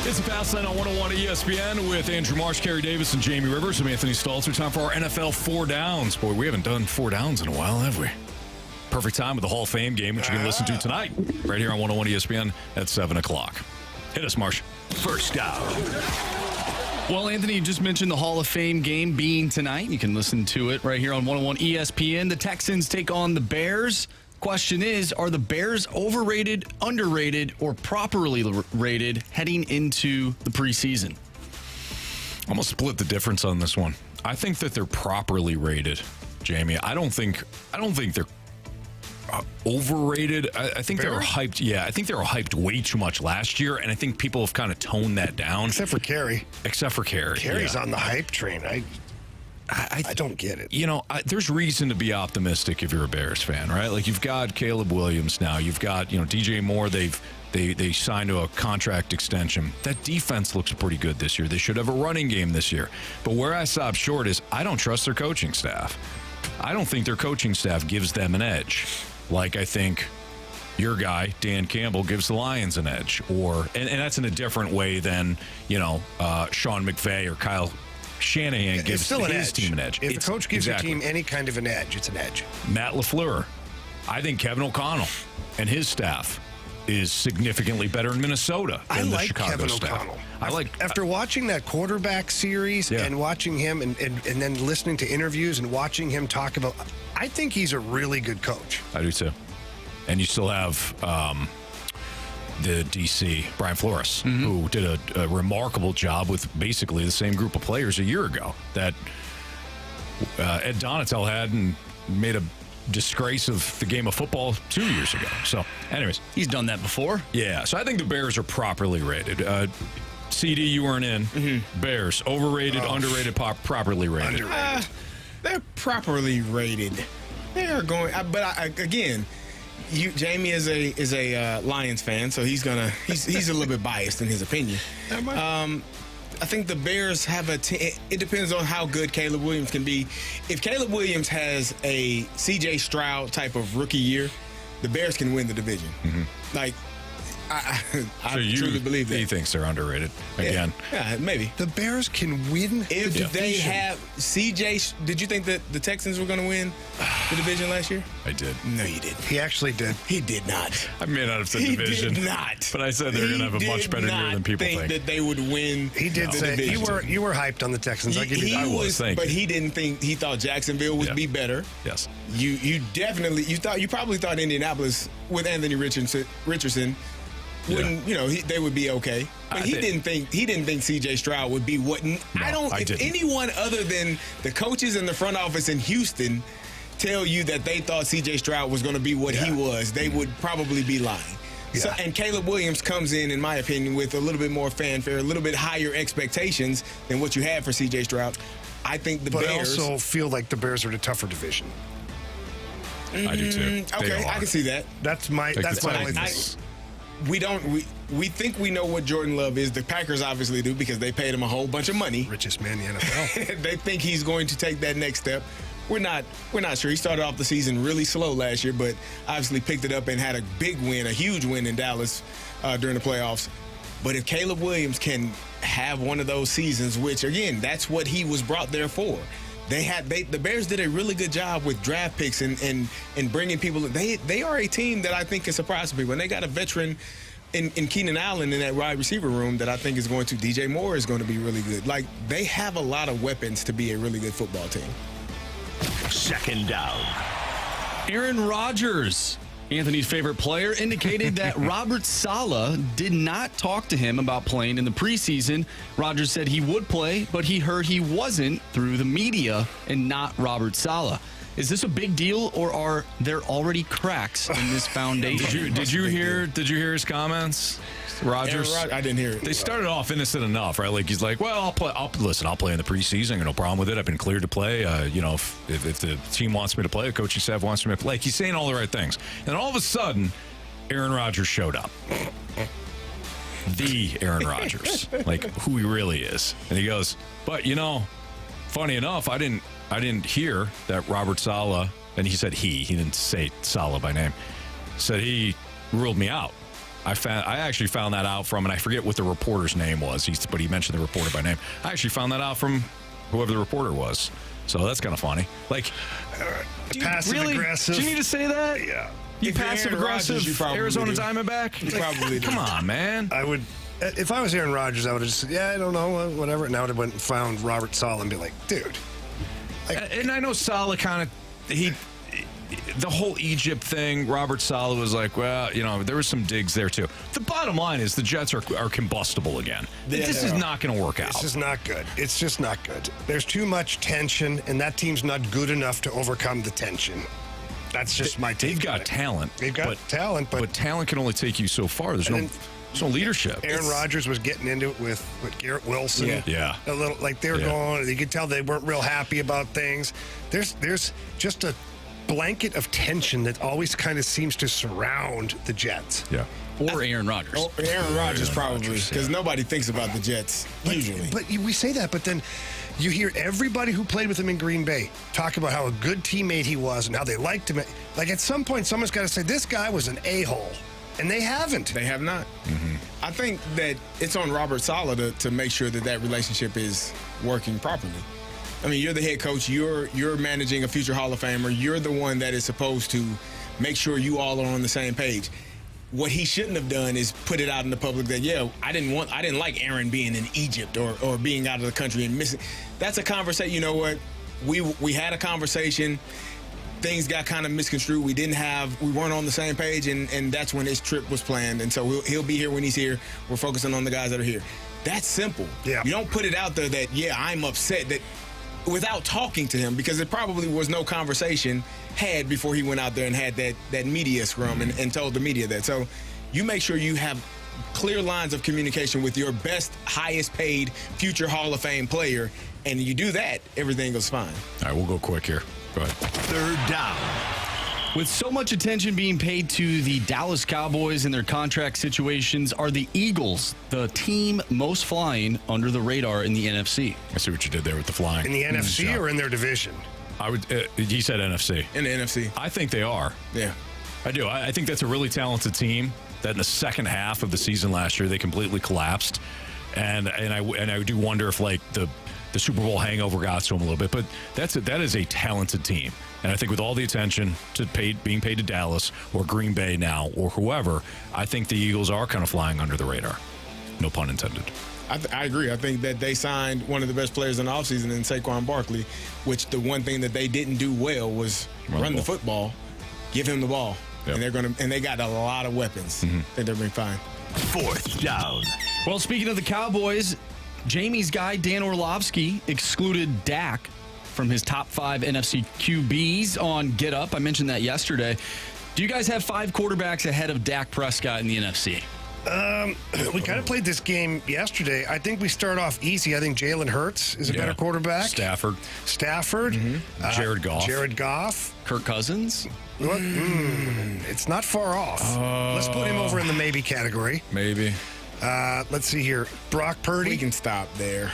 It's a Fast Lane on 101 ESPN with Andrew Marsh, Carey Davis, and Jamie Rivers. I'm Anthony Stalter. Time for our NFL 4 Downs. Boy, we haven't done 4 Downs in a while, have we? perfect time with the Hall of Fame game, which you can listen to tonight right here on 101 ESPN at 7 o'clock. Hit us, Marsh. First down. Well, Anthony, you just mentioned the Hall of Fame game being tonight. You can listen to it right here on 101 ESPN. The Texans take on the Bears. Question is, are the Bears overrated, underrated, or properly rated heading into the preseason? I'm going to split the difference on this one. I think that they're properly rated, Jamie. I don't think they're overrated. I think they were hyped. Yeah, I think they were hyped way too much last year, and I think people have kind of toned that down. Except for Carey. Carey's on the hype train. I don't get it. You know, there's reason to be optimistic if you're a Bears fan, right? Like, you've got Caleb Williams now. You've got, DJ Moore. They signed to a contract extension. That defense looks pretty good this year. They should have a running game this year. But where I stop short is I don't trust their coaching staff. I don't think their coaching staff gives them an edge. Like I think your guy, Dan Campbell, gives the Lions an edge. And that's in a different way than, Sean McVay or Kyle Shanahan gives his team an edge. If the coach gives your team any kind of an edge, it's an edge. Matt LaFleur. I think Kevin O'Connell and his staff is significantly better in Minnesota than the Chicago Kevin staff. O'Connell. After watching that quarterback series and watching him and then listening to interviews and watching him talk about, I think he's a really good coach. I do too. And you still have the DC, Brian Flores, who did a remarkable job with basically the same group of players a year ago that Ed Donatel had and made a disgrace of the game of football 2 years ago. So, anyways. He's done that before. Yeah, so I think the Bears are properly rated. CD, you weren't in. Bears, overrated, underrated, properly rated. They're properly rated. They are going, again, Jamie is a Lions fan, so he's a little bit biased in his opinion. I think the Bears have it depends on how good Caleb Williams can be. If Caleb Williams has a C.J. Stroud type of rookie year, the Bears can win the division. Like, I truly believe that. He thinks they're underrated again. Yeah, maybe. The Bears can win if the division. They have CJ. Did you think that the Texans were going to win the division last year? I did. No, you didn't. He actually did. He did not. I may not have said division. He did not. But I said they're going to have a much better year than people think. That they would win. He did say division. you were hyped on the Texans. I give you that. But he didn't think. He thought Jacksonville would be better. Yes. You probably thought Indianapolis with Anthony Richardson. They would be okay. But he didn't think CJ Stroud would be what. If anyone other than the coaches in the front office in Houston tell you that they thought CJ Stroud was going to be what he was, they would probably be lying. Yeah. So, and Caleb Williams comes in my opinion, with a little bit more fanfare, a little bit higher expectations than what you had for CJ Stroud. I think the Bears. But I also feel like the Bears are the tougher division. I do too. Okay, I can see that. That's my only thing. We think we know what Jordan Love is. The Packers obviously do because they paid him a whole bunch of money. Richest man in the NFL. They think he's going to take that next step. We're not sure. He started off the season really slow last year, but obviously picked it up and had a big win, a huge win in Dallas during the playoffs. But if Caleb Williams can have one of those seasons, which again, that's what he was brought there for. The Bears did a really good job with draft picks and bringing people. They are a team that I think can surprise people. And they got a veteran in Keenan Allen in that wide receiver room that I think is going to. DJ Moore is going to be really good. Like, they have a lot of weapons to be a really good football team. Second down. Aaron Rodgers, Anthony's favorite player, indicated that Robert Saleh did not talk to him about playing in the preseason. Rodgers said he would play, but he heard he wasn't through the media and not Robert Saleh. Is this a big deal, or are there already cracks in this foundation? Did you hear his comments, Rodgers? I didn't hear it. They started off innocent enough, right? Like, he's like, well, I'll play in the preseason. No problem with it. I've been cleared to play. If the team wants me to play, the coaching staff wants me to play. He's saying all the right things. And all of a sudden, Aaron Rodgers showed up. The Aaron Rodgers, like who he really is. And he goes, but funny enough, I didn't hear that Robert Saleh, and he said he didn't say Saleh by name, said he ruled me out. I actually found that out from, and I forget what the reporter's name was, but he mentioned the reporter by name. I actually found that out from whoever the reporter was. So that's kind of funny. Like, passive aggressive. Do you need to say that? Yeah. You If you're passive Aaron Rodgers, aggressive you probably Arizona do. Diamondback? You probably do. Come on, man. I would, if I was Aaron Rodgers, I would have just said, yeah, I don't know, whatever. And I would have went and found Robert Saleh and be like, dude. And I know Saleh kind of, the whole Egypt thing, Robert Saleh was like, well, there was some digs there too. The bottom line is the Jets are combustible again. This is not going to work out. This is not good. It's just not good. There's too much tension, and that team's not good enough to overcome the tension. That's just my take. They've got talent. They've got talent, but talent can only take you so far. There's no leadership. Aaron Rodgers was getting into it with Garrett Wilson. Yeah. A little like they were going. You could tell they weren't real happy about things. There's just a blanket of tension that always kind of seems to surround the Jets. Yeah. Or Aaron Rodgers. Oh, Aaron Rodgers probably, because nobody thinks about the Jets usually. But we say that, but then you hear everybody who played with him in Green Bay talk about how a good teammate he was and how they liked him. Like at some point, someone's got to say, this guy was an a-hole. And they haven't. They have not. Mm-hmm. I think that it's on Robert Saleh to make sure that relationship is working properly. I mean, you're the head coach. You're managing a future Hall of Famer. You're the one that is supposed to make sure you all are on the same page. What he shouldn't have done is put it out in the public that, I didn't like Aaron being in Egypt or being out of the country and missing. That's a conversation. You know what? We had a conversation. Things got kind of misconstrued. We weren't on the same page, and that's when his trip was planned. And so he'll be here when he's here. We're focusing on the guys that are here. That's simple. Yeah. You don't put it out there that, I'm upset that without talking to him, because it probably was no conversation had before he went out there and had that media scrum and told the media that. So you make sure you have clear lines of communication with your best, highest paid future Hall of Fame player, and you do that, everything goes fine. All right, we'll go quick here. Go ahead. Third down. With so much attention being paid to the Dallas Cowboys and their contract situations, are the Eagles the team most flying under the radar in the NFC? I see what you did there with the flying. In the NFC or in their division? He said NFC. In the NFC. I think they are. Yeah. I do. I think that's a really talented team that in the second half of the season last year, they completely collapsed. And I do wonder if like the Super Bowl hangover got to them a little bit, but that is a talented team. And I think with all the attention to being paid to Dallas or Green Bay now or whoever, I think the Eagles are kind of flying under the radar. No pun intended. I agree. I think that they signed one of the best players in the offseason in Saquon Barkley, which the one thing that they didn't do well was run the football, give him the ball. Yep. And they got a lot of weapons. I think they'll be fine. Fourth down. Well, speaking of the Cowboys, Jamie's guy, Dan Orlovsky, excluded Dak from his top 5 NFC QBs on Get Up. I mentioned that yesterday. Do you guys have 5 quarterbacks ahead of Dak Prescott in the NFC? We kind of played this game yesterday. I think we start off easy. I think Jalen Hurts is a better quarterback. Stafford. Jared Goff. Jared Goff. Kirk Cousins. What? It's not far off. Let's put him over in the maybe category. Maybe. Let's see here. Brock Purdy. We can stop there.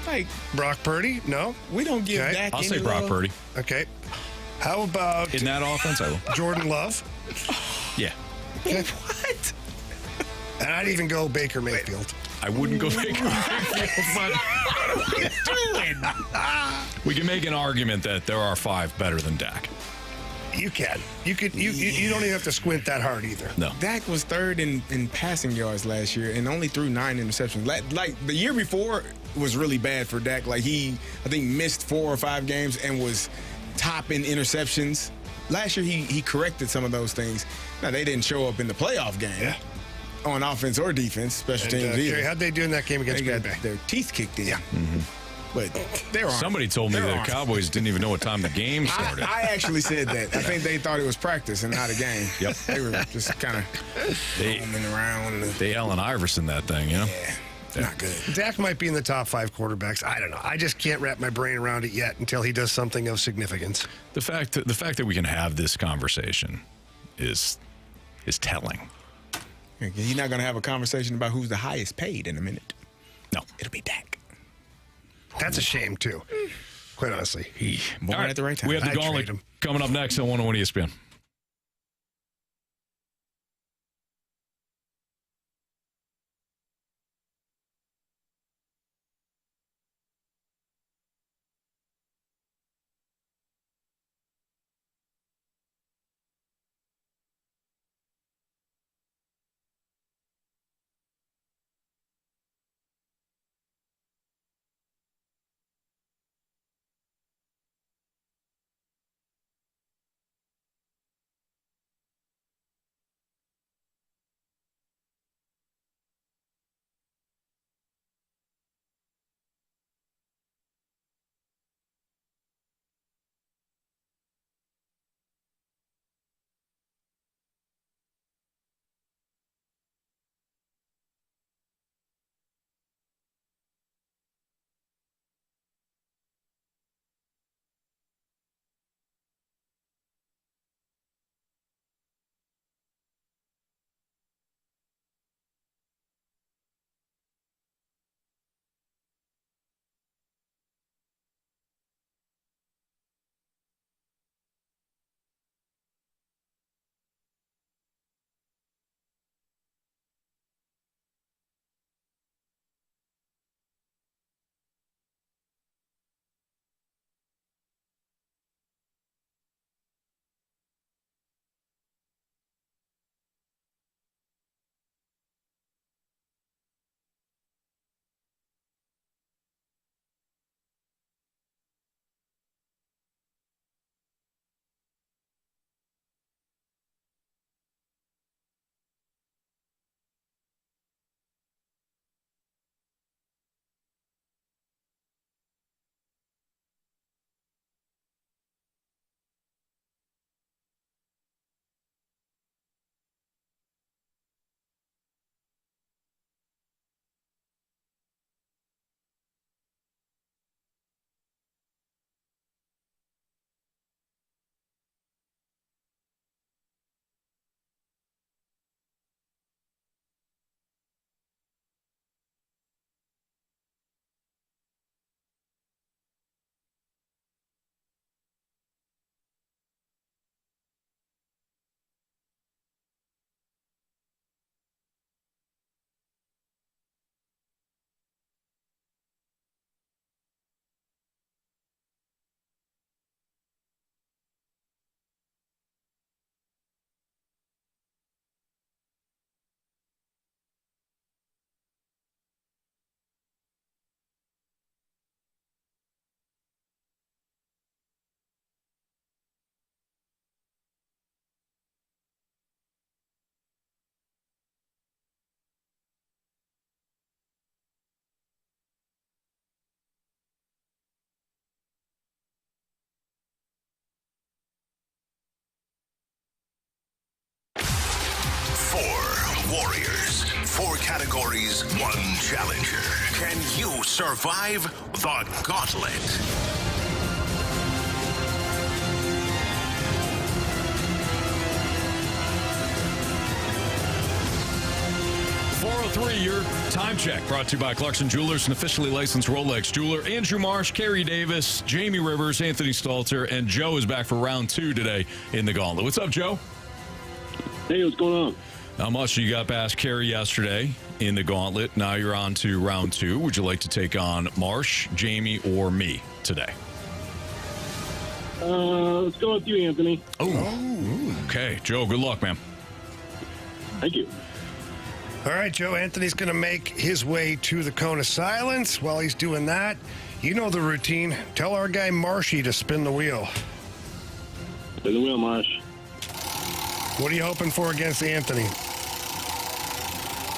Like Brock Purdy? No? We don't give Dak I'll any say Brock love. Purdy. Okay. How about In that offense, I will. Jordan Love? Yeah. Okay. What? And I'd even go Baker Mayfield. I wouldn't go Baker Mayfield, but What are you doing? we can make an argument that there are 5 better than Dak. You can. You don't even have to squint that hard either. No. Dak was third in passing yards last year and only threw 9 interceptions. Like the year before was really bad for Dak. Like I think missed 4 or 5 games and was top in interceptions. Last year he corrected some of those things. Now they didn't show up in the playoff game on offense or defense, special teams either. Jerry, how'd they do in that game against They Green got Bay? their teeth kicked in. Yeah. But there are Somebody told me the Cowboys didn't even know what time the game started. I actually said that. I think they thought it was practice and not a game. Yep. They were just kind of roaming around. They Allen Iverson that thing, you know? Yeah, not good. Dak might be in the top 5 quarterbacks. I don't know. I just can't wrap my brain around it yet until he does something of significance. The fact that we can have this conversation is telling. He's not going to have a conversation about who's the highest paid in a minute. No. It'll be Dak. That's a shame, too. Quite honestly. Born at the right time. We have the I'd Gauntlet trade him. coming up next on 101 ESPN. warriors. 4 categories, 1 challenger. Can you survive the Gauntlet? 4:03, your time check brought to you by Clarkson Jewelers, an officially licensed Rolex jeweler. Andrew Marsh, Carey Davis, Jamie Rivers, Anthony Stalter, and Joe is back for round 2 today in the Gauntlet. What's up, Joe? Hey, what's going on? Not much. You got past Carey yesterday in the Gauntlet. Now you're on to round 2. Would you like to take on Marsh, Jamie, or me today? Let's go with you, Anthony. Oh, okay. Joe, good luck, man. Thank you. All right, Joe. Anthony's going to make his way to the cone of silence. While he's doing that, you know the routine. Tell our guy Marshy to spin the wheel. Spin the wheel, Marsh. What are you hoping for against Anthony?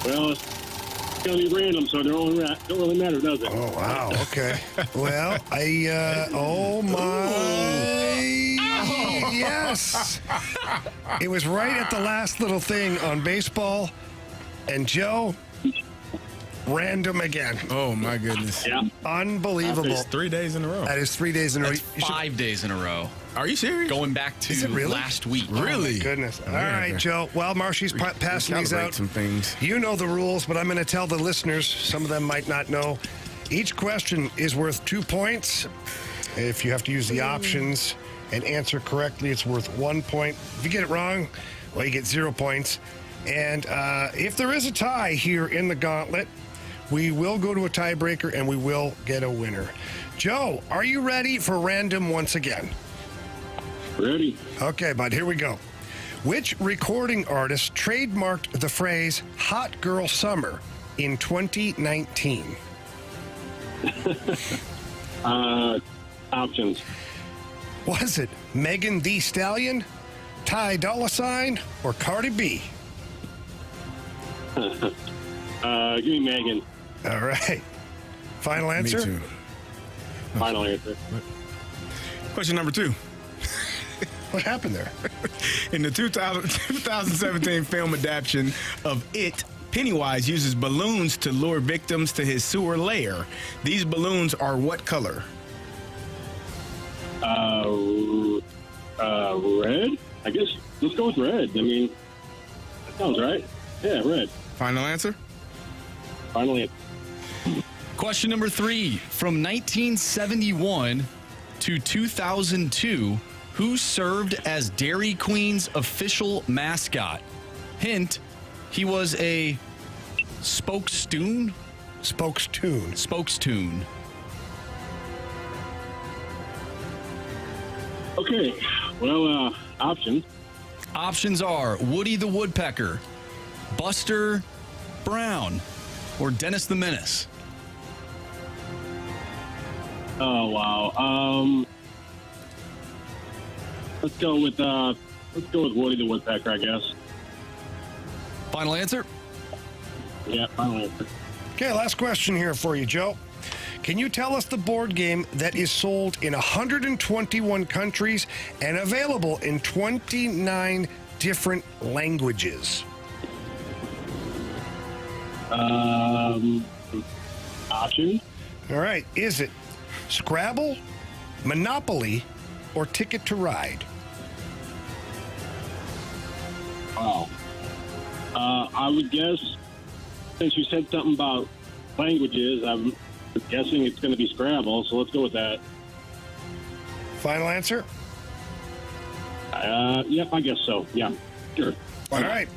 Well, it's going to be random, so it don't really matter, does it? Oh, wow. Okay. Well, oh, my. Yes. It was right at the last little thing on baseball. And Joe, random again. Oh, my goodness. Yeah. Unbelievable. That's 3 days in a row. That is 3 days in a row. That's 5 days in a row. Are you serious? Going back to really? last week. Really? Oh, my goodness. All Yeah. right, Joe. Well, Marshy's passing these out. Some things. You know the rules, but I'm going to tell the listeners. Some of them might not know. Each question is worth 2 points. If you have to use the options and answer correctly, it's worth 1 point. If you get it wrong, well, you get 0 points. And if there is a tie here in the Gauntlet, we will go to a tiebreaker and we will get a winner. Joe, are you ready for random once again? Ready. Okay, bud, here we go. Which recording artist trademarked the phrase "Hot Girl Summer" in 2019? Options. Was it Megan Thee Stallion, Ty Dolla $ign, or Cardi B? Give me Megan. All right. Final answer? Me too. Final answer. Question number 2. What happened there? In the 2017 film adaptation of It, Pennywise uses balloons to lure victims to his sewer lair. These balloons are what color? Red? I guess let's go with red. I mean, that sounds right. Yeah, red. Final answer? Final answer. Question number 3. From 1971 to 2002, who served as Dairy Queen's official mascot? Hint, he was a spokestune? Spokestune. Spokestune. Okay. Well, options. Options are Woody the Woodpecker, Buster Brown, or Dennis the Menace. Oh wow. Let's go with Woody the Woodpecker, I guess. Final answer? Yeah, final answer. Okay, last question here for you, Joe. Can you tell us the board game that is sold in 121 countries and available in 29 different languages? Option. All right. Is it Scrabble, Monopoly, or Ticket to Ride? Wow. I would guess, since you said something about languages, I'm guessing it's going to be Scrabble, so let's go with that. Final answer? Yep, I guess so. Yeah, sure. All right.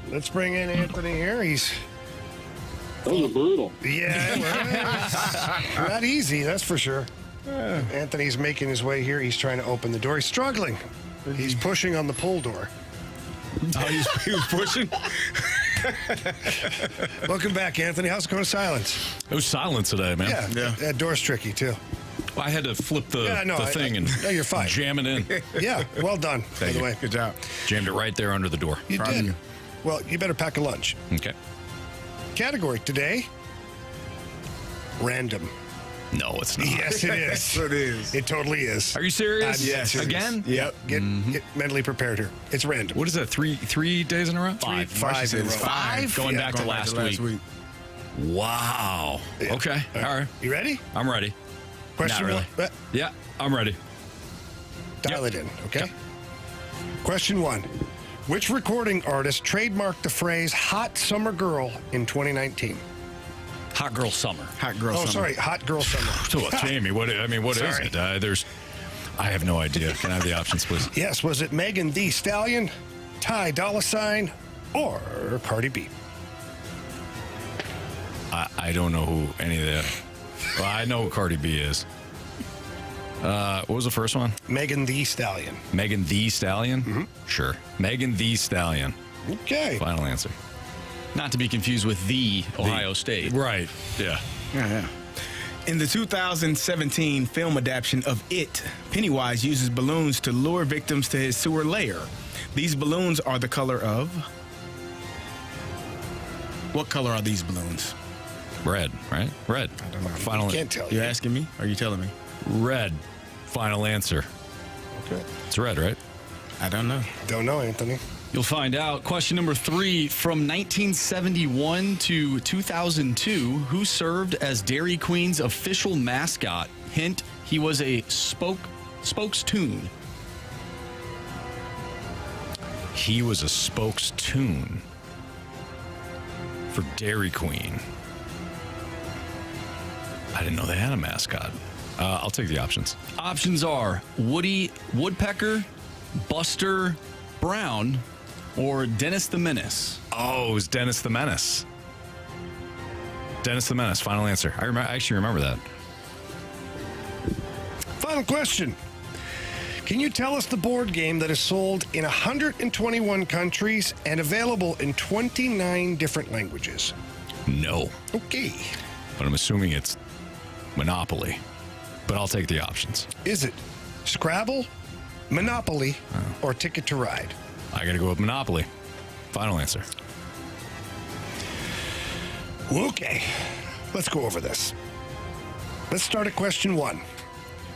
Let's bring in Anthony here. Those are brutal. Yeah, well, not easy, that's for sure. Anthony's making his way here. He's trying to open the door. He's struggling. He's pushing on the pull door. Oh, he was pushing? Welcome back, Anthony. How's it going to silence? It was silent today, man. Yeah. That door's tricky, too. I had to flip the thing and no, you're fine. Jam it in. Yeah, well done, by the way. Good job. Jammed it right there under the door. You did. Well, you better pack a lunch. Okay. Category today, random. No, it's not. Yes, it is. It is. It totally is. Are you serious? Yes, it is. Again? Yep. Get mentally prepared here. It's random. What is that? Three days in a row? Five. Five in a row. Five? Going back to last week. Wow. Yeah. Okay. All right. You ready? I'm ready. Question Not really. one. Yeah, I'm ready. Dial it in, okay? Question 1. Which recording artist trademarked the phrase hot summer girl in 2019? Hot girl summer. Hot girl. Oh, summer. sorry, hot girl summer. So, Jamie, what is Sorry. it? I have no idea. Can I have the options, please? Yes, was it Megan Thee Stallion, Ty Dolla $ign, or Cardi B? I don't know who any of that. Well, I know who Cardi B is. What was the first one? Megan Thee Stallion. Megan Thee Stallion? Mm-hmm. Sure. Megan Thee Stallion. Okay. Final answer. Not to be confused with the Ohio State. Right. Yeah. Yeah. In the 2017 film adaptation of It, Pennywise uses balloons to lure victims to his sewer lair. These balloons are the color of... What color are these balloons? Red, right? Red. I don't know. Final. Can't tell You you. asking me? Or are you telling me? Red. Final answer. Okay. It's red, right? I don't know. Don't know, Anthony. You'll find out. Question number 3. From 1971 to 2002, who served as Dairy Queen's official mascot? Hint, he was a spokes-tune. He was a spokes-tune for Dairy Queen. I didn't know they had a mascot. I'll take the options. Options are Woody Woodpecker, Buster Brown, or Dennis the Menace. Oh, it was Dennis the Menace. Dennis the Menace. Final answer. I actually remember that. Final question. Can you tell us the board game that is sold in 121 countries and available in 29 different languages? No, Okay. but I'm assuming it's Monopoly. But I'll take the options. Is it Scrabble, Monopoly, or Ticket to Ride? I got to go with Monopoly. Final answer. Okay. Let's go over this. Let's start at question 1.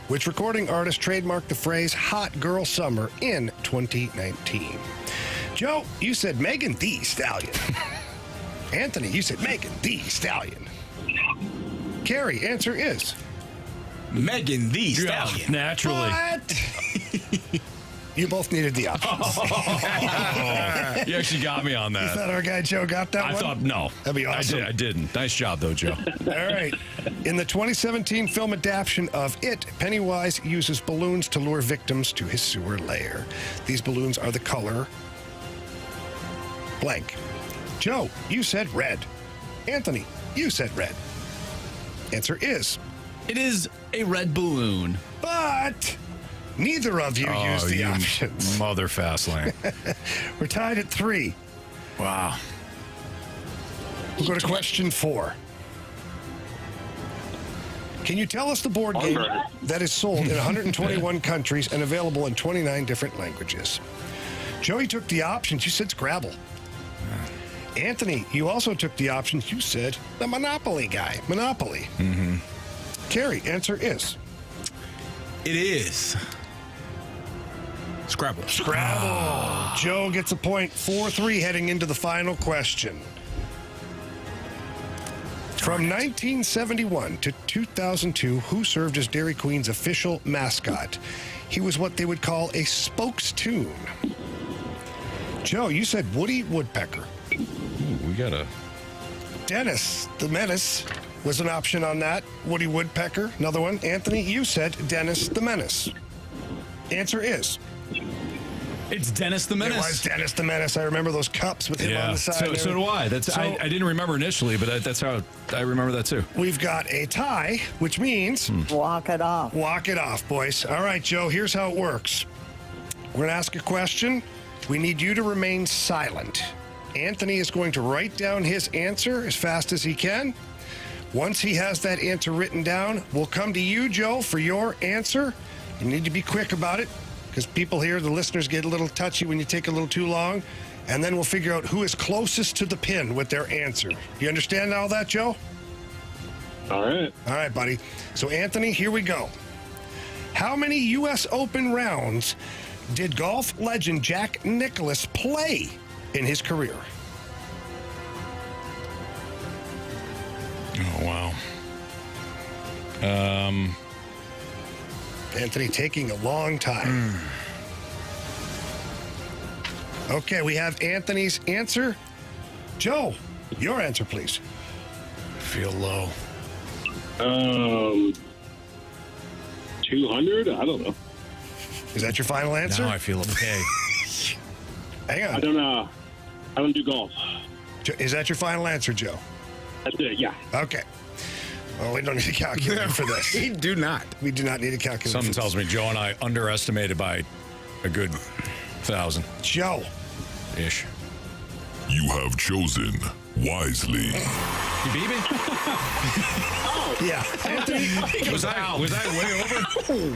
Which recording artist trademarked the phrase hot girl summer in 2019? Joe, you said Megan Thee Stallion. Anthony, you said Megan Thee Stallion. Carey, answer is Megan Thee Stallion. Naturally. what? You both needed the options. You actually got me on You that. thought our guy Joe got that I one? thought, no. That'd be awesome. I didn't. Nice job, though, Joe. All right. In the 2017 film adaptation of It, Pennywise uses balloons to lure victims to his sewer lair. These balloons are the color blank. Joe, you said red. Anthony, you said red. Answer is, It is a red balloon. but neither of you used the options. Mother Fastlane. We're tied at 3. Wow. We'll go to question 4. Can you tell us the board game that is sold in 121 countries and available in 29 different languages? Joey took the options. You said Scrabble. Anthony, you also took the options. You said the Monopoly guy. Monopoly. Mm-hmm. Carey, answer is It is Scrabble. Scrabble. Joe gets a point. 4-3 heading into the final question. From 1971 to 2002, who served as Dairy Queen's official mascot? He was what they would call a spokes-tune. Joe, you said Woody Woodpecker. Ooh, we got a... Dennis the Menace was an option on that. Woody Woodpecker, another one. Anthony, you said Dennis the Menace. Answer is... It's Dennis the It Menace. was Dennis the Menace. I remember those cups with him on the side. So do I. I didn't remember initially, but that's how I remember that too. We've got a tie, which means... Walk it off. Walk it off, boys. All right, Joe, here's how it works. We're going to ask a question. We need you to remain silent. Anthony is going to write down his answer as fast as he can. Once he has that answer written down, we'll come to you, Joe, for your answer. You need to be quick about it because people here, the listeners, get a little touchy when you take a little too long. And then we'll figure out who is closest to the pin with their answer. You understand all that, Joe? All right. All right, buddy. So, Anthony, here we go. How many U.S. Open rounds did golf legend Jack Nicklaus play in his career? Oh, wow. Anthony taking a long time. Okay, we have Anthony's answer. Joe, your answer, please. Feel low. 200? I don't know. Is that your final answer? Now I feel okay. Hang on. I don't do golf. Is that your final answer, Joe? That's it, yeah. Okay. Well, we don't need a calculator for this. We do not. We do not need a calculator. Something tells me Joe and I underestimated by a good 1,000. Joe. Ish. You have chosen wisely. You beat me? Yeah. Anthony. Was I way over?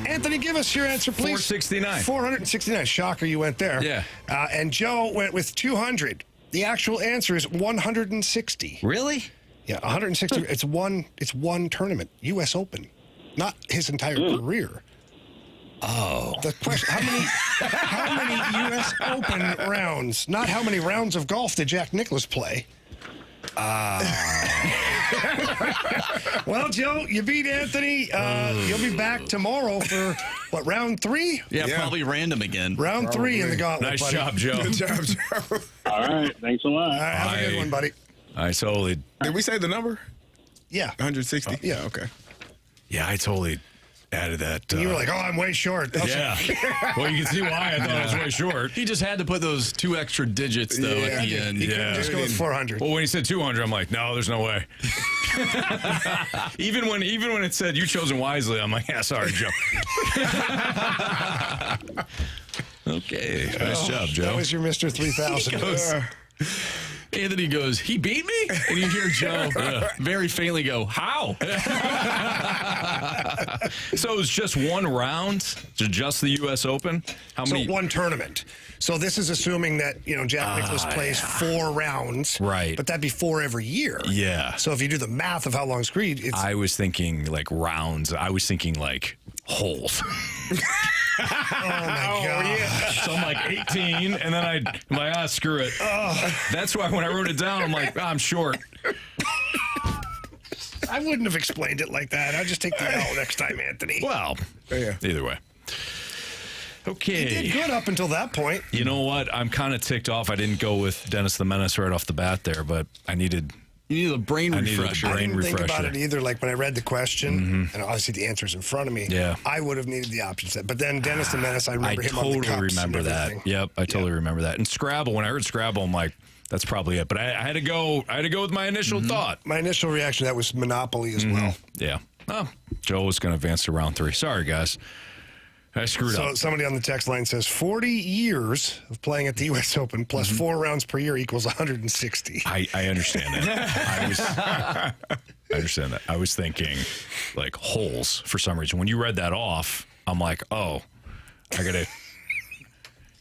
Anthony, give us your answer, please. 469. 469. Shocker, you went there. Yeah. And Joe went with 200. The actual answer is 160. Really? Yeah, 160. It's one tournament, U.S. Open, not his entire career. Oh. The question: how many U.S. Open rounds? Not how many rounds of golf did Jack Nicklaus play? Well, Joe, you beat Anthony. You'll be back tomorrow for what, round 3? Yeah, probably random again. Round 3 in the Gauntlet. Nice buddy. job, Joe. Good job, Joe. All right. Thanks a lot. All right, have a good one, buddy. I totally. Did we say the number? Yeah. 160? Yeah. Okay. Yeah, I totally added that. You were like, "Oh, I'm way short." Yeah. Well, you can see why I thought I was way short. He just had to put those 2 extra digits, though, at the end. He couldn't just go with 400. Well, when he said 200, I'm like, no, there's no way. even when it said you chosen wisely, I'm like, yeah, sorry, Joe. Okay, nice job, Joe. That was your Mr. 3000. Anthony goes, he beat me? And you hear Joe very faintly go, how? So it's just one round to just the U.S. Open? How many? So one tournament. So this is assuming that, Jack Nicklaus plays 4 rounds. Right. But that'd be 4 every year. Yeah. So if you do the math of how long Screed, it's... I was thinking like rounds. I was thinking like holes. Oh, my God. Yeah. So I'm like 18, and then I'm like, screw it. That's why when I wrote it down, I'm like, I'm short. I wouldn't have explained it like that. I'd just take the L next time, Anthony. Well, either way. Okay. He did good up until that point. You know what? I'm kind of ticked off. I didn't go with Dennis the Menace right off the bat there, but I needed... You need a brain refresher. I didn't think about it either. Like when I read the question, and obviously the answer's in front of me, I would have needed the option set. But then Dennis the Menace, I remember him on the cups. I totally remember that. Yep, I totally remember that. And Scrabble, when I heard Scrabble, I'm like, that's probably it. But I had to go with my initial thought. My initial reaction, that was Monopoly as well. Yeah. Oh, Joe was going to advance to round 3. Sorry, guys. I screwed up. So somebody on the text line says 40 years of playing at the U.S. Open plus 4 rounds per year equals 160. I understand that. I understand that. I was thinking like holes for some reason. When you read that off, I'm like, oh, I got to...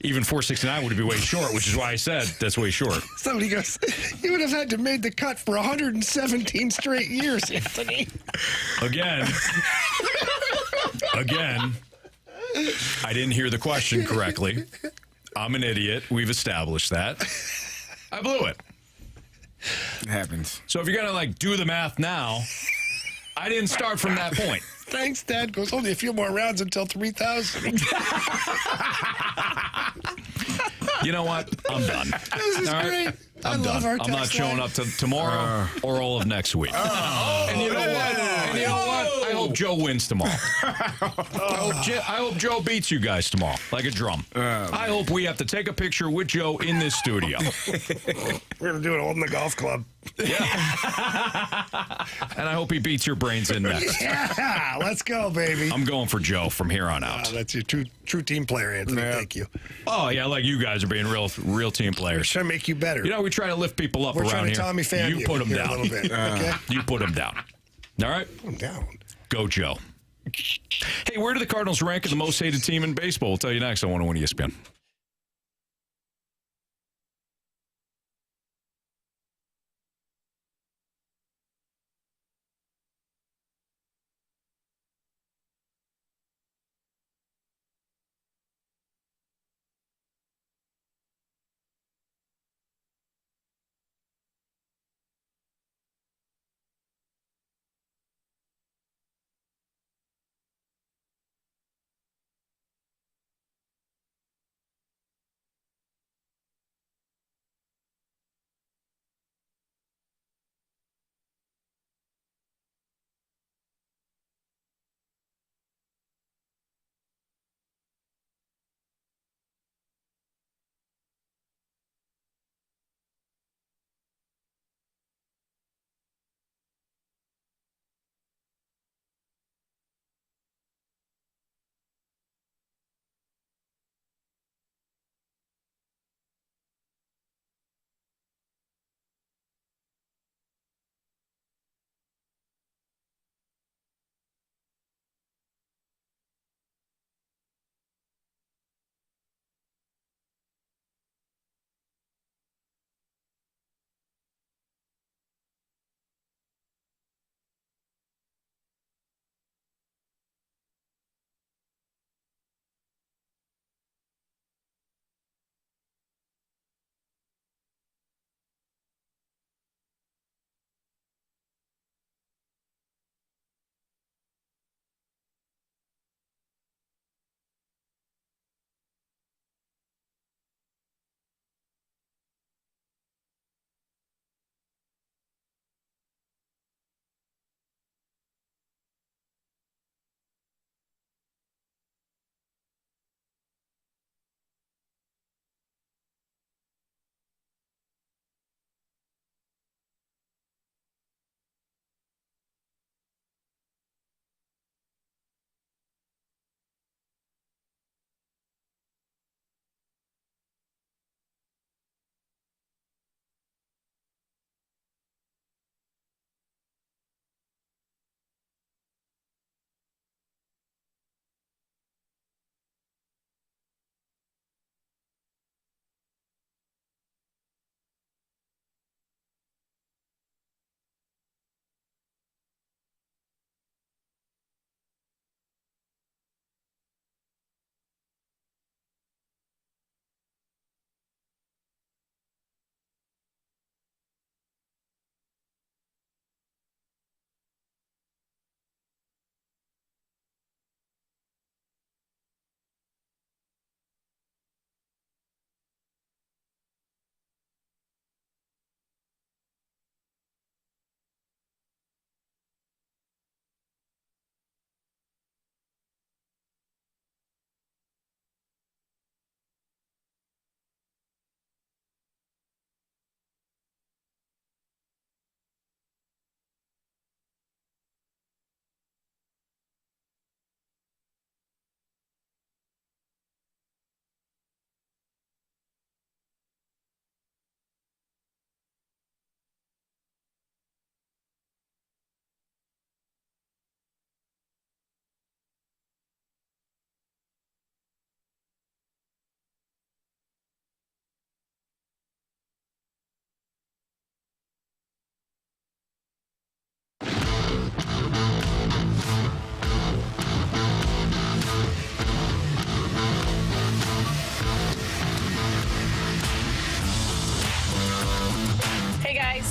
Even 469 would be way short, which is why I said that's way short. Somebody goes, you would have had to made the cut for 117 straight years, Anthony. Again, I didn't hear the question correctly. I'm an idiot. We've established that. I blew it. It happens. So if you're going to like do the math now, I didn't start from that point. Thanks, Dad. Goes only a few more rounds until 3,000. You know what? I'm done. This is great. I'm done. I'm not showing up to tomorrow or all of next week. And you know what? I hope Joe wins tomorrow. I hope Joe beats you guys tomorrow like a drum. I hope we have to take a picture with Joe in this studio. We're going to do it all in the golf club. Yeah. And I hope he beats your brains in next. Yeah, let's go, baby. I'm going for Joe from here on out. That's your true team player, Anthony. Yeah. Thank you. Oh, yeah, like you guys are being real team players. We're trying to make you better. You know, we try to lift people up We're around trying to here. Tommy Pham you put them down. A little bit, okay? You put them down. All right? Put them down. Go, Joe. Hey, where do the Cardinals rank as the most hated team in baseball? We'll tell you next on 101 ESPN.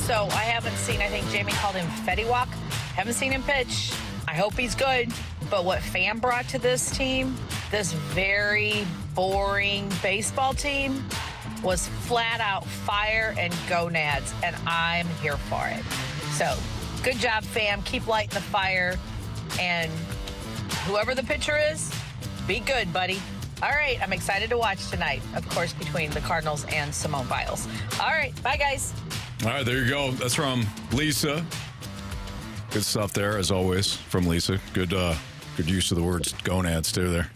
So I haven't seen, I think Jamie called him Fetty Walk. Haven't seen him pitch. I hope he's good. But what Pham brought to this team, this very boring baseball team, was flat out fire and gonads, and I'm here for it. So good job, Pham. Keep lighting the fire. And whoever the pitcher is, be good, buddy. All right, I'm excited to watch tonight, of course, between the Cardinals and Simone Biles. All right, bye, guys. All right, there you go. That's from Lisa. Good stuff there, as always, from Lisa. Good use of the words gonads, too, there.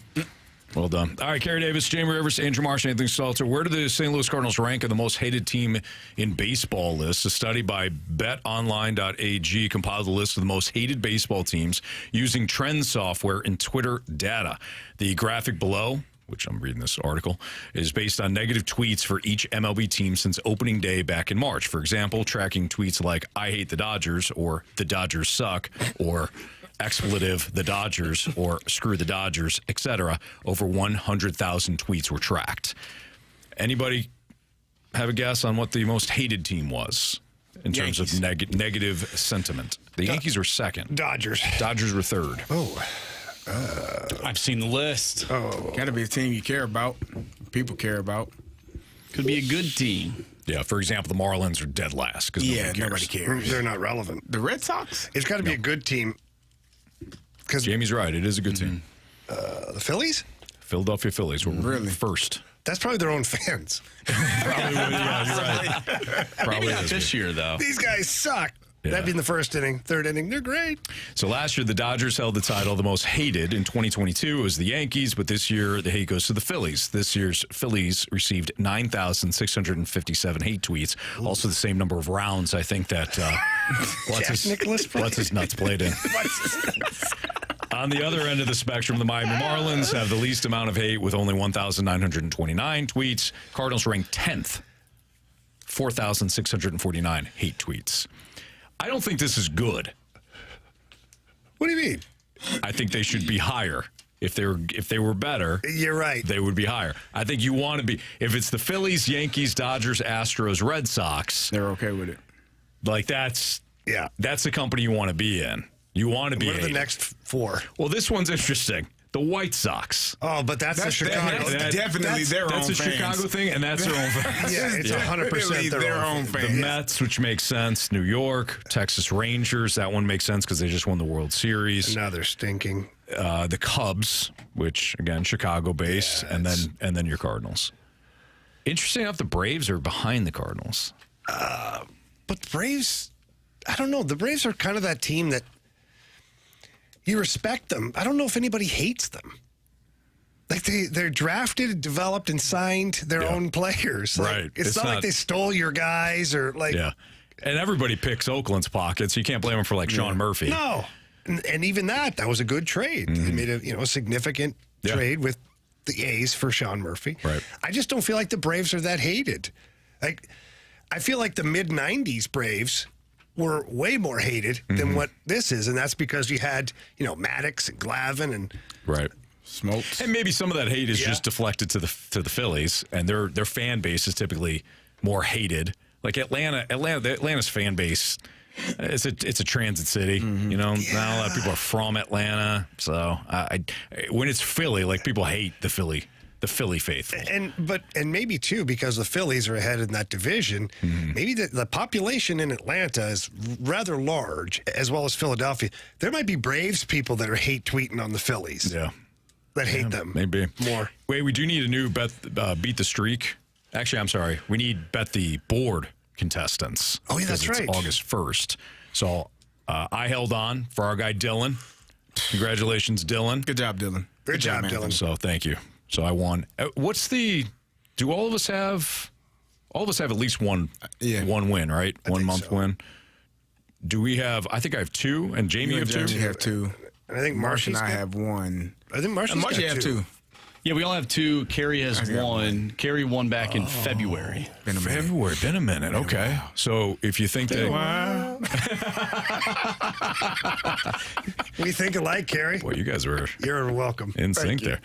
Well done. All right, Carey Davis, Jamie Rivers, Andrew Marsh, Anthony Stalter. Where do the St. Louis Cardinals rank in the most hated team in baseball list? A study by betonline.ag compiled a list of the most hated baseball teams using trend software and Twitter data. The graphic below, which I'm reading this article, is based on negative tweets for each MLB team since opening day back in March. For example, tracking tweets like, I hate the Dodgers, or the Dodgers suck, or expletive, the Dodgers, or screw the Dodgers, etc. Over 100,000 tweets were tracked. Anybody have a guess on what the most hated team was in terms of negative sentiment? The Yankees were second. Dodgers were third. Oh. I've seen the list. Oh, gotta be a team you care about, people care about. Could be a good team. Yeah, for example, the Marlins are dead last because nobody cares. They're not relevant. The Red Sox? It's got to be a good team. Because Jamie's right. It is a good team. The Phillies? Philadelphia Phillies were really first. That's probably their own fans. Probably would, yeah, you're right. Probably not this year, though. These guys suck. Yeah. That'd be in the first inning. Third inning, they're great. So last year, the Dodgers held the title. The most hated in 2022 was the Yankees, but this year, the hate goes to the Phillies. This year's Phillies received 9,657 hate tweets. Ooh. Also the same number of rounds, I think, that what's his nuts played in. On the other end of the spectrum, the Miami Marlins have the least amount of hate with only 1,929 tweets. Cardinals ranked 10th, 4,649 hate tweets. I don't think this is good. What do you mean? I think they should be higher. If they were better, you're right. They would be higher. I think you want to be. If it's the Phillies, Yankees, Dodgers, Astros, Red Sox, they're okay with it. Like that's the company you want to be in. You want to be. What are the next four? Well, this one's interesting. The White Sox. Oh, but that's the Chicago. That's definitely their own fans. That's a Chicago thing, and that's their own fans. Yeah, it's 100% their own fans. The Mets, which makes sense. New York, Texas Rangers. That one makes sense because they just won the World Series. And now they're stinking. The Cubs, which again Chicago-based, and then your Cardinals. Interesting enough, the Braves are behind the Cardinals. But the Braves, I don't know. The Braves are kind of that team that. You respect them. I don't know if anybody hates them. Like they're drafted, developed, and signed their own players. Like, right. It's not like they stole your guys or like. Yeah. And everybody picks Oakland's pockets. You can't blame them for like Sean Murphy. No. And even that was a good trade. They made a significant trade with the A's for Sean Murphy. Right. I just don't feel like the Braves are that hated. Like I feel like the mid-'90s Braves were way more hated than what this is, and that's because you had, Maddox and Glavine and Smokes. And maybe some of that hate is just deflected to the Phillies, and their fan base is typically more hated. Like Atlanta's fan base, it's a transit city. Not a lot of people are from Atlanta, so when it's Philly, like people hate the Philly faithful. And maybe too, because the Phillies are ahead in that division, maybe the population in Atlanta is rather large, as well as Philadelphia. There might be Braves people that are hate tweeting on the Phillies. Yeah. That hate them. Maybe. More. Wait, we do need a new beat the streak. Actually, I'm sorry. We need bet the board contestants. Oh, yeah, that's right. It's August 1st. So I held on for our guy Dylan. Congratulations, Dylan. Good job, Dylan. Good job, Dylan. So thank you. So I won. Do all of us have at least one win, right? One month win. Do we have, I think I have two, and Jamie you have two? Jamie have two. I think Marsh and I have one. I think Marsh have two. Yeah, we all have two. Carey has one. Carey won back in February. Been a minute. Okay. So if you think that... We think alike, Carey. Well, you guys were... You're welcome. In sync there.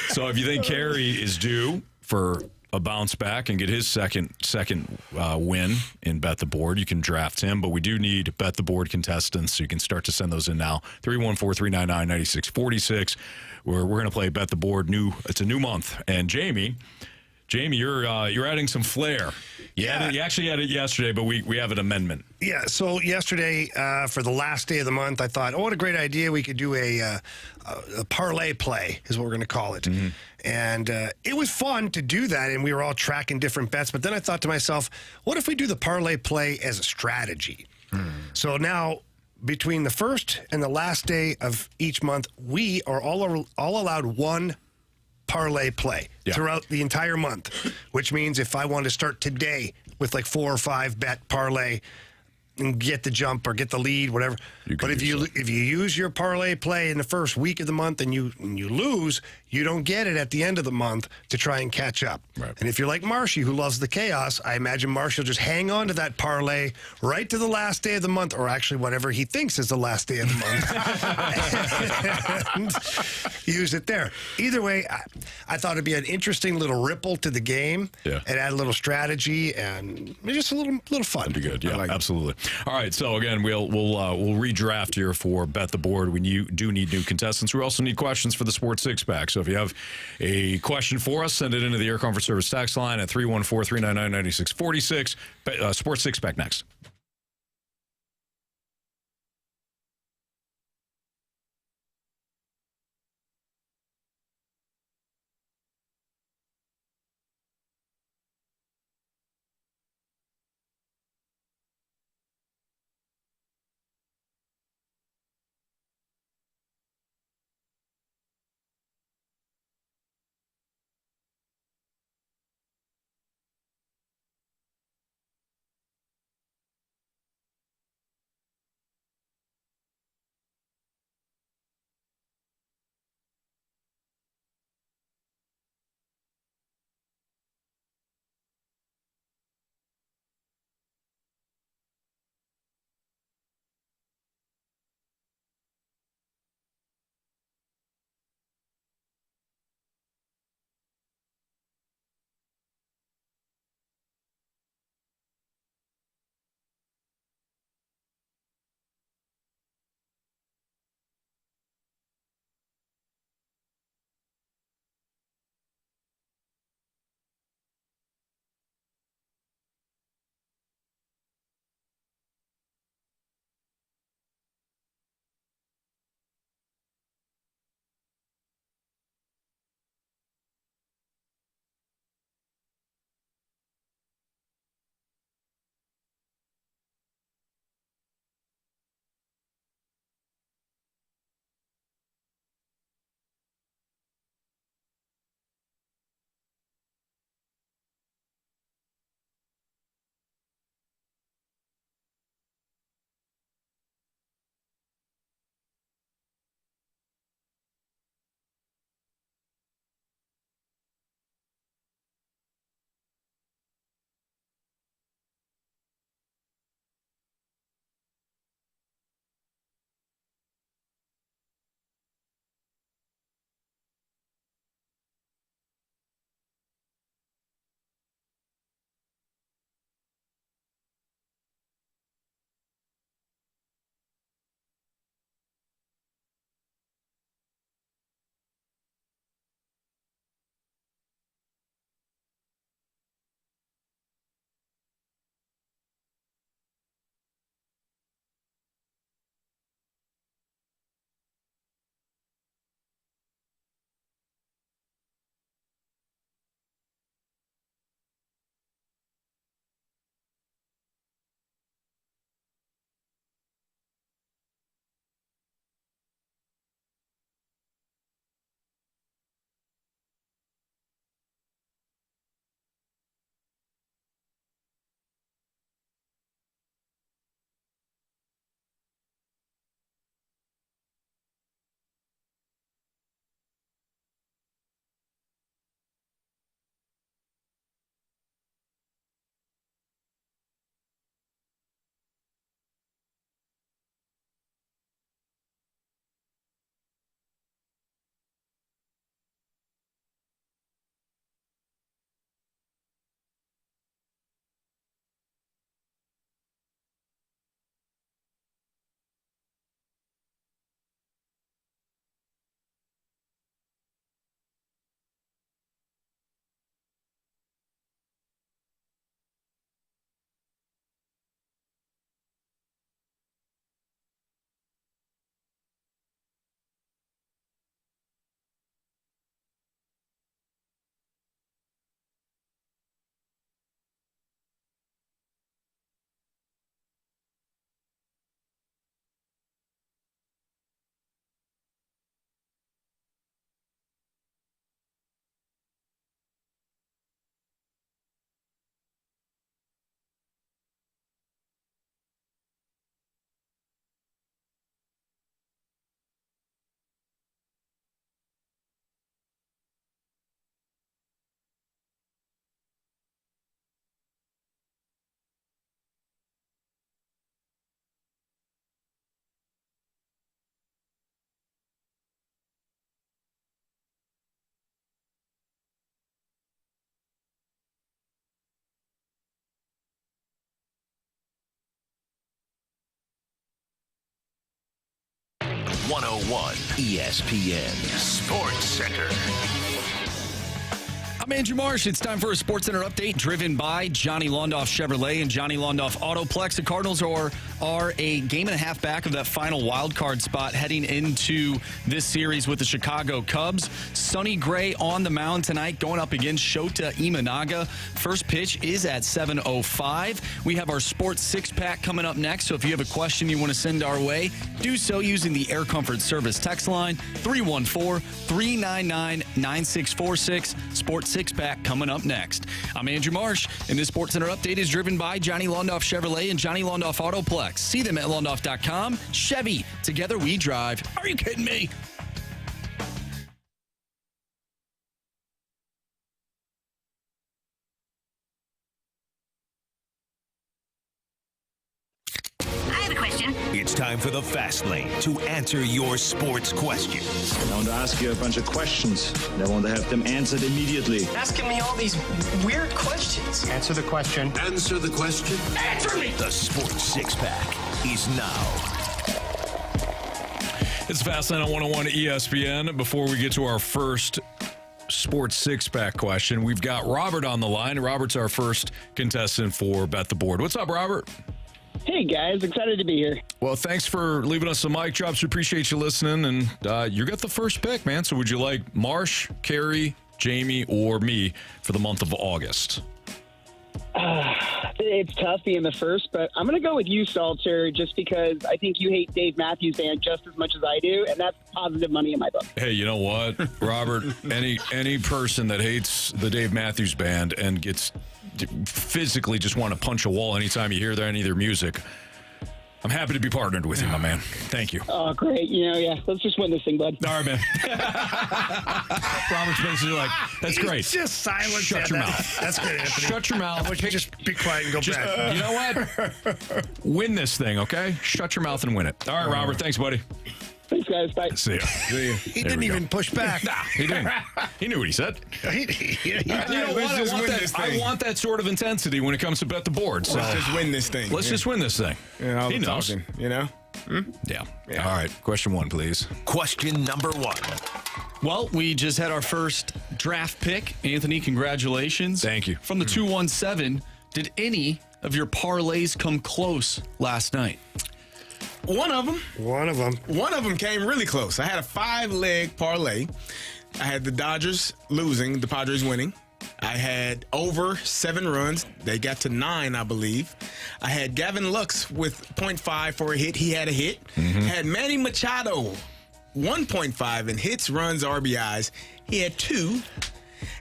So if you think Carey is due for a bounce back and get his second win in Bet the Board, you can draft him. But we do need Bet the Board contestants, so you can start to send those in now. 314-399-9646. We're going to play Bet the Board. It's a new month. And Jamie, you're adding some flair. Yeah. You actually had it yesterday, but we have an amendment. Yeah, so yesterday, for the last day of the month, I thought, what a great idea. We could do a parlay play is what we're going to call it. Mm-hmm. And it was fun to do that, and we were all tracking different bets. But then I thought to myself, what if we do the parlay play as a strategy? So now, between the first and the last day of each month, we are all allowed one parlay play throughout the entire month, which means if I want to start today with like 4 or 5 bet parlay and get the jump or get the lead, whatever. But if you use your parlay play in the first week of the month and you lose, you don't get it at the end of the month to try and catch up. Right. And if you're like Marshy, who loves the chaos, I imagine Marshy will just hang on to that parlay right to the last day of the month, or actually whatever he thinks is the last day of the month, and use it there. Either way, I thought it'd be an interesting little ripple to the game, and add a little strategy and just a little fun. That'd be good. Yeah, absolutely. All right, so again, we'll redraft here for Bet the Board. We do need new contestants. We also need questions for the Sports Six Pack. So if you have a question for us, send it into the Air Comfort Service text line at 314-399-9646. Sports Six Pack next. 101 ESPN Sports Center. I'm Andrew Marsh. It's time for a Sports Center update driven by Johnny Londoff Chevrolet and Johnny Londoff Autoplex. The Cardinals are a game and a half back of that final wild card spot heading into this series with the Chicago Cubs. Sonny Gray on the mound tonight going up against Shota Imanaga. First pitch is at 7:05. We have our Sports Six-Pack coming up next, so if you have a question you want to send our way, do so using the Air Comfort Service text line 314-399-9646. Sports Six-Pack coming up next. I'm Andrew Marsh, and this Sports Center update is driven by Johnny Londoff Chevrolet and Johnny Londoff Autoplex. See them at londoff.com. Chevy, together we drive. Are you kidding me? It's time for the Fast Lane to answer your sports questions. I want to ask you a bunch of questions. I want to have them answered immediately. Asking me all these weird questions. Answer the question. Answer the question. Answer me! The Sports Six-Pack is now. It's Fast Lane on 101 ESPN. Before we get to our first Sports Six-Pack question, we've got Robert on the line. Robert's our first contestant for Bet the Board. What's up, Robert? Hey, guys. Excited to be here. Well, thanks for leaving us some mic drops. We appreciate you listening. And you got the first pick, man. So would you like Marsh, Carey, Jamie, or me for the month of August? It's tough being the first, but I'm going to go with you, Stalter, just because I think you hate Dave Matthews Band just as much as I do, and that's positive money in my book. Hey, you know what, Robert? any person that hates the Dave Matthews Band and gets physically just want to punch a wall anytime you hear any of their music, I'm happy to be partnered with you, my man. Thank you. Oh, great. Let's just win this thing, bud. All right, man. Robert's basically like, that's great. Just silence. Shut your mouth. That's good, Anthony. Shut your mouth. Why don't you just be quiet and go back? You know what? Win this thing, okay? Shut your mouth and win it. All right, Robert. Thanks, buddy. Thanks, guys. Bye. See ya. He didn't even push back. Nah, he didn't. He knew what he said. He you know what? I want that sort of intensity when it comes to Bet the Board. So Let's just win this thing. Let's just win this thing. Yeah, he knows. Talking, Yeah. All right. Question one, please. Question number one. Well, we just had our first draft pick. Anthony, congratulations. Thank you. From the 217, did any of your parlays come close last night? One of them. One of them came really close. I had a 5-leg parlay. I had the Dodgers losing, the Padres winning. I had over 7 runs. They got to 9, I believe. I had Gavin Lux with 0.5 for a hit. He had a hit. I had Manny Machado, 1.5 in hits, runs, RBIs. He had 2.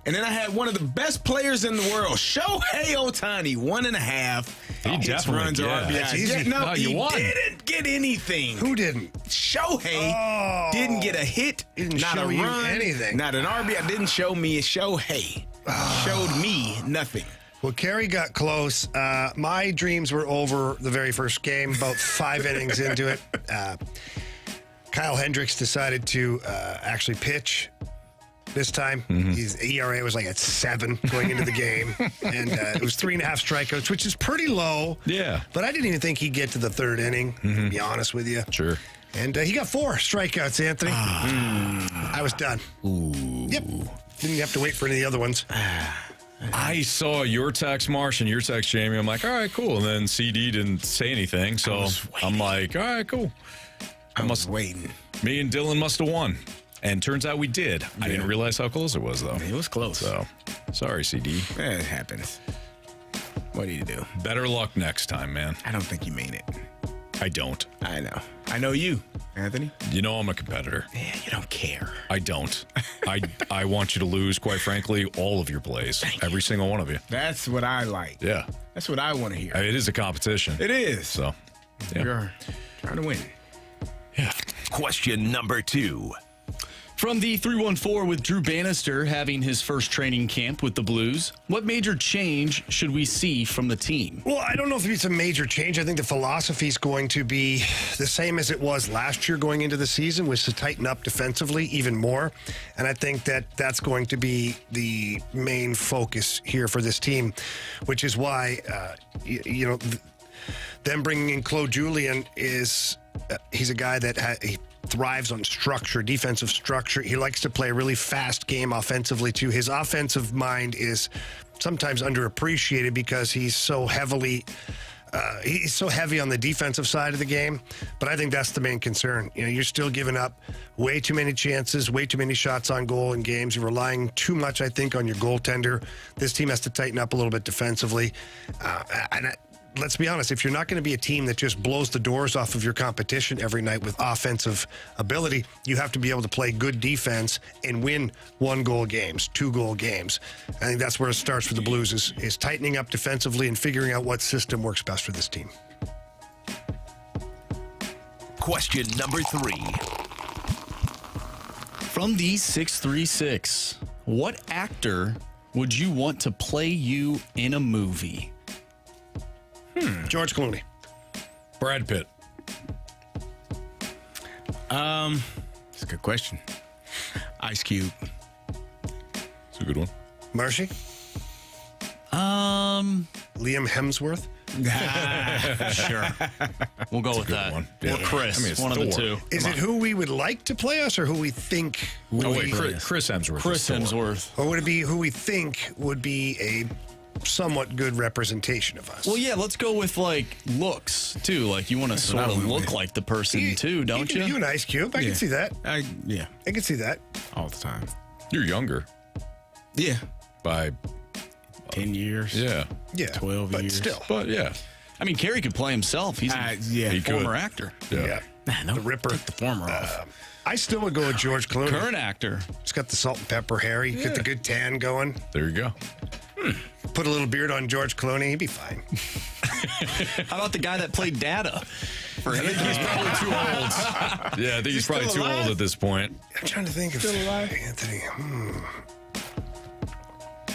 And then I had one of the best players in the world, Shohei Ohtani, 1.5. Hits, runs, RBIs. No, he didn't get anything. Who didn't? Shohei didn't get a hit, not a run, anything, not an RBI. Didn't show me. Shohei showed me nothing. Well, Carey got close. My dreams were over the very first game, about 5 innings into it. Kyle Hendricks decided to actually pitch this time. His ERA was like at 7 going into the game. And it was 3.5 strikeouts, which is pretty low. Yeah. But I didn't even think he'd get to the 3rd inning, to be honest with you. Sure. And he got 4 strikeouts, Anthony. I was done. Yep. Didn't have to wait for any of the other ones. I saw your text, Marsh, and your text, Jamie. I'm like, all right, cool. And then CD didn't say anything. So I'm like, all right, cool. I was waiting. Me and Dylan must have won. And turns out we did. Yeah. I didn't realize how close it was, though. It was close. So, sorry, CD. It happens. What do you do? Better luck next time, man. I don't think you mean it. I don't. I know. I know you, Anthony. You know I'm a competitor. Yeah, you don't care. I don't. I want you to lose, quite frankly, all of your plays. Every single one of you. That's what I like. Yeah. That's what I want to hear. It is a competition. It is. So, yeah. You're trying to win. Yeah. Question number 2. From the 314 with Drew Bannister having his first training camp with the Blues, what major change should we see from the team? Well, I don't know if it's a major change. I think the philosophy is going to be the same as it was last year going into the season, was to tighten up defensively even more. And I think that that's going to be the main focus here for this team, which is why, them bringing in Claude Julien is he's a guy that thrives on structure, defensive structure. He likes to play a really fast game offensively, too. His offensive mind is sometimes underappreciated because he's so heavy on the defensive side of the game. But I think that's the main concern. You're still giving up way too many chances, way too many shots on goal in games. You're relying too much, I think, on your goaltender. This team has to tighten up a little bit defensively. Let's be honest, if you're not going to be a team that just blows the doors off of your competition every night with offensive ability, you have to be able to play good defense and win 1-goal games, 2-goal games. I think that's where it starts for the Blues is tightening up defensively and figuring out what system works best for this team. Question number 3. From the 636, what actor would you want to play you in a movie? George Clooney. Brad Pitt. It's a good question. Ice Cube. It's a good one. Marshy? Liam Hemsworth? Sure. We'll go with that. one. Or Chris. it's One of the Thor. two. Is it who we would like to play us or who we think would Oh, wait, be? Chris Hemsworth. Chris is Thor. Hemsworth. Or would it be who we think would be a somewhat good representation of us? Well, yeah, let's go with, looks, too. You want to sort of look like the person, too, don't you? You and Ice Cube. I can see that. I can see that. all the time. You're younger Yeah. by 10 years. Yeah. 12 but years. still. But yeah. I mean, Carey could play himself. He's a He could. former actor. Yeah. The Ripper. Took the former off. I still would go with George Clooney. Current actor. He's got the salt and pepper hair. He get the good tan going. There you go. Put a little beard on George Clooney. He'd be fine. How about the guy that played Data? I think he's probably too old. Yeah, I think he's probably too old at this point. I'm trying to think of Anthony.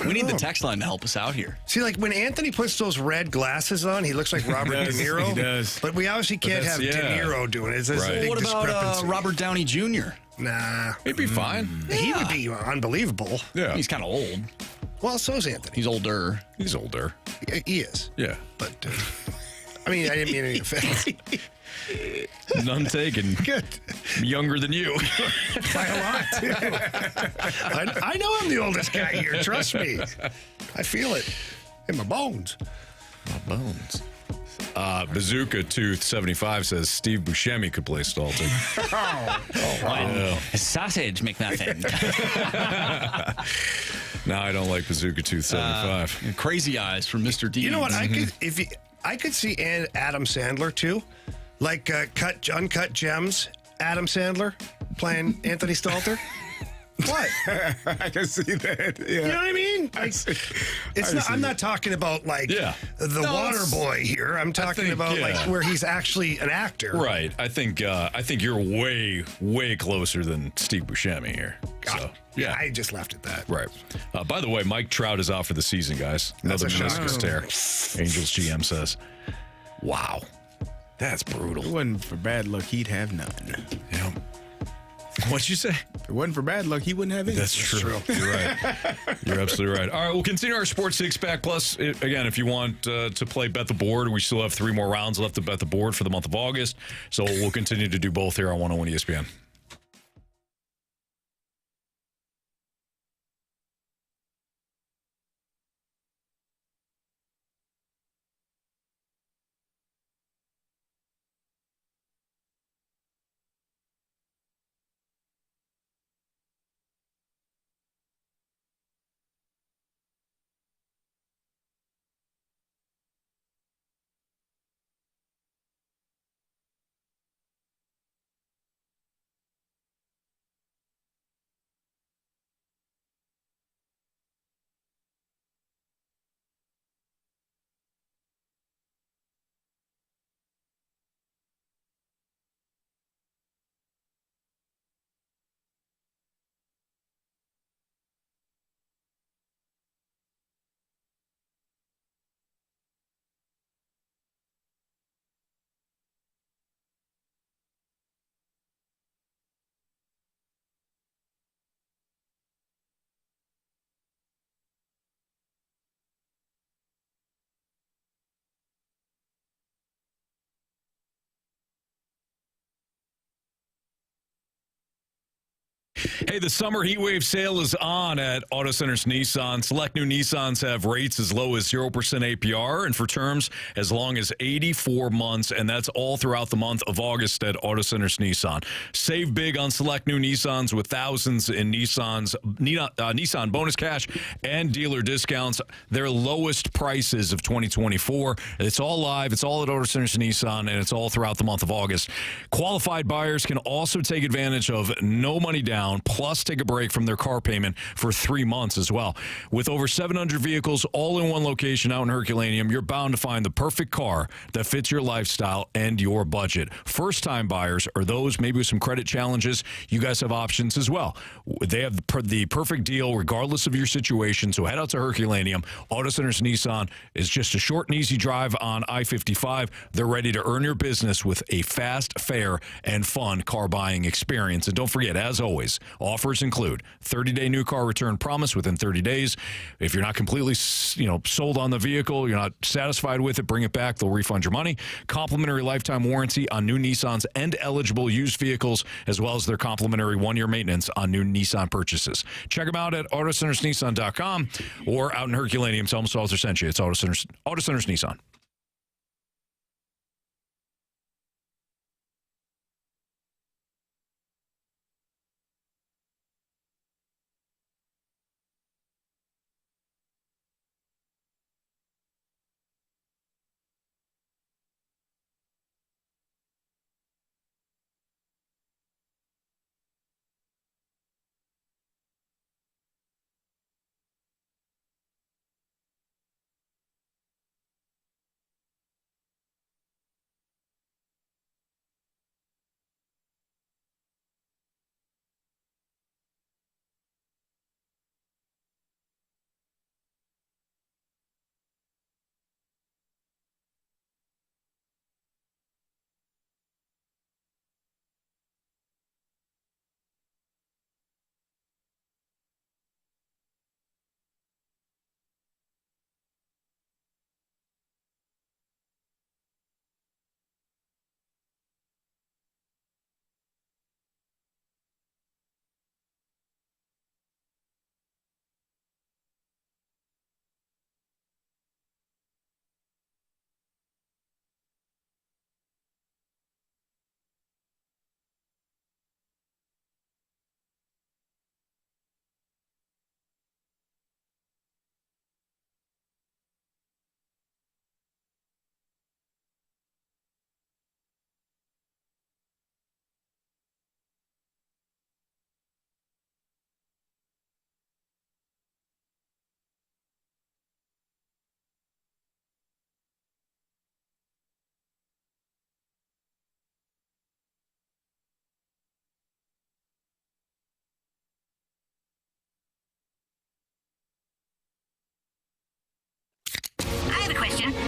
We need the text line to help us out here. See, when Anthony puts those red glasses on, he looks like Robert De Niro. He does. But we obviously can't have De Niro doing it. It's a big What about discrepancy. Robert Downey Jr.? Nah. He'd be fine. He would be unbelievable. Yeah. He's kind of old. Well, so is Anthony. He's older. He's older. He is. Yeah. But, I didn't mean any offense. None taken. Good. Younger than you. By a lot, too. I know I'm the oldest guy here. Trust me. I feel it in my bones. My bones. Bazooka Tooth 75 says Steve Buscemi could play Stalter. Wow. Sausage McMuffin. No, I don't like Bazooka Tooth 75. Crazy Eyes from Mr. D. You know what? I could see Adam Sandler too, Uncut Gems. Adam Sandler playing Anthony Stalter. What? I can see that. Yeah. You know what I mean? I'm not talking about the water boy here. I'm talking about where he's actually an actor. Right. I think you're way, way closer than Steve Buscemi here. So, yeah. I just laughed at that. Right. By the way, Mike Trout is out for the season, guys. Another meniscus tear. Angels GM says. Wow. That's brutal. If it wasn't for bad luck, he'd have none. Yeah. What'd you say? If it wasn't for bad luck, he wouldn't have any. That's true. You're right. You're absolutely right. All right, we'll continue our Sports Six Pack. Plus, again, if you want to play Bet the Board, we still have 3 more rounds left to Bet the Board for the month of August. So we'll continue to do both here on 101 ESPN. Hey, the summer heat wave sale is on at Auto Centers Nissan. Select new Nissans have rates as low as 0% APR and for terms as long as 84 months, and that's all throughout the month of August at Auto Centers Nissan. Save big on select new Nissans with thousands in Nissan bonus cash and dealer discounts. Their lowest prices of 2024. It's all live. It's all at Auto Centers Nissan, and it's all throughout the month of August. Qualified buyers can also take advantage of no money down, plus take a break from their car payment for 3 months as well. With over 700 vehicles all in one location out in Herculaneum, you're bound to find the perfect car that fits your lifestyle and your budget. First-time buyers or those maybe with some credit challenges, you guys have options as well. They have the perfect deal regardless of your situation, so head out to Herculaneum. Auto Centers Nissan is just a short and easy drive on I-55. They're ready to earn your business with a fast, fair, and fun car buying experience. And don't forget, as always, offers include 30-day new car return promise within 30 days. If you're not completely, sold on the vehicle, you're not satisfied with it, bring it back. They'll refund your money. Complimentary lifetime warranty on new Nissans and eligible used vehicles, as well as their complimentary 1-year maintenance on new Nissan purchases. Check them out at AutoCentersNissan.com or out in Herculaneum. Tell them Stalter sent you. It's Auto Centers Nissan.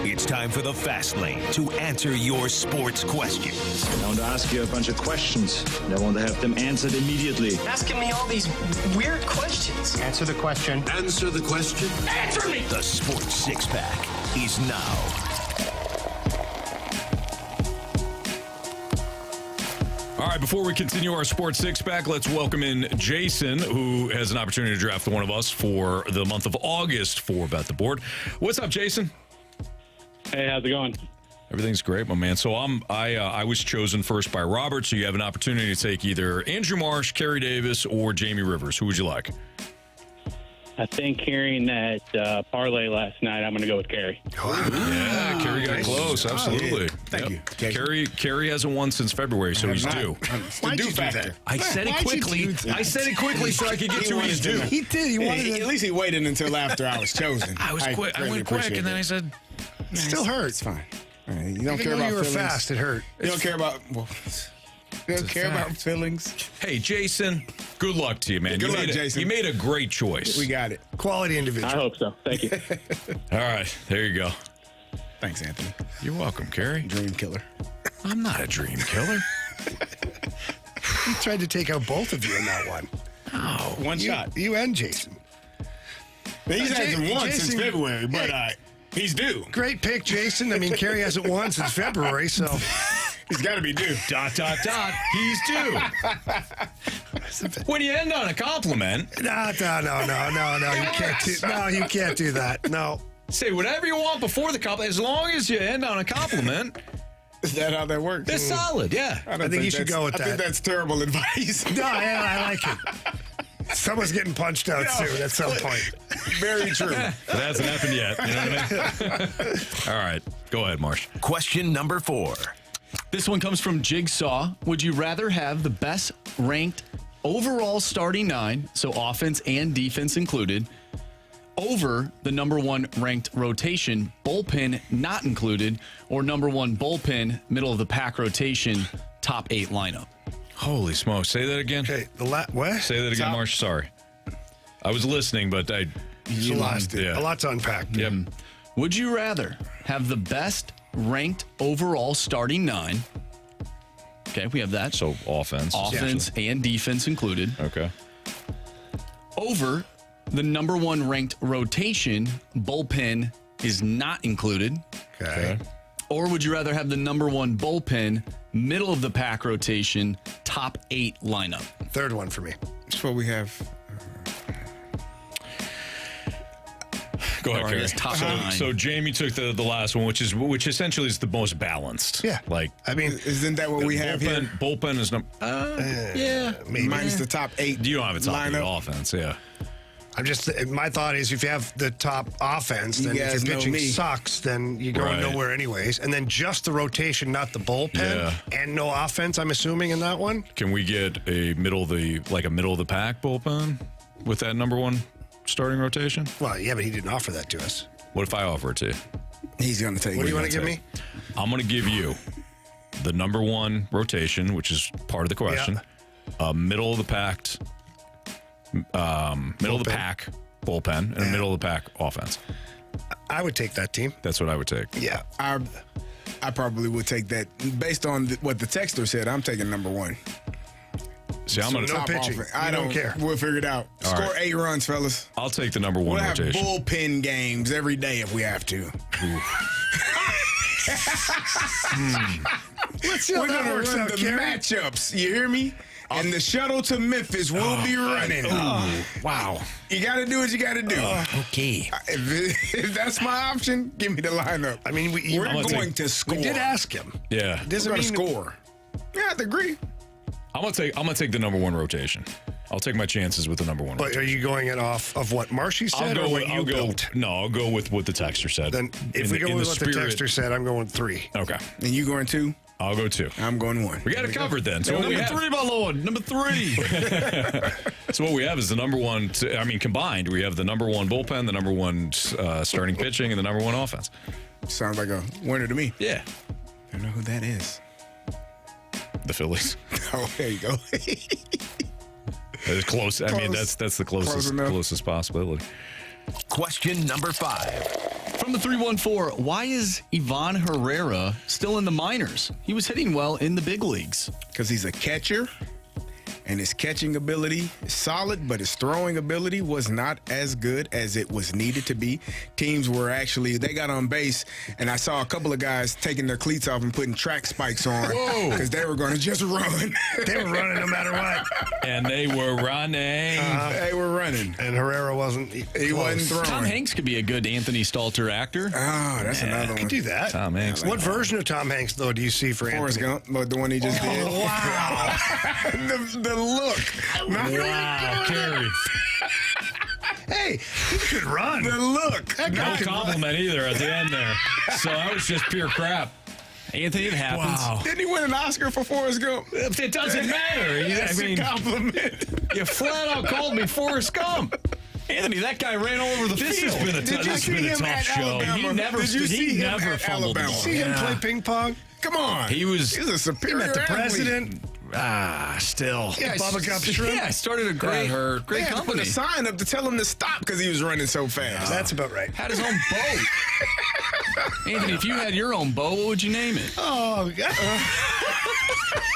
It's time for the Fast Lane to answer your sports questions. I want to ask you a bunch of questions, and I want to have them answered immediately. Asking me all these weird questions. Answer the question. Answer the question. Answer me! The Sports Six-Pack is now. All right, before we continue our Sports Six-Pack, let's welcome in Jason, who has an opportunity to draft one of us for the month of August for Bet the Board. What's up, Jason? Hey, how's it going? Everything's great, my man. So I was chosen first by Robert, so you have an opportunity to take either Andrew Marsh, Carey Davis, or Jamie Rivers. Who would you like? I think hearing that parlay last night, I'm going to go with Carey. Yeah, Carey got close. Absolutely. Thank you. Carey hasn't won since February, so he's due. Why'd you do that? I said it quickly. I said it quickly so I could get to his due. He did. He wanted At least he waited until after I was chosen. I was quick. I went quick, and then I said, It still hurts. It's fine. All right, you don't Even care though about you were feelings. fast, it hurt. You don't care about. You don't care about feelings. "Hey, Jason, good luck to you, man. Good luck, Jason. You made a great choice. We got it. Quality individual. I hope so. Thank you. All right, there you go. Thanks, Anthony. You're welcome, Carey. Dream killer. I'm not a dream killer. He tried to take out both of you in that one. Oh, One shot. You and Jason. He's hasn't won since Jason- February, but he's due. Great pick, Jason. I mean, Carey hasn't won since February, so He's got to be due. ... He's due. When you end on a compliment. No. You can't do that. No. Say whatever you want before the compliment, as long as you end on a compliment. Is that how that works? It's solid, yeah. I think you should go with that. I think that's terrible advice. No, yeah, I like it. Someone's getting punched out soon at some point. Very true. It hasn't happened yet. You know what I mean? All right. Go ahead, Marsh. Question number 4. This one comes from Jigsaw. Would you rather have the best ranked overall starting 9, so offense and defense included, over the number 1 ranked rotation, bullpen not included, or number 1 bullpen, middle of the pack rotation, top 8 lineup? Holy smokes. Say that again. Okay, what? Say that again, Marsh. Sorry. I was listening, but you lost it. Yeah. A lot to unpack. Yep. Would you rather have the best ranked overall starting 9? Okay, we have that. So offense. Offense and defense included. Okay. Over the number 1 ranked rotation, bullpen is not included. Okay. Or would you rather have the number 1 bullpen, middle of the pack rotation, top 8 lineup? Third one for me. That's what we have. Go ahead, Or I Carey. guess top 9. So Jamie took the last one, which essentially is the most balanced. Yeah. Like, I mean, isn't that what we have here? Bullpen is maybe. Minus the top 8. You don't have a top 8 lineup. offense, yeah. My thought is if you have the top offense, then if your pitching sucks, then you're going nowhere anyways. And then just the rotation, not the bullpen, and no offense, I'm assuming, in that one. Can we get a middle of the pack bullpen with that number 1 starting rotation? Well, yeah, but he didn't offer that to us. What if I offer it to you? He's going to take it. What do you want to give me? I'm going to give you the number 1 rotation, which is part of the question. Middle of the packed, middle of the pack bullpen, and a middle of the pack offense. I would take that team. That's what I would take. Yeah. I probably would take that. Based on what the texter said, I'm taking number 1. See, I'm going to no pitching. I don't care. We'll figure it out. All Score right. 8 runs, fellas. I'll take the number 1 We'll have rotation. bullpen games every day if we have to. Let's see how We're that going to works run out, the Carey. matchups. You hear me? And the shuttle to Memphis will be running. Wow. You got to do what you got to do. Okay. If that's my option, give me the lineup. I mean, we're going to score. We did ask him. Yeah. Doesn't We're mean going to score. Yeah, I have to agree. I'm gonna take the number 1 rotation. I'll take my chances with the number 1 But rotation. are you going it off of what Marshy said or what you built? No, I'll go with what the texter said. Then if we go with what the texter said, I'm going 3. Okay. And you going 2? I'll go 2. I'm going 1. We got it covered then. So what we Number have, 3, my lord. Number 3. so what we have is the number 1. Combined, we have the number 1 bullpen, the number 1 starting pitching, and the number 1 offense. Sounds like a winner to me. Yeah. I don't know who that is. The Phillies. Oh, there you go. It's close. I mean, that's the closest possibility. Question number 5. From the 314, why is Ivan Herrera still in the minors? He was hitting well in the big leagues. Because he's a catcher, and his catching ability is solid, but his throwing ability was not as good as it was needed to be. Teams were they got on base, and I saw a couple of guys taking their cleats off and putting track spikes on because they were going to just run. They were running no matter what. And they were running. They were running. And Herrera wasn't. He wasn't throwing. Tom Hanks could be a good Anthony Stalter actor. Oh, that's another one. Could do that. Tom Hanks. What version of Tom Hanks, though, do you see for Forrest Anthony? Gump, but the one he just did. Wow. the look. Wow, Carey. Hey, he could run. The look. No compliment either at the end there. So that was just pure crap. Anthony, it happens. Wow. Didn't he win an Oscar for Forrest Gump? It doesn't matter. That's a compliment. You flat out called me Forrest Gump. Anthony, that guy ran all over the This field. has been a tough show. He never fumbled the ball. See him play ping pong? Come on. He's a superior He met the athlete. president. Still. Yeah, Bubba Gump Shrimp. Yeah, started a great They company. had to put a sign up to tell him to stop because he was running so fast. That's about right. Had his own boat. Anthony, if you had your own boat, what would you name it? Oh, God.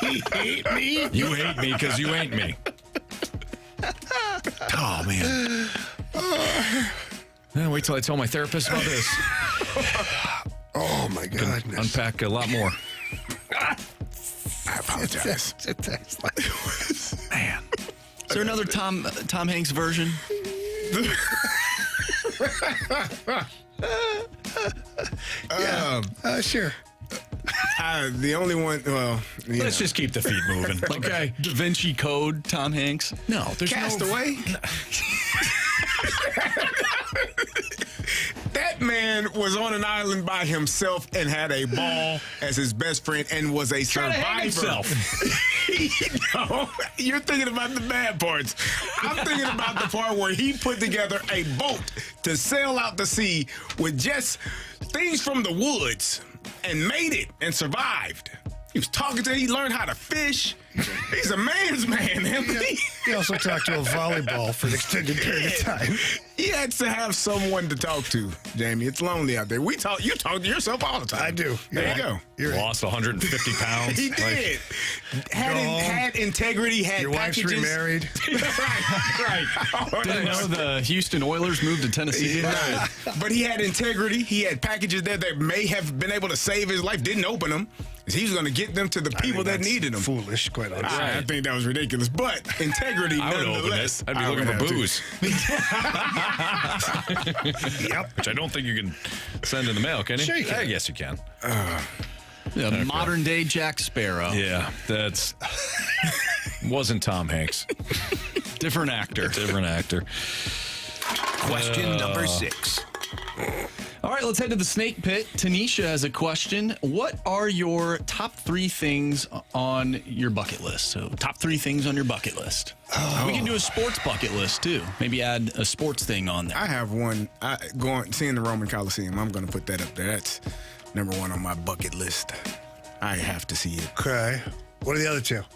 He hate me. You hate me because you ain't me. Oh, man. Wait till I tell my therapist about this. Oh, my goodness. Unpack a lot more. I apologize. Man. Is there another Tom Hanks version? Sure. The only one, well, Let's just keep the feet moving. Okay. Da Vinci Code, Tom Hanks. No, there's Castaway. That man was on an island by himself and had a ball as his best friend and was a survivor. No, you're thinking about the bad parts. I'm thinking about the part where he put together a boat to sail out to sea with just things from the woods and made it and survived. He was talking to, he learned how to fish. He's a man's man, Anthony. He also talked to a volleyball for an extended period of time. He had to have someone to talk to, Jamie. It's lonely out there. You talk to yourself all the time. I do. There you go. You lost 150 pounds. He did. Had integrity, had your wife's packages. remarried. right. Didn't know the Houston Oilers moved to Tennessee. Yeah. But he had integrity. He had packages there that may have been able to save his life. Didn't open them. He was going to get them to the people that needed them. Foolish, quite honestly. I think that was ridiculous. But integrity, I would open nonetheless. it. I'd be looking for booze. Yep. Which I don't think you can send in the mail, can you? Sure you can. I guess you can. Modern day Jack Sparrow. Yeah, that's wasn't Tom Hanks. Different actor. Different actor. Question number 6. All right, let's head to the snake pit. Tanisha has a question. What are your top 3 things on your bucket list? So, top 3 things on your bucket list. We can do a sports bucket list, too. Maybe add a sports thing on there. I have one. Seeing the Roman Coliseum, I'm going to put that up there. That's number 1 on my bucket list. I have to see it. Okay. What are the other 2? What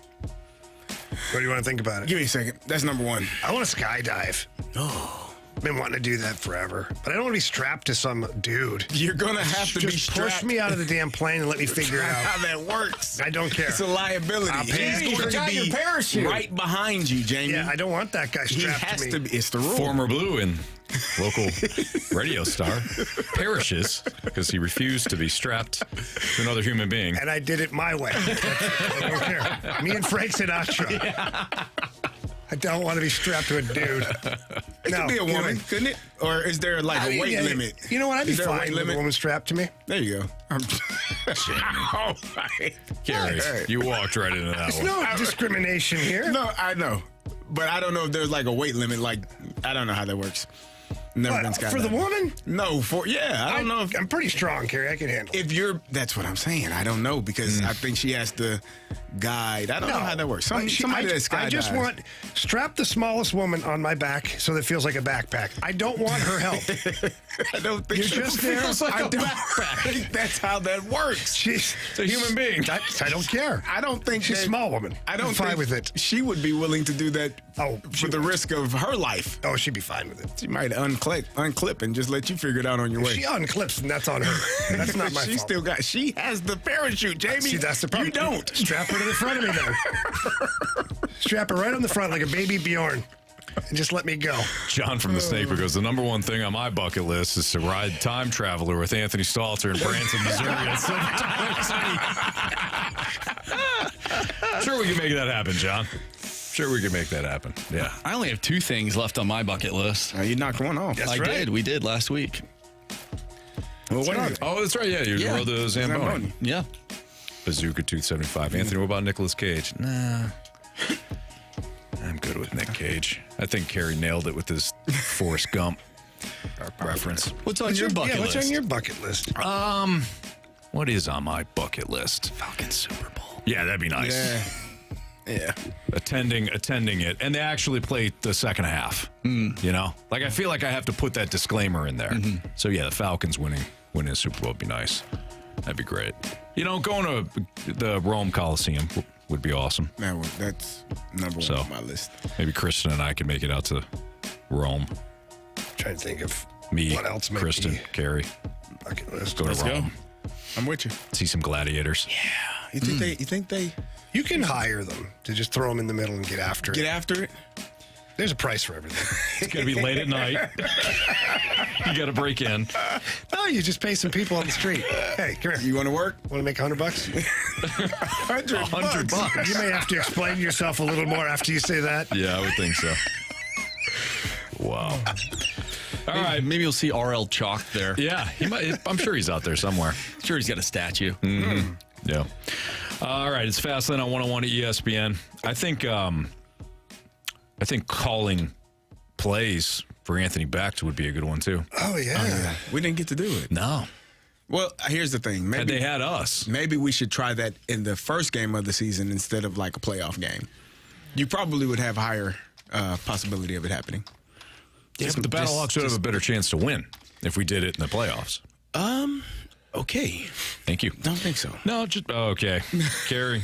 do you want to think about it? Give me a second. That's number 1. I want to skydive. Oh. Been wanting to do that forever, but I don't want to be strapped to some dude. You're gonna have to be strapped. Push me out of the damn plane and let me figure out how that works. I don't care. It's a liability. He's going to be right behind you, Jamie. Yeah, I don't want that guy strapped to me. He has to be. It's the rule. Former Blue and local radio star perishes because he refused to be strapped to another human being. And I did it my way. I don't care. Me and Frank Sinatra. Yeah. I don't want to be strapped to a dude. It could be a woman, couldn't it? Or is there like a weight limit? You know what? I'd be fine with a woman strapped to me. There you go. All right. Carey, you walked right into that There's one. no discrimination here. No, I know. But I don't know if there's like a weight limit. Like, I don't know how that works. Never been skydiving. For the woman? No, I don't know if I'm pretty strong, Carey. I can handle it. That's what I'm saying. I don't know because I think she has to guide. I don't know how that works. Somebody that's skydives. I just want strap the smallest woman on my back so that it feels like a backpack. I don't want her help. I don't think You're just there. I don't think that's how that works. She's a human being. I don't care. I don't think she's a small woman. I don't I'm fine think with it. She would be willing to do that for the risk of her life. Oh, she'd be fine with it. She might unclip and just let you figure it out on your way. She unclips and that's on her. That's not my fault. She has the parachute, Jamie. See, that's the problem. You don't. Strap her to the front of me then. Strap her right on the front like a baby Bjorn. And just let me go. John from the Snake goes, the number 1 thing on my bucket list is to ride Time Traveler with Anthony Stalter in Branson, Missouri. Sure, we can make that happen, John. Sure, we can make that happen. Yeah. I only have 2 things left on my bucket list. You knocked one off. I did. We did last week. Well, what are they? Oh, that's right. Yeah, you rode the Zamboni. Yeah. Bazooka 275. Anthony, what about Nicolas Cage? Nah. I'm good with Nick Cage. I think Carey nailed it with his Forrest Gump reference. What's on your bucket list? What's on your bucket list? What is on my bucket list? Falcons Super Bowl. Yeah, that'd be nice. Yeah. Attending it. And they actually play the second half. You know? Like, I feel like I have to put that disclaimer in there. So, yeah, the Falcons winning a Super Bowl would be nice. That'd be great. You know, going to the Rome Coliseum would be awesome. That's number 1 on my list. Maybe Kristen and I can make it out to Rome. Trying to think of me, what else Kristen, Carey. Bucket list. Go to Rome. Go. I'm with you. See some gladiators. Yeah. You think they? You can hire them to just throw them in the middle and get after it. Get after it? There's a price for everything. It's going to be late at night. You got to break in. No, you just pay some people on the street. Hey, come here. You want to work? Want to make $100? $100. You may have to explain yourself a little more after you say that. Yeah, I would think so. Wow. All right. Maybe you'll see RL Chalk there. Yeah, he might. I'm sure he's out there somewhere. Sure, he's got a statue. Mm-hmm. Yeah. All right. It's Fastlane on 101 at ESPN. I think calling plays for Anthony Becht would be a good one too. Oh yeah. We didn't get to do it. No. Well, here's the thing. Maybe Had they had us, maybe we should try that in the first game of the season instead of like a playoff game. You probably would have higher possibility of it happening. yeah, but the Battlehawks would have a better chance to win if we did it in the playoffs. Okay. Thank you. Don't think so. No, just okay. Carey,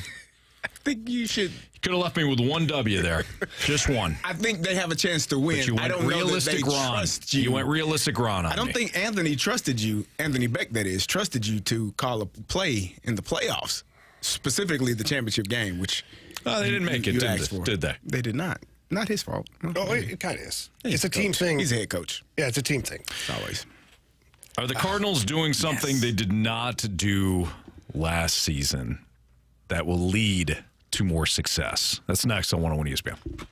I think you should. you could have left me with one W there, just one. I think they have a chance to win. But you went I don't realistic know that they Ron. trust you. You went realistic Ron on I don't me. think Anthony trusted you. Anthony Becht, that is, trusted you to call a play in the playoffs, specifically the championship game, which they didn't make it, you did asked they? for. Did they? They did not. Not his fault. Oh, it kind of is. He's It's a team coach. thing. He's a head coach. Yeah, it's a team thing. Always. Are the Cardinals doing something they did not do last season that will lead to more success? That's next on 101 ESPN.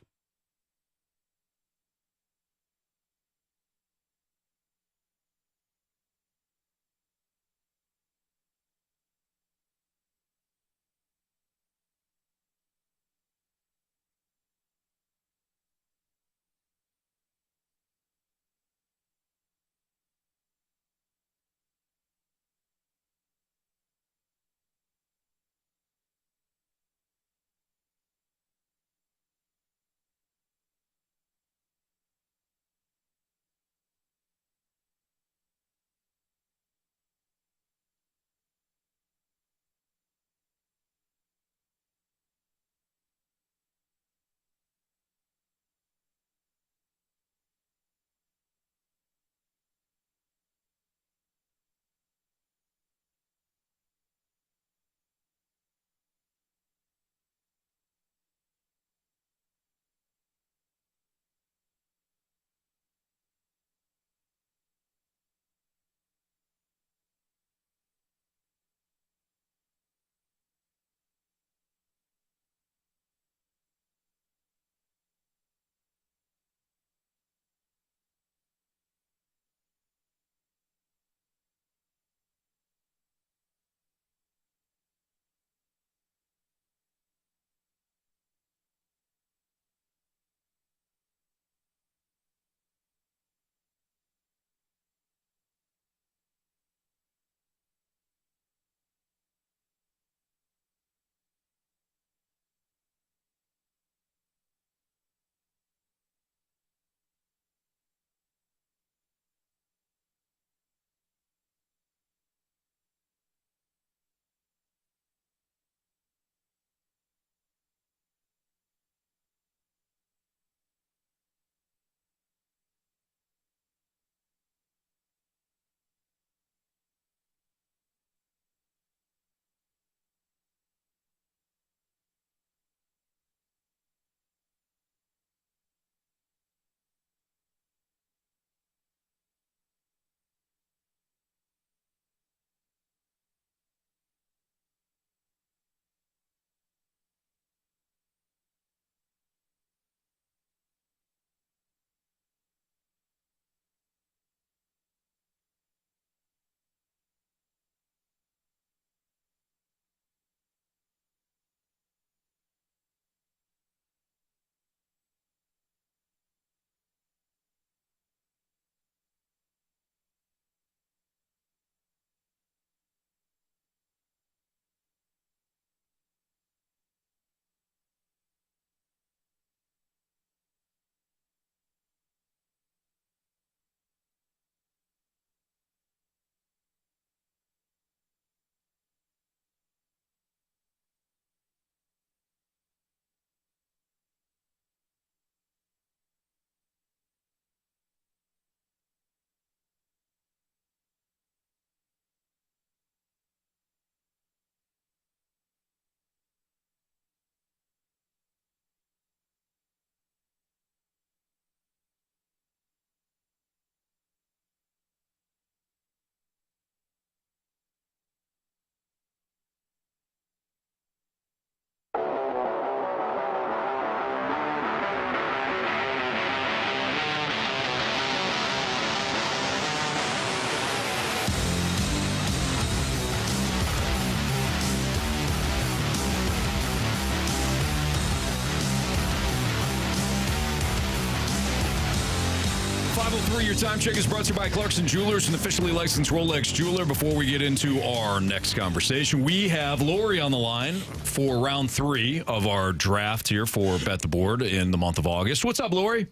River, your time check is brought to you by Clarkson Jewelers, an officially licensed Rolex jeweler. Before we get into our next conversation, we have Lori on the line for round 3 of our draft here for Bet the Board in the month of August. What's up, Lori?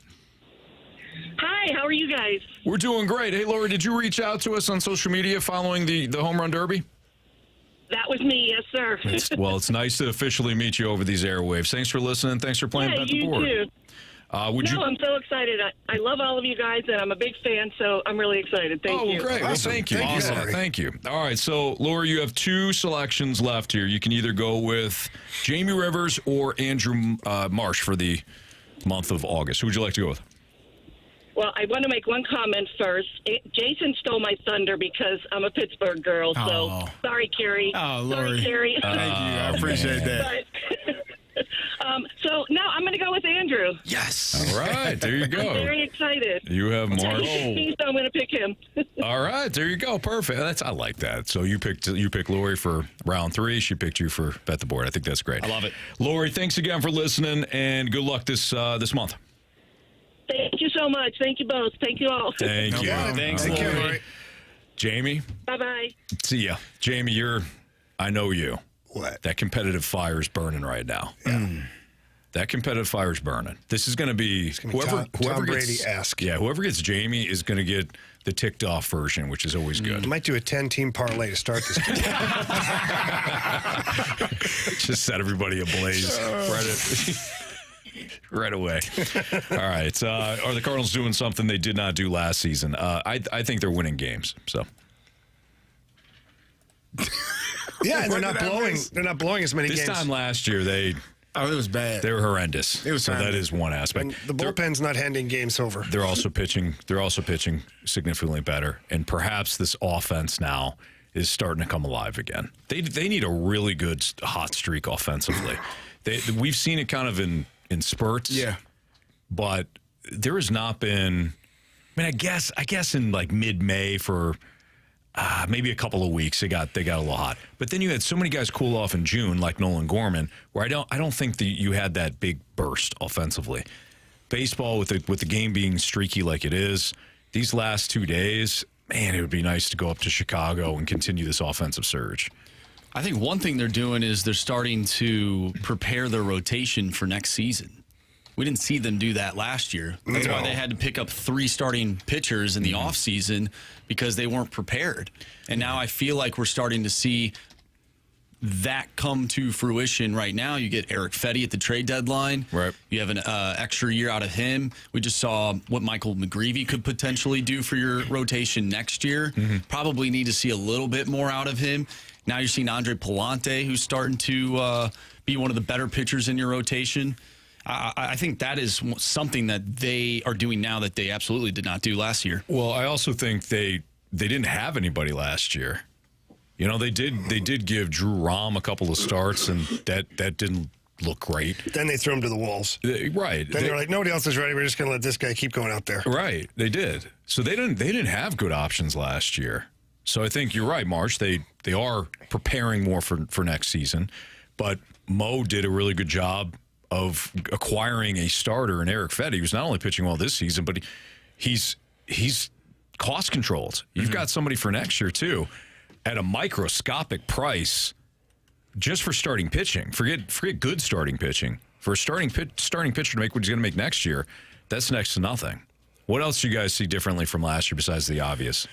Hi, how are you guys? We're doing great. Hey, Lori, did you reach out to us on social media following the Home Run Derby? That was me, yes, sir. It's nice to officially meet you over these airwaves. Thanks for listening. Thanks for playing Bet the you Board. Too. I'm so excited. I love all of you guys, and I'm a big fan, so I'm really excited. Thank you. Great. Well, thank you. Awesome. Thank you. All right, so, Laura, you have 2 selections left here. You can either go with Jamie Rivers or Andrew Marsh for the month of August. Who would you like to go with? Well, I want to make one comment first. Jason stole my thunder because I'm a Pittsburgh girl, so sorry, Carey. Oh, Lori. Sorry, Carey. Thank you. I appreciate that. So now I'm going to go with Andrew. Yes. All right. There you go. I'm very excited. You have Marsh. So I'm going to pick him. All right. There you go. Perfect. I like that. So you picked Lori for round 3. She picked you for Bet the Board. I think that's great. I love it. Lori, thanks again for listening, and good luck this month. Thank you so much. Thank you both. Thank you all. Thank you. Thanks, Lori. Jamie? Bye-bye. See ya. Jamie, I know you. What? That competitive fire is burning right now. Yeah. That competitive fire is burning. This is going to be whoever Brady-esque. Yeah, whoever gets Jamie is going to get the ticked off version, which is always good. I might do a 10-team parlay to start this game. Just set everybody ablaze right away. All right. Are the Cardinals doing something they did not do last season? I think they're winning games. So. Yeah, they're not blowing. They're not blowing as many games. This time last year, it was bad. They were horrendous. It was that is one aspect. And the bullpen's not handing games over. They're also pitching. They're also pitching significantly better, and perhaps this offense now is starting to come alive again. They need a really good hot streak offensively. We've seen it kind of in spurts. Yeah, but there has not been. I mean, I guess in like mid-May for. Maybe a couple of weeks they got a little hot, but then you had so many guys cool off in June, like Nolan Gorman, where I don't think that you had that big burst offensively. Baseball with the game being streaky like it is, these last 2 days, man, it would be nice to go up to Chicago and continue this offensive surge. I think one thing they're doing is they're starting to prepare their rotation for next season. We didn't see them do that last year. That's why they had to pick up 3 starting pitchers in the offseason because they weren't prepared. And now I feel like we're starting to see that come to fruition right now. You get Eric Fetty at the trade deadline. Right. You have an extra year out of him. We just saw what Michael McGreevy could potentially do for your rotation next year. Probably need to see a little bit more out of him. Now you're seeing Andre Palante, who's starting to be one of the better pitchers in your rotation. I think that is something that they are doing now that they absolutely did not do last year. Well, I also think they didn't have anybody last year. You know, they did give Drew Rahm a couple of starts, and that didn't look great. Then they threw him to the wolves. Right. Then they're like, nobody else is ready. We're just going to let this guy keep going out there. Right. They did. So they didn't have good options last year. So I think you're right, Marsh. They are preparing more for next season, but Mo did a really good job of acquiring a starter in Eric Fetty, who's not only pitching well this season, but he's cost controlled. You've got somebody for next year too, at a microscopic price, just for starting pitching. Forget good starting pitching. For a starting pitcher to make what he's going to make next year, that's next to nothing. What else do you guys see differently from last year besides the obvious?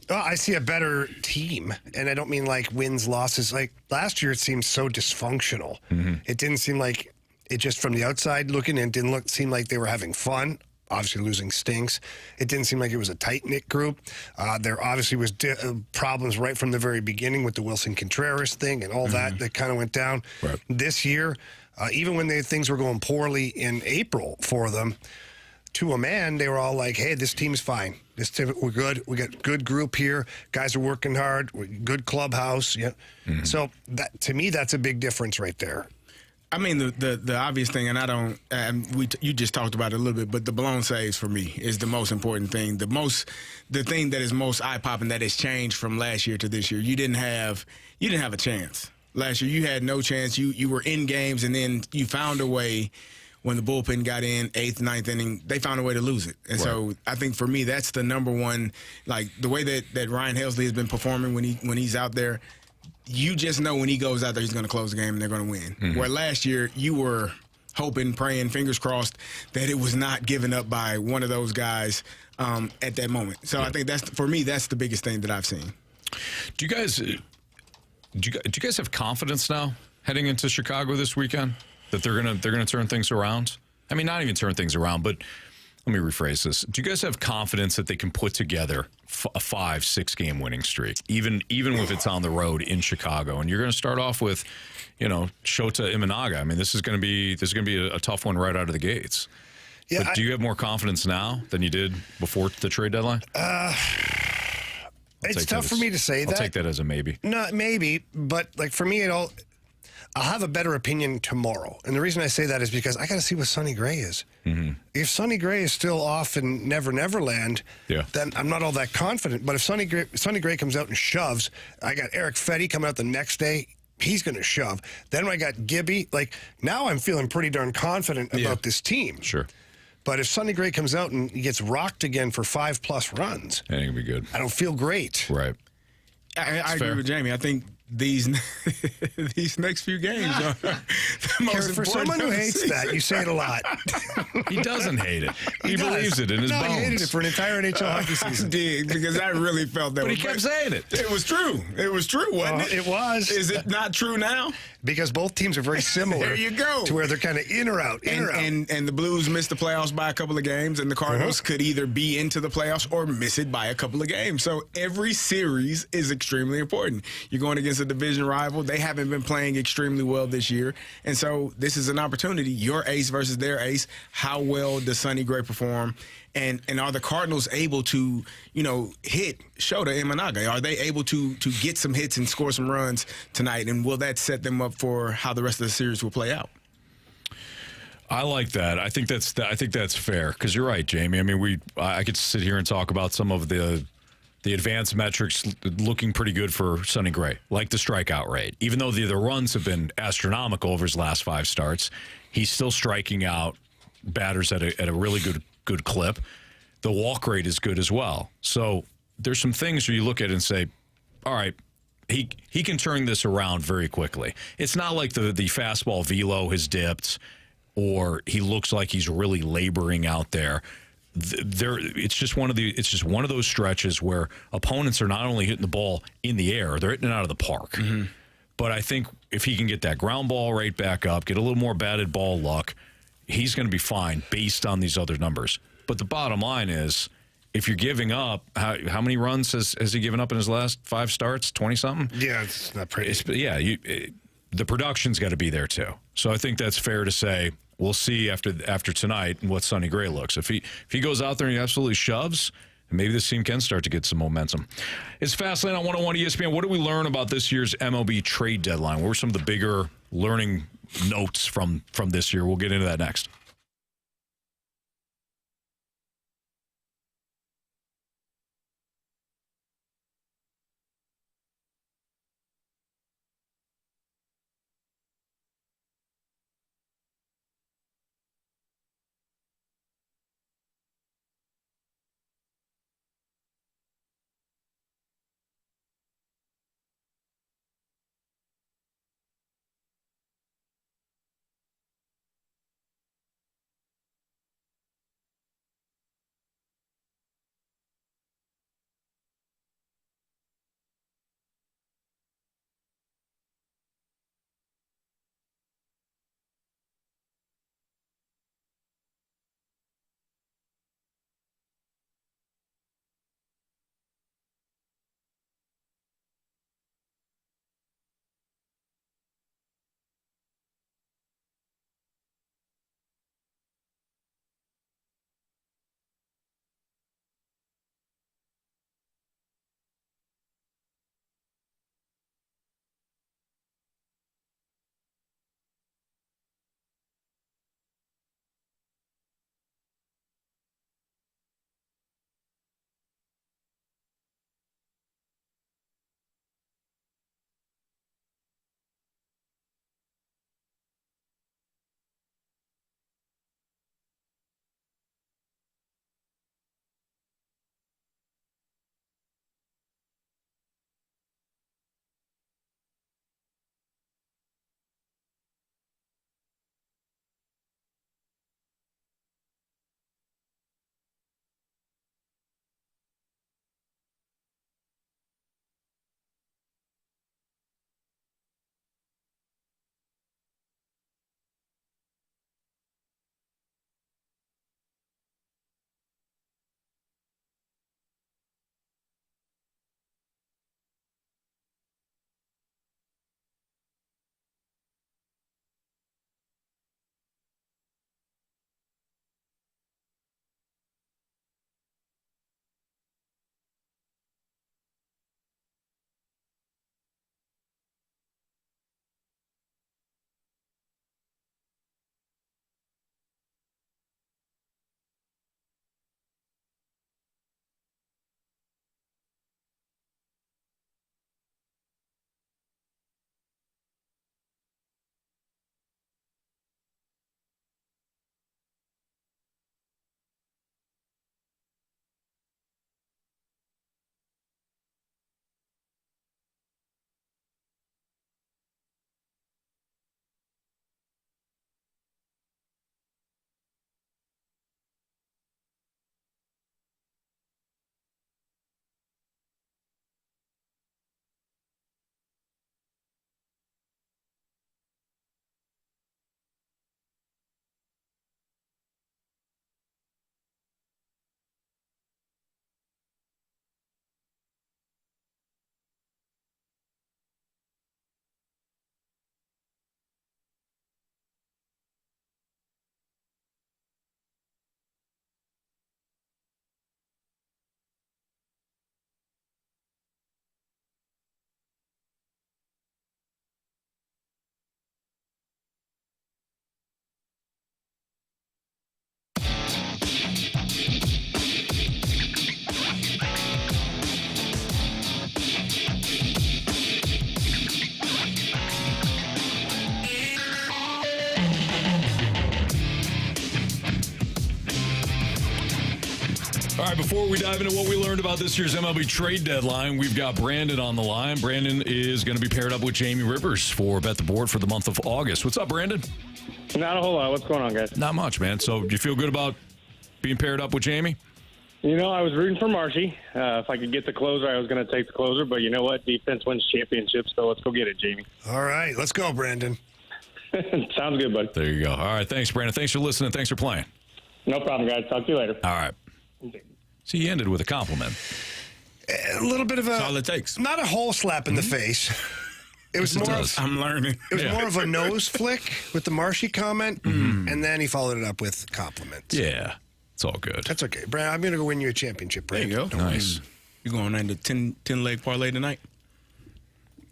I see a better team, and I don't mean like wins, losses. Like last year, it seemed so dysfunctional. It didn't seem like it just from the outside looking in, didn't seem like they were having fun. Obviously, losing stinks. It didn't seem like it was a tight-knit group. There obviously was problems right from the very beginning with the Wilson Contreras thing and all that kind of went down. Right. This year, even when things were going poorly in April for them, to a man, they were all like, hey, this team's fine. We're good. We got good group here. Guys are working hard. Good clubhouse. Yeah. So that, to me, that's a big difference right there. I mean, the obvious thing, and I don't. You just talked about it a little bit, but the blown saves for me is the most important thing. The thing that is most eye popping that has changed from last year to this year. You didn't have a chance last year. You had no chance. You were in games, and then you found a way. when the bullpen got in 8th, 9th inning, they found a way to lose it. And so I think for me, that's the number one, like the way that Ryan Helsley has been performing when he's out there, you just know when he goes out there, he's going to close the game and they're going to win. Mm-hmm. Where last year, you were hoping, praying, fingers crossed that it was not given up by one of those guys at that moment. So I think for me, that's the biggest thing that I've seen. Do you guys have confidence now heading into Chicago this weekend that they're gonna turn things around? I mean, not even turn things around, but let me rephrase this. Do you guys have confidence that they can put together a 5-6 game winning streak, even if it's on the road in Chicago? And you're going to start off with, Shota Imanaga. I mean, this is going to be a tough one right out of the gates. Yeah. But do you have more confidence now than you did before the trade deadline? It's tough for me to say that. I'll take that as a maybe. No, maybe, but like for me, I'll have a better opinion tomorrow. And the reason I say that is because I got to see what Sonny Gray is. Mm-hmm. If Sonny Gray is still off in Never Never Land, then I'm not all that confident. But if Sonny Gray comes out and shoves, I got Eric Fetty coming out the next day. He's going to shove. Then I got Gibby. Like, now I'm feeling pretty darn confident about this team. Sure. But if Sonny Gray comes out and he gets rocked again for 5+ runs, that ain't gonna be good. I don't feel great. Right. I agree with Jamie. I think these next few games are the most for important. someone who hates that, you say it a lot. He doesn't hate it. He believes it in his bones. He hated it for an entire NHL hockey season. I did, because I really felt that. But he kept saying it. It was true. It was true, wasn't it? It was. Is it not true now? Because both teams are very similar. There you go. To where they're kind of in or out, And the Blues missed the playoffs by a couple of games, and the Cardinals could either be into the playoffs or miss it by a couple of games. So every series is extremely important. You're going against a division rival. They haven't been playing extremely well this year. And so this is an opportunity. Your ace versus their ace. How well does Sonny Gray perform? And are the Cardinals able to, hit Shota Imanaga? Are they able to get some hits and score some runs tonight? And will that set them up for how the rest of the series will play out? I like that. I think that's fair, because you're right, Jamie. I mean, I could sit here and talk about some of the advanced metrics looking pretty good for Sonny Gray, like the strikeout rate. Even though the runs have been astronomical over his last 5 starts, he's still striking out batters at a really good clip. The walk rate is good as well. So there's some things where you look at it and say, all right, he can turn this around very quickly. It's not like the fastball velo has dipped or he looks like he's really laboring out there. It's just one of those stretches where opponents are not only hitting the ball in the air, they're hitting it out of the park. Mm-hmm. But I think if he can get that ground ball rate back up, get a little more batted ball luck, he's going to be fine based on these other numbers. But the bottom line is, if you're giving up, how many runs has he given up in his last 5 starts? 20-something? Yeah, it's not pretty. The production's got to be there too. So I think that's fair to say. We'll see after tonight what Sonny Gray looks. If he goes out there and he absolutely shoves, maybe this team can start to get some momentum. It's Fastlane on 101 ESPN. What did we learn about this year's MLB trade deadline? What were some of the bigger learning notes from this year? We'll get into that next. right, before we dive into what we learned about this year's MLB Trade Deadline, we've got Brandon on the line. Brandon is going to be paired up with Jamie Rivers for Bet the Board for the month of August. What's up, Brandon? Not a whole lot. What's going on, guys? Not much, man. So do you feel good about being paired up with Jamie? You know, I was rooting for Marshy. If I could get the closer, I was going to take the closer. But you know what? Defense wins championships, so let's go get it, Jamie. All right, let's go, Brandon. Sounds good, buddy. There you go. All right, thanks, Brandon. Thanks for listening. Thanks for playing. No problem, guys. Talk to you later. All right. See, he ended with a compliment. A little bit of a... That's all it takes. Not a whole slap in the face. It was more of, I'm learning. It was more of a nose flick with the Marshy comment, and then he followed it up with compliments. Yeah, it's all good. That's okay. Brandon, I'm going to go win you a championship, There Brandon. you go. Nice. You going into 10-leg parlay tonight?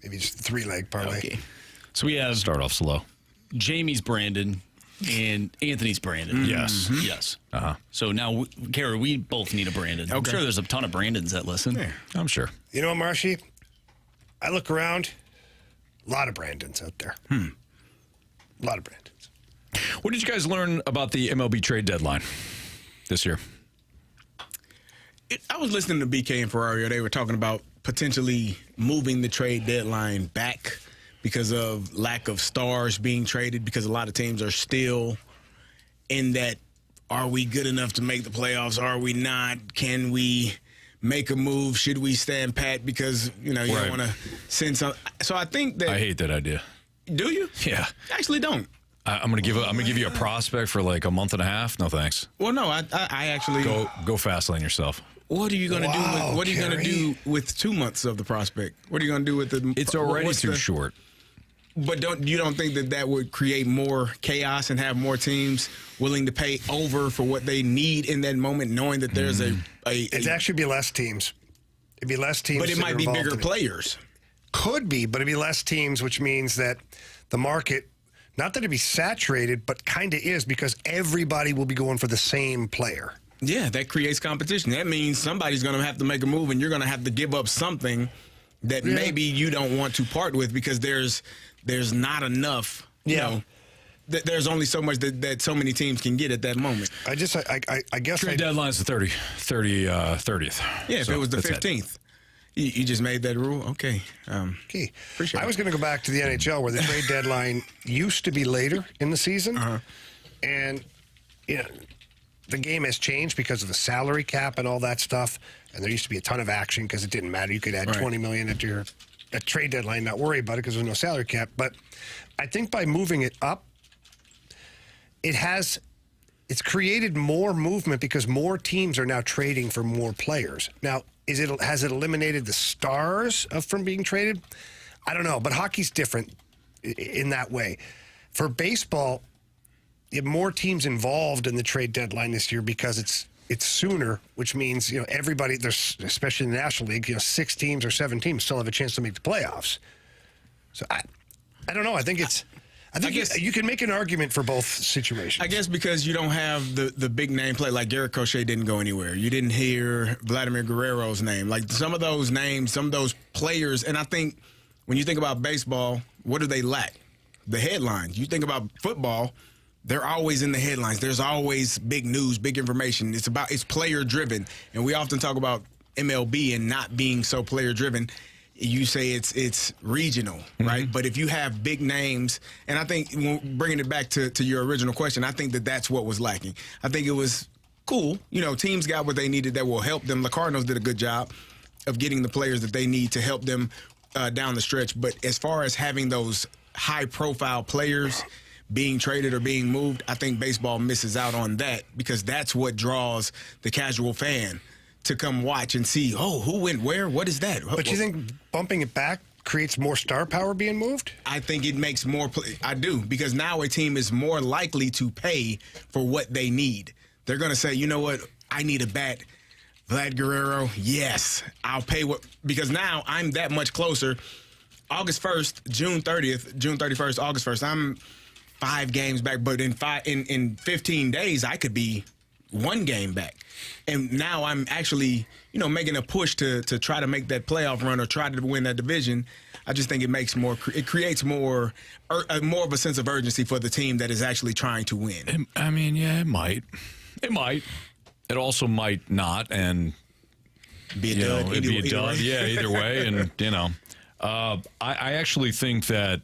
Maybe just 3-leg parlay. Okay. So we have Start off slow. Jamie's Brandon and Anthony's Brandon. Yes. Yes. Uh-huh. So now, Carey, we both need a Brandon. I'm Okay. sure there's a ton of Brandons that listen. Yeah. I'm sure. You know what, Marshy? I look around, a lot of Brandons out there. A lot of Brandons. What did you guys learn about the MLB Trade Deadline this year? I was listening to BK and Ferrario. They were talking about potentially moving the trade deadline back because of lack of stars being traded, because a lot of teams are still in that, are we good enough to make the playoffs? Are we not? Can we make a move? Should we stand pat because, you Right. don't want to send some. So I think that. I hate that idea. Do you? Yeah. I actually don't. I'm gonna give you a prospect for like a month and a half. No thanks. Well, no, I actually Go fast lane yourself. What are you going to do? Wow, What are you going to Carey. do with 2 months of the prospect? What are you going to do with the? It's already what's too the- short. But you don't think that would create more chaos and have more teams willing to pay over for what they need in that moment, knowing that there's It'd actually be less teams. It'd be less teams. but it that might are be involved bigger in it. players. Could be, but it'd be less teams, which means that the market, not that it'd be saturated, but kind of is, because everybody will be going for the same player. Yeah, that creates competition. That means somebody's going to have to make a move, and you're going to have to give up something that maybe you don't want to part with because there's not enough. You know, there's only so much that so many teams can get at that moment. I guess Trade deadline's the 30th. Yeah, if So it was the that's it. 15th. You just made that rule? Okay. Okay. Appreciate I was going to go back to the NHL where the trade deadline used to be later in the season. And, the game has changed because of the salary cap and all that stuff. And there used to be a ton of action because it didn't matter. You could add $20 million at trade deadline, not worry about it because there's no salary cap. But I think by moving it up, it's created more movement because more teams are now trading for more players. Now, has it eliminated the stars from being traded? I don't know, but hockey's different in that way. For baseball, you have more teams involved in the trade deadline this year because it's sooner, which means everybody, there's especially in the National League, 6 teams or 7 teams still have a chance to make the playoffs. So I don't know. I think you can make an argument for both situations. I guess because you don't have the big name play, like Garrett Crochet didn't go anywhere. You didn't hear Vladimir Guerrero's name. Like some of those names, some of those players, and I think when you think about baseball, what do they lack? The headlines. You think about football, they're always in the headlines. There's always big news, big information. It's player driven. And we often talk about MLB and not being so player driven. You say it's regional, right? But if you have big names, and I think bringing it back to your original question, I think that's what was lacking. I think it was cool. Teams got what they needed that will help them. The Cardinals did a good job of getting the players that they need to help them down the stretch. But as far as having those high-profile players being traded or being moved, I think baseball misses out on that because that's what draws the casual fan to come watch and see, who went where? What is that? But you think bumping it back creates more star power being moved? I think it makes more I do, because now a team is more likely to pay for what they need. They're going to say, you know what? I need a bat. Vlad Guerrero, yes, I'll pay because now I'm that much closer. August 1st, June 30th, June 31st, August 1st, I'm 5 games back, but in 15 days, I could be 1 game back. And now I'm actually, making a push to try to make that playoff run or try to win that division. I just think it creates more of a sense of urgency for the team that is actually trying to win. I mean, yeah, it might. It might. it also might not, and be a dud. It'd be a dud. Yeah, either way, and I actually think that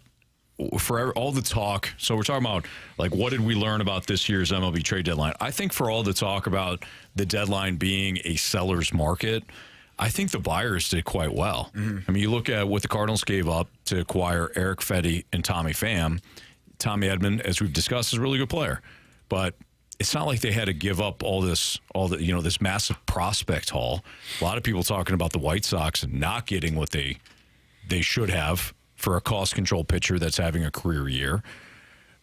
for all the talk, so we're talking about like what did we learn about this year's MLB trade deadline? I think for all the talk about the deadline being a seller's market, I think the buyers did quite well. Mm-hmm. I mean, you look at what the Cardinals gave up to acquire Eric Fetty and Tommy Pham. Tommy Edman, as we've discussed, is a really good player, but it's not like they had to give up this massive prospect haul. A lot of people talking about the White Sox not getting what they should have for a cost control pitcher that's having a career year.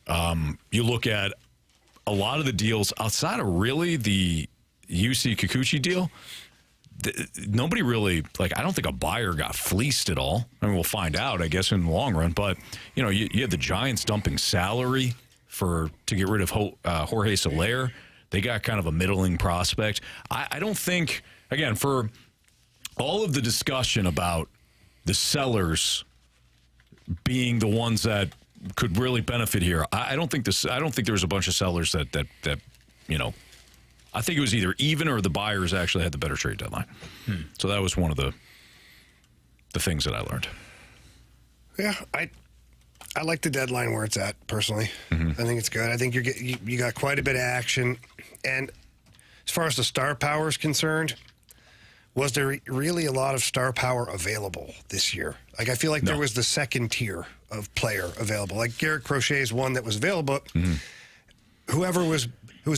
You look at a lot of the deals outside of really the UC Kikuchi deal. Nobody really, I don't think a buyer got fleeced at all. I mean, we'll find out, I guess, in the long run. But, you had the Giants dumping salary to get rid of Jorge Soler. They got kind of a middling prospect. I don't think, again, for all of the discussion about the sellers being the ones that could really benefit here, I don't think there was a bunch of sellers that I think it was either even or the buyers actually had the better trade deadline. So that was one of the things that I learned. Yeah, I like the deadline where it's at personally. Mm-hmm. I think it's good. I think you got quite a bit of action, and as far as the star power is concerned, was there really a lot of star power available this year? I feel like there was the second tier of player available. Like Garrett Crochet is one that was available. Mm-hmm. Whoever was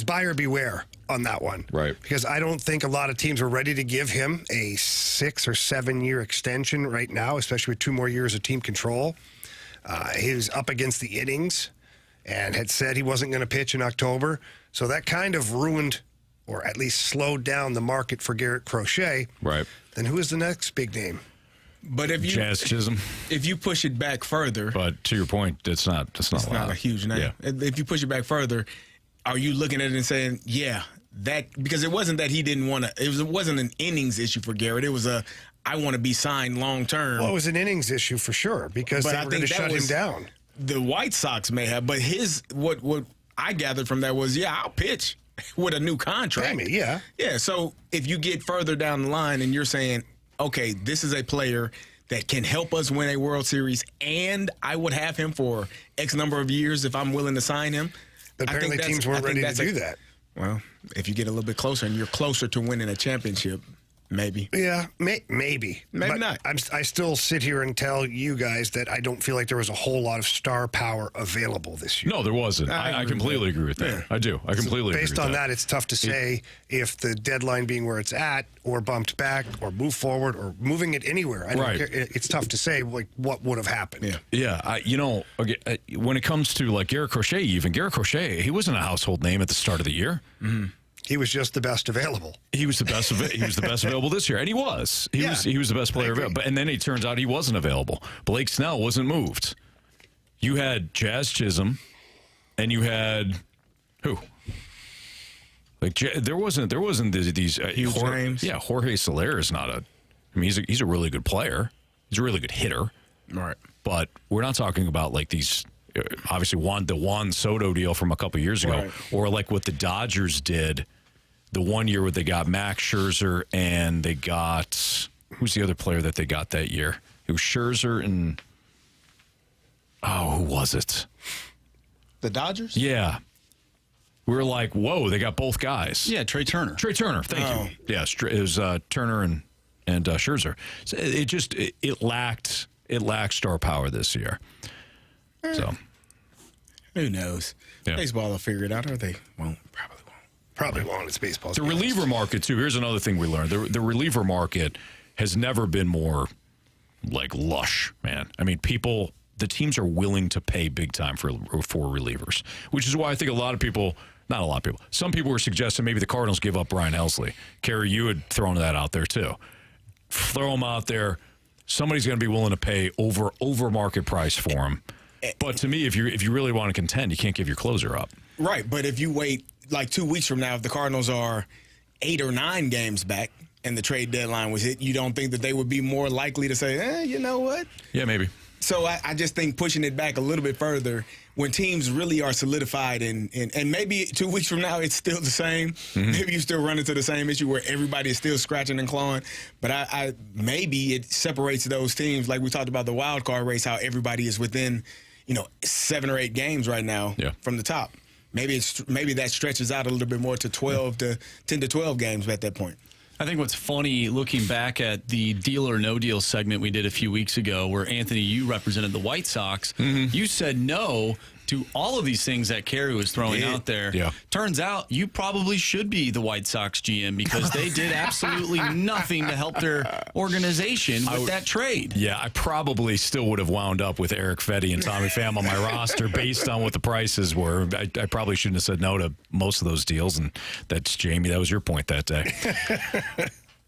buyer beware on that one. Right. Because I don't think a lot of teams were ready to give him a 6 or 7 year extension right now, especially with 2 more years of team control. He was up against the innings and had said he wasn't going to pitch in October. So that kind of ruined or at least slowed down the market for Garrett Crochet. Right. Then who is the next big name? But if you Jazz Chisholm, if you push it back further, but to your point, it's not a huge name. Yeah. If you push it back further, are you looking at it and saying, yeah, that because it wasn't that he didn't want to. It wasn't an innings issue for Garrett. It was I want to be signed long term. Well, it was an innings issue for sure because they were going to shut him down. The White Sox may have, but what I gathered from that was, I'll pitch with a new contract. Yeah. So if you get further down the line and you're saying, okay, this is a player that can help us win a World Series, and I would have him for X number of years if I'm willing to sign him. Apparently teams weren't ready to do that. Well, if you get a little bit closer and you're closer to winning a championship, maybe. Yeah, maybe. Maybe not. I still sit here and tell you guys that I don't feel like there was a whole lot of star power available this year. No, there wasn't. I completely agree with that. Yeah. I do. I completely agree with that. Based on that, it's tough to say if the deadline being where it's at or bumped back or moved forward or moving it anywhere. I don't care. It's tough to say what would have happened. Yeah. When it comes to Garrett Crochet, he wasn't a household name at the start of the year. Mm-hmm. He was just the best available. He was the best. He was the best available this year, and he was. He was the best player available. And then it turns out he wasn't available. Blake Snell wasn't moved. You had Jazz Chisholm, and you had who? There wasn't these huge names. Yeah, Jorge Soler is not a. I mean, he's a really good player. He's a really good hitter. Right. But we're not talking about these. Obviously, the Juan Soto deal from a couple years ago, or what the Dodgers did the one year where they got Max Scherzer and they got who's the other player that they got that year? It was Scherzer and who was it? The Dodgers? Yeah. We were like, whoa, they got both guys. Yeah, Trey Turner. Thank you. Yeah, it was Turner and Scherzer. So it lacked star power this year. So, who knows? Yeah. Baseball will figure it out, or they won't. Probably won't. It's baseball. The reliever market, too. Here's another thing we learned. The reliever market has never been more, lush, man. I mean, the teams are willing to pay big time for relievers, which is why I think some people were suggesting maybe the Cardinals give up Brian Helsley. Carey, you had thrown that out there, too. Throw him out there. Somebody's going to be willing to pay over market price for him. But to me, if you really want to contend, you can't give your closer up. Right, but if you wait 2 weeks from now, if the Cardinals are 8 or 9 games back and the trade deadline was hit, you don't think that they would be more likely to say, you know what? Yeah, maybe. So I just think pushing it back a little bit further when teams really are solidified and maybe 2 weeks from now it's still the same. Mm-hmm. Maybe you still run into the same issue where everybody is still scratching and clawing. But I maybe it separates those teams, like we talked about the wild card race, how everybody is within 7 or 8 games right now from the top. Maybe that stretches out a little bit more to 10 to 12 games at that point. I think what's funny, looking back at the Deal or No Deal segment we did a few weeks ago, where Anthony, you represented the White Sox, you said no to all of these things that Carey was throwing out there. Yeah. Turns out you probably should be the White Sox GM because they did absolutely nothing to help their organization with that trade. Yeah, I probably still would have wound up with Eric Fetty and Tommy Pham on my roster based on what the prices were. I probably shouldn't have said no to most of those deals, and that's Jamie. That was your point that day.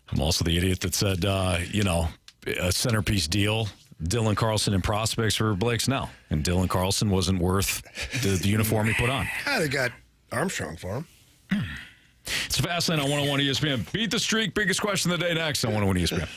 I'm also the idiot that said, a centerpiece deal, Dylan Carlson and prospects for Blake Snell. And Dylan Carlson wasn't worth the uniform he put on. Yeah, they got Armstrong for him. It's Fastlane on 101 ESPN. Beat the streak. Biggest question of the day next on 101 ESPN.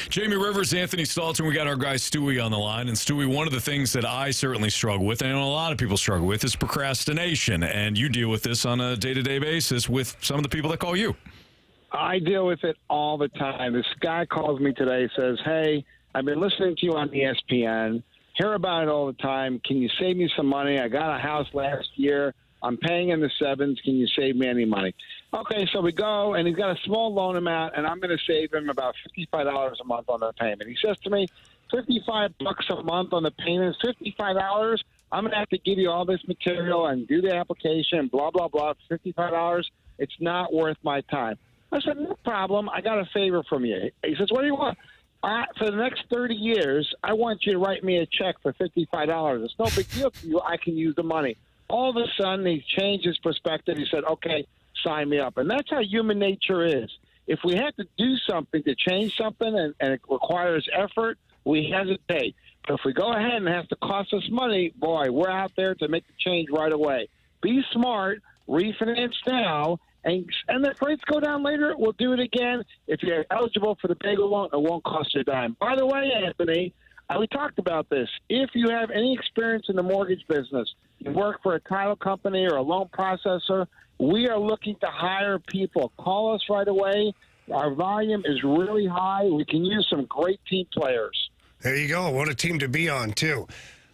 Jamie Rivers, Anthony Stalter, and we got our guy Stewie on the line. And Stewie, one of the things that I certainly struggle with, and I know a lot of people struggle with, is procrastination. And you deal with this on a day-to-day basis with some of the people that call you. I deal with it all the time. This guy calls me today, says, hey, I've been listening to you on ESPN, hear about it all the time. Can you save me some money? I got a house last year. I'm paying in the sevens. Can you save me any money? Okay, so we go, and he's got a small loan amount, and I'm going to save him about $55 a month on the payment. He says to me, $55 a month on the payments, $55? I'm going to have to give you all this material and do the application, blah, blah, blah, $55? It's not worth my time. I said, no problem. I got a favor from you. He says, what do you want? For the next 30 years, I want you to write me a check for $55. It's no big deal to you. I can use the money. All of a sudden, he changed his perspective. He said, okay, sign me up. And that's how human nature is. If we have to do something to change something and it requires effort, we hesitate. But if we go ahead and it has to cost us money, boy, we're out there to make the change right away. Be smart, refinance now, and if rates go down later, we'll do it again. If you're eligible for the bagel loan, it won't cost you a dime. By the way, Anthony, we talked about this. If you have any experience in the mortgage business, you work for a title company or a loan processor, we are looking to hire people. Call us right away. Our volume is really high. We can use some great team players. There you go. What a team to be on, too.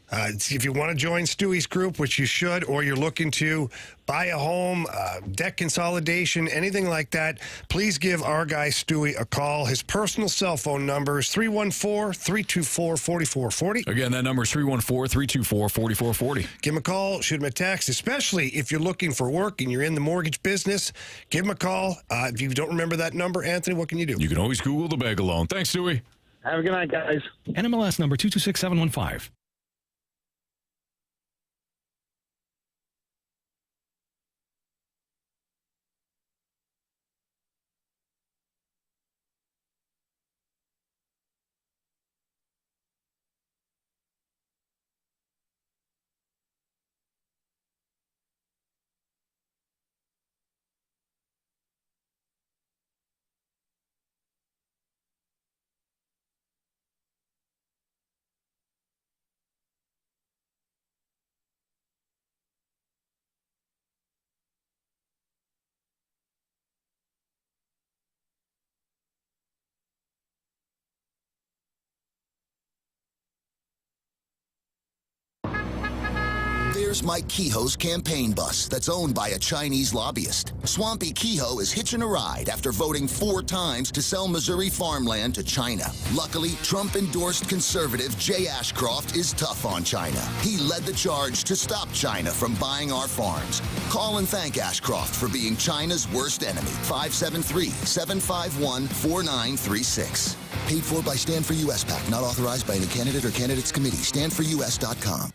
If you want to join Stewie's group, which you should, or you're looking to buy a home, debt consolidation, anything like that, please give our guy Stewie a call. His personal cell phone number is 314-324-4440. Again, that number is 314-324-4440. Give him a call, shoot him a text, especially if you're looking for work and you're in the mortgage business. Give him a call. If you don't remember that number, Anthony, what can you do? You can always Google the bagel loan. Thanks, Stewie. Have a good night, guys. NMLS number 226715. Mayor's Mike Kehoe's campaign bus that's owned by a Chinese lobbyist. Swampy Kehoe is hitching a ride after voting 4 times to sell Missouri farmland to China. Luckily, Trump-endorsed conservative Jay Ashcroft is tough on China. He led the charge to stop China from buying our farms. Call and thank Ashcroft for being China's worst enemy. 573-751-4936. Paid for by Stand for U.S. PAC, not authorized by any candidate or candidates committee. StandForUS.com.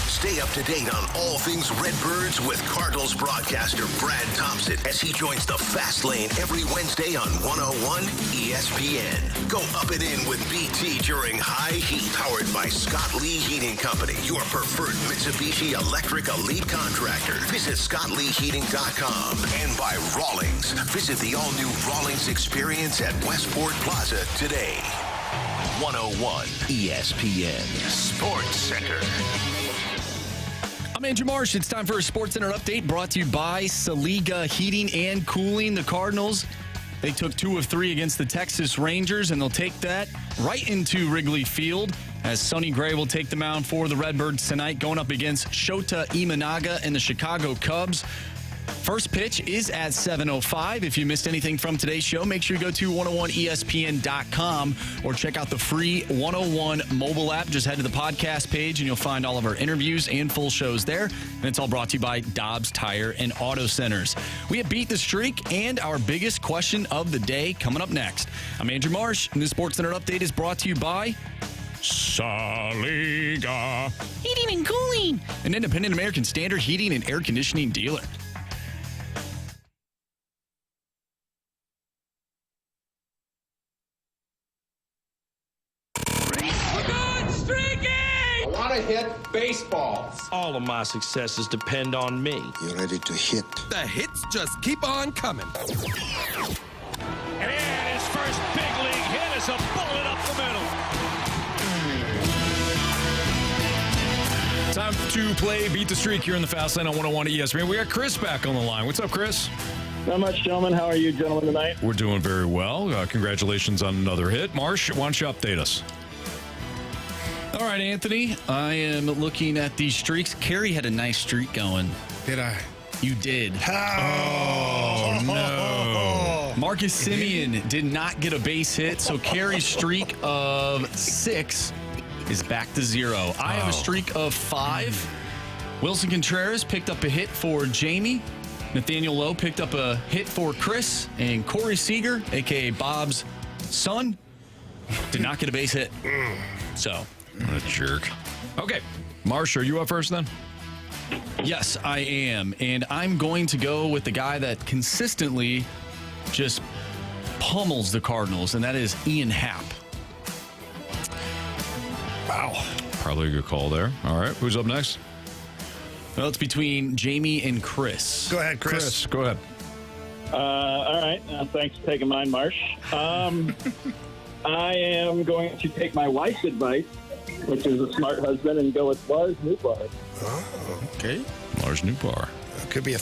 Stay up to date on all things Redbirds with Cardinals broadcaster Brad Thompson as he joins the Fast Lane every Wednesday on 101 ESPN. Go up and in with BT during high heat, powered by Scott Lee Heating Company, your preferred Mitsubishi electric elite contractor. Visit ScottLeeHeating.com. And by Rawlings. Visit the all-new Rawlings experience at Westport Plaza today. 101 ESPN Sports Center. I'm Andrew Marsh. It's time for a Sports Center update brought to you by Saliga Heating and Cooling. The Cardinals, they took 2 of 3 against the Texas Rangers, and they'll take that right into Wrigley Field as Sonny Gray will take the mound for the Redbirds tonight, going up against Shota Imanaga and the Chicago Cubs. First pitch is at 7:05. If you missed anything from today's show, make sure you go to 101ESPN.com or check out the free 101 mobile app. Just head to the podcast page and you'll find all of our interviews and full shows there. And it's all brought to you by Dobbs Tire and Auto Centers. We have Beat the Streak and our biggest question of the day coming up next. I'm Andrew Marsh, and this Sports Center update is brought to you by Saliga Heating and Cooling, an independent American Standard heating and air conditioning dealer. Hit baseballs. All of my successes depend on me. You're ready to hit. The hits just keep on coming. And his first big league hit is a bullet up the middle. Time to play Beat the Streak here in the Fast Lane on 101 ESPN. We got Chris back on the line. What's up, Chris? Not much, gentlemen. How are you, gentlemen, tonight? We're doing very well. Congratulations on another hit. Marsh, why don't you update us? All right, Anthony, I am looking at these streaks. Carey had a nice streak going. Did I? You did. Oh, no. Marcus Semien did not get a base hit, so Carey's streak of 6 is back to 0. I have a streak of 5. Wilson Contreras picked up a hit for Jamie. Nathaniel Lowe picked up a hit for Chris. And Corey Seager, a.k.a. Bob's son, did not get a base hit. So... What a jerk. Okay. Marsh, are you up first then? Yes, I am. And I'm going to go with the guy that consistently just pummels the Cardinals, and that is Ian Happ. Wow. Probably a good call there. All right. Who's up next? Well, it's between Jamie and Chris. Go ahead, Chris. Go ahead. All right. Thanks for taking mine, Marsh. I am going to take my wife's advice, which is a smart husband, and go with Lars Nootbaar. Oh, okay. Lars Nootbaar. Could be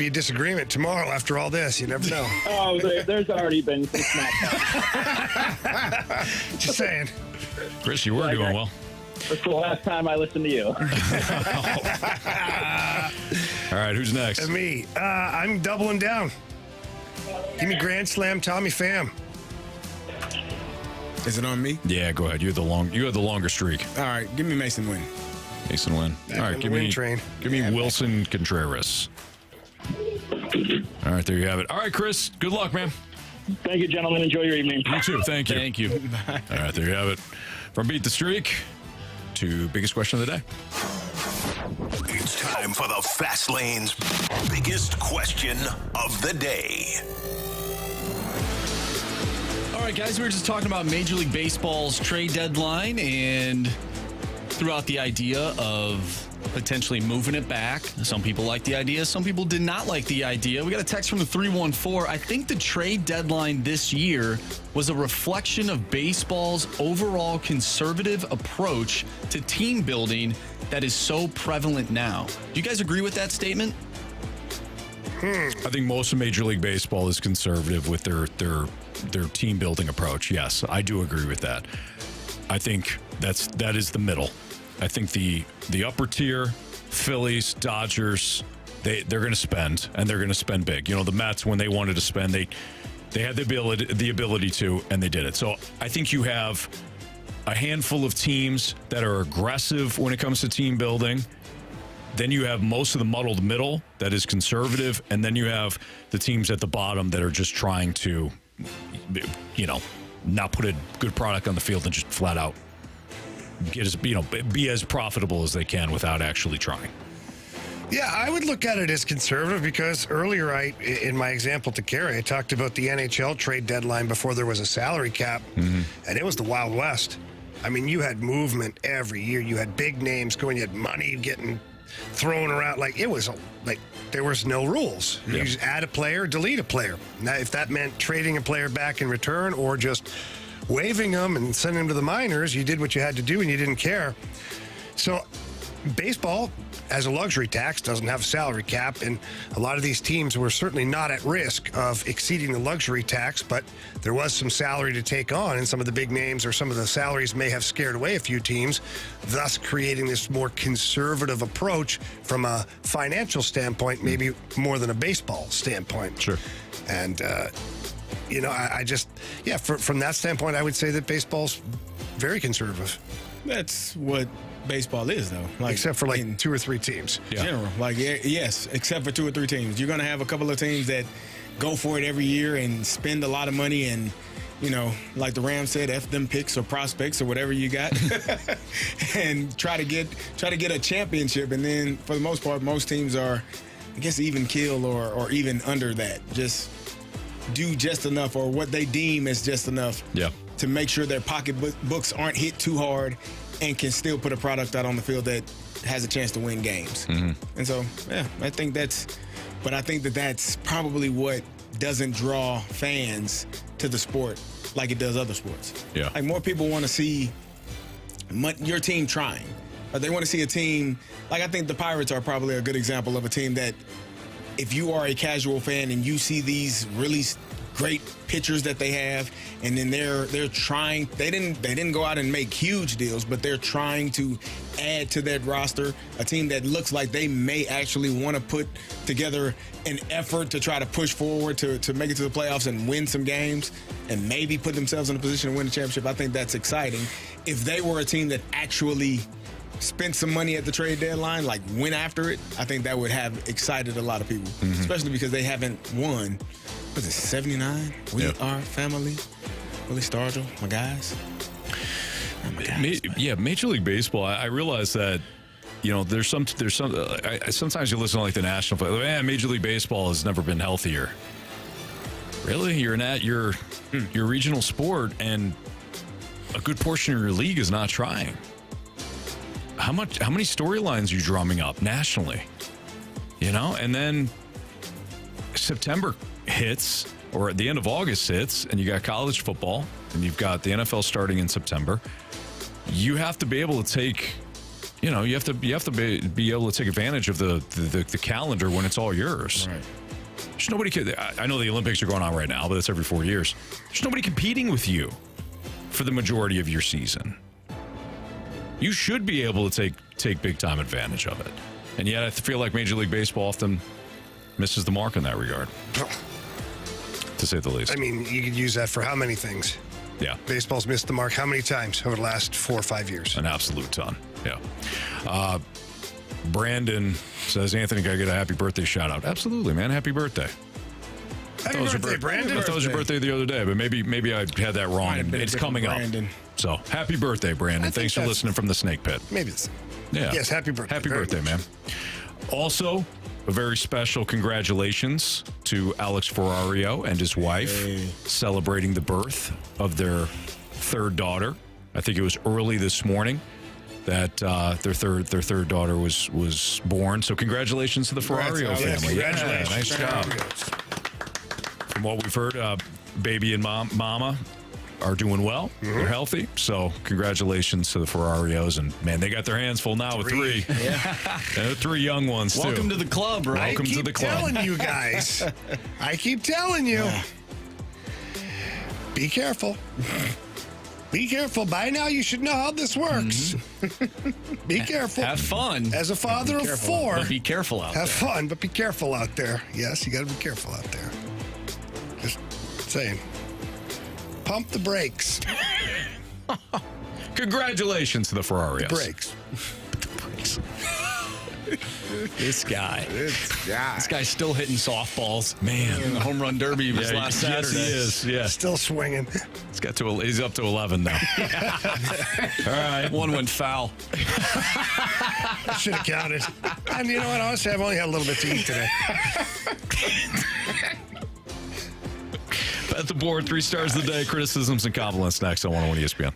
a disagreement tomorrow after all this. You never know. Oh, there's already been some smack. Just saying. Chris, you were doing well. That's the last time I listened to you. All right, who's next? And me. I'm doubling down. Give me Grand Slam Tommy Pham. Is it on me? Yeah, go ahead. You had the longer streak. All right, give me Mason Wynn. Mason Wynn. All right, give me Wilson Contreras. All right, there you have it. All right, Chris, good luck, man. Thank you, gentlemen. Enjoy your evening. You too. Thank you. Thank you. All right, there you have it. From Beat the Streak to biggest question of the day. It's time for the Fast Lane's biggest question of the day. All right, guys, we were just talking about Major League Baseball's trade deadline, and threw out the idea of potentially moving it back. Some people like the idea. Some people did not like the idea. We got a text from the 314. I think the trade deadline this year was a reflection of baseball's overall conservative approach to team building that is so prevalent now. Do you guys agree with that statement? I think most of Major League Baseball is conservative with their team building approach. Yes, I do agree with that. I think that is the middle. I think the upper tier, Phillies, Dodgers, they're going to spend, and they're going to spend big. You know, the Mets, when they wanted to spend, they had the ability to, and they did it. So I think you have a handful of teams that are aggressive when it comes to team building. Then you have most of the muddled middle that is conservative, and then you have the teams at the bottom that are just trying to, you know, not put a good product on the field and just flat out be as profitable as they can without actually trying. Yeah, I would look at it as conservative because earlier in my example to Carey, I talked about the NHL trade deadline before there was a salary cap, and it was the Wild West. I mean, you had movement every year. You had big names going. You had money getting thrown around. Like, it was like there was no rules. You just add a player, delete a player. Now, if that meant trading a player back in return or just waiving them and sending them to the minors, you did what you had to do and you didn't care. So baseball, as a luxury tax, doesn't have a salary cap, and a lot of these teams were certainly not at risk of exceeding the luxury tax, but there was some salary to take on, and some of the big names or some of the salaries may have scared away a few teams, thus creating this more conservative approach from a financial standpoint, maybe more than a baseball standpoint. Sure. And, I just, from that standpoint, I would say that baseball's very conservative. That's what baseball is, though. Like, except for like 2 or 3 teams. General. Like, yes, except for 2 or 3 teams. You're going to have a couple of teams that go for it every year and spend a lot of money and, like the Rams said, F them picks or prospects or whatever you got and try to get a championship. And then for the most part, most teams are, I guess, even kill or even under that. Just do just enough, or what they deem as just enough to make sure their pocketbooks aren't hit too hard and can still put a product out on the field that has a chance to win games. And so, I think that's probably what doesn't draw fans to the sport like it does other sports. Yeah. Like, more people want to see your team trying. Or they want to see a team, like, I think the Pirates are probably a good example of a team that, if you are a casual fan and you see these really great pitchers that they have, and then they're trying, they didn't go out and make huge deals, but they're trying to add to that roster a team that looks like they may actually want to put together an effort to try to push forward to make it to the playoffs and win some games and maybe put themselves in a position to win the championship. I think that's exciting. If they were a team that actually spent some money at the trade deadline, like went after it, I think that would have excited a lot of people, especially because they haven't won. Was it 79? We are family. Willie Stargell, my guys. Major League Baseball. I realize that, there's some. Sometimes you listen to like the national play. Man, Major League Baseball has never been healthier. Really, you're at your regional sport, and a good portion of your league is not trying. How many storylines are you drumming up nationally? And then September hits, or at the end of August hits, and you got college football, and you've got the NFL starting in September. You have to be able to take, you have to be able to take advantage of the calendar when it's all yours. Right. There's nobody. I know the Olympics are going on right now, but that's every 4 years. There's nobody competing with you for the majority of your season. You should be able to take big time advantage of it, and yet I feel like Major League Baseball often misses the mark in that regard, to say the least. I mean, you could use that for how many things? Yeah. Baseball's missed the mark how many times over the last 4 or 5 years? An absolute ton. Yeah. Brandon says, Anthony, gotta get a happy birthday shout out. Absolutely, man. Happy birthday. Happy birthday, Brandon. I thought it was your birthday the other day, but maybe I had that wrong, and it's coming up. So, happy birthday, Brandon. Thanks for listening from the Snake Pit. Maybe it's... Yeah. Yes, happy birthday. Happy birthday, man. Also, a very special congratulations to Alex Ferrario and his wife celebrating the birth of their 3rd daughter. I think it was early this morning. that their third daughter was born. So congratulations to the Ferrario family. Congratulations. Yeah, nice job. From what we've heard, baby and mama are doing well. Mm-hmm. They're healthy. So congratulations to the Ferrarios. And, man, they got their hands full now with three. Yeah. And 3 young ones, too. Welcome to the club, right? Welcome to the club. I keep telling you guys. I keep telling you. Be careful. Be careful. By now, you should know how this works. Mm-hmm. Be careful. Have fun. As a father of 4. But be careful out there. Have fun, but be careful out there. Yes, you got to be careful out there. Just saying. Pump the brakes. Congratulations to the Ferraris. Brakes. This guy. This guy's still hitting softballs. Man. In the home run derby was last Saturday. Yes, he is. Yeah. Still swinging. He's up to 11 now. All right. One went foul. Should have counted. And you know what? Honestly, I've only had a little bit to eat today. At the board, 3 stars of the day, criticisms and compliments next on 101 ESPN.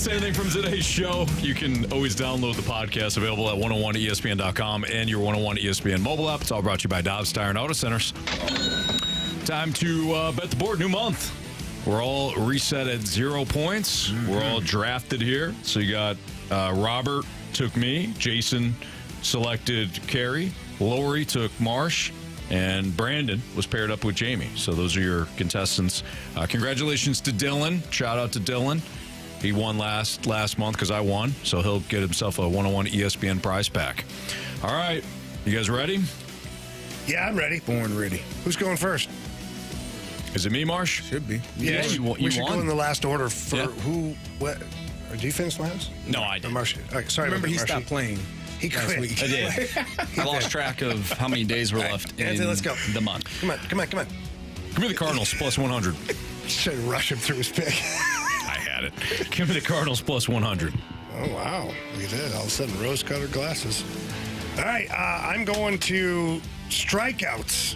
miss anything from today's show, you can always download the podcast available at 101ESPN.com and your 101 ESPN mobile app. It's all brought to you by Dobbs Tire and Auto Centers. Time to bet the board. New month. We're all reset at 0 points. We're all drafted here. So you got Robert took me. Jason selected Carey. Lori took Marsh. And Brandon was paired up with Jamie. So those are your contestants. Congratulations to Dylan. Shout out to Dylan. He won last month because I won. So he'll get himself a 101 ESPN prize pack. All right. You guys ready? Yeah, I'm ready. Born ready. Who's going first? Is it me, Marsh? Should be. Yeah, we should won. go in the last order for who, what. Did you finish last? No, I didn't. Marsh. Okay, sorry. Remember, he Marshy. stopped playing. He quit. week. I did. I lost track of how many days were left in Anthony, let's go. the month. Come on. Give me the Cardinals plus 100. Should rush him through his pick. I had it. Give me the Cardinals plus 100. Oh, wow. Look at that. All of a sudden, rose-colored glasses. All right, I'm going to strikeouts.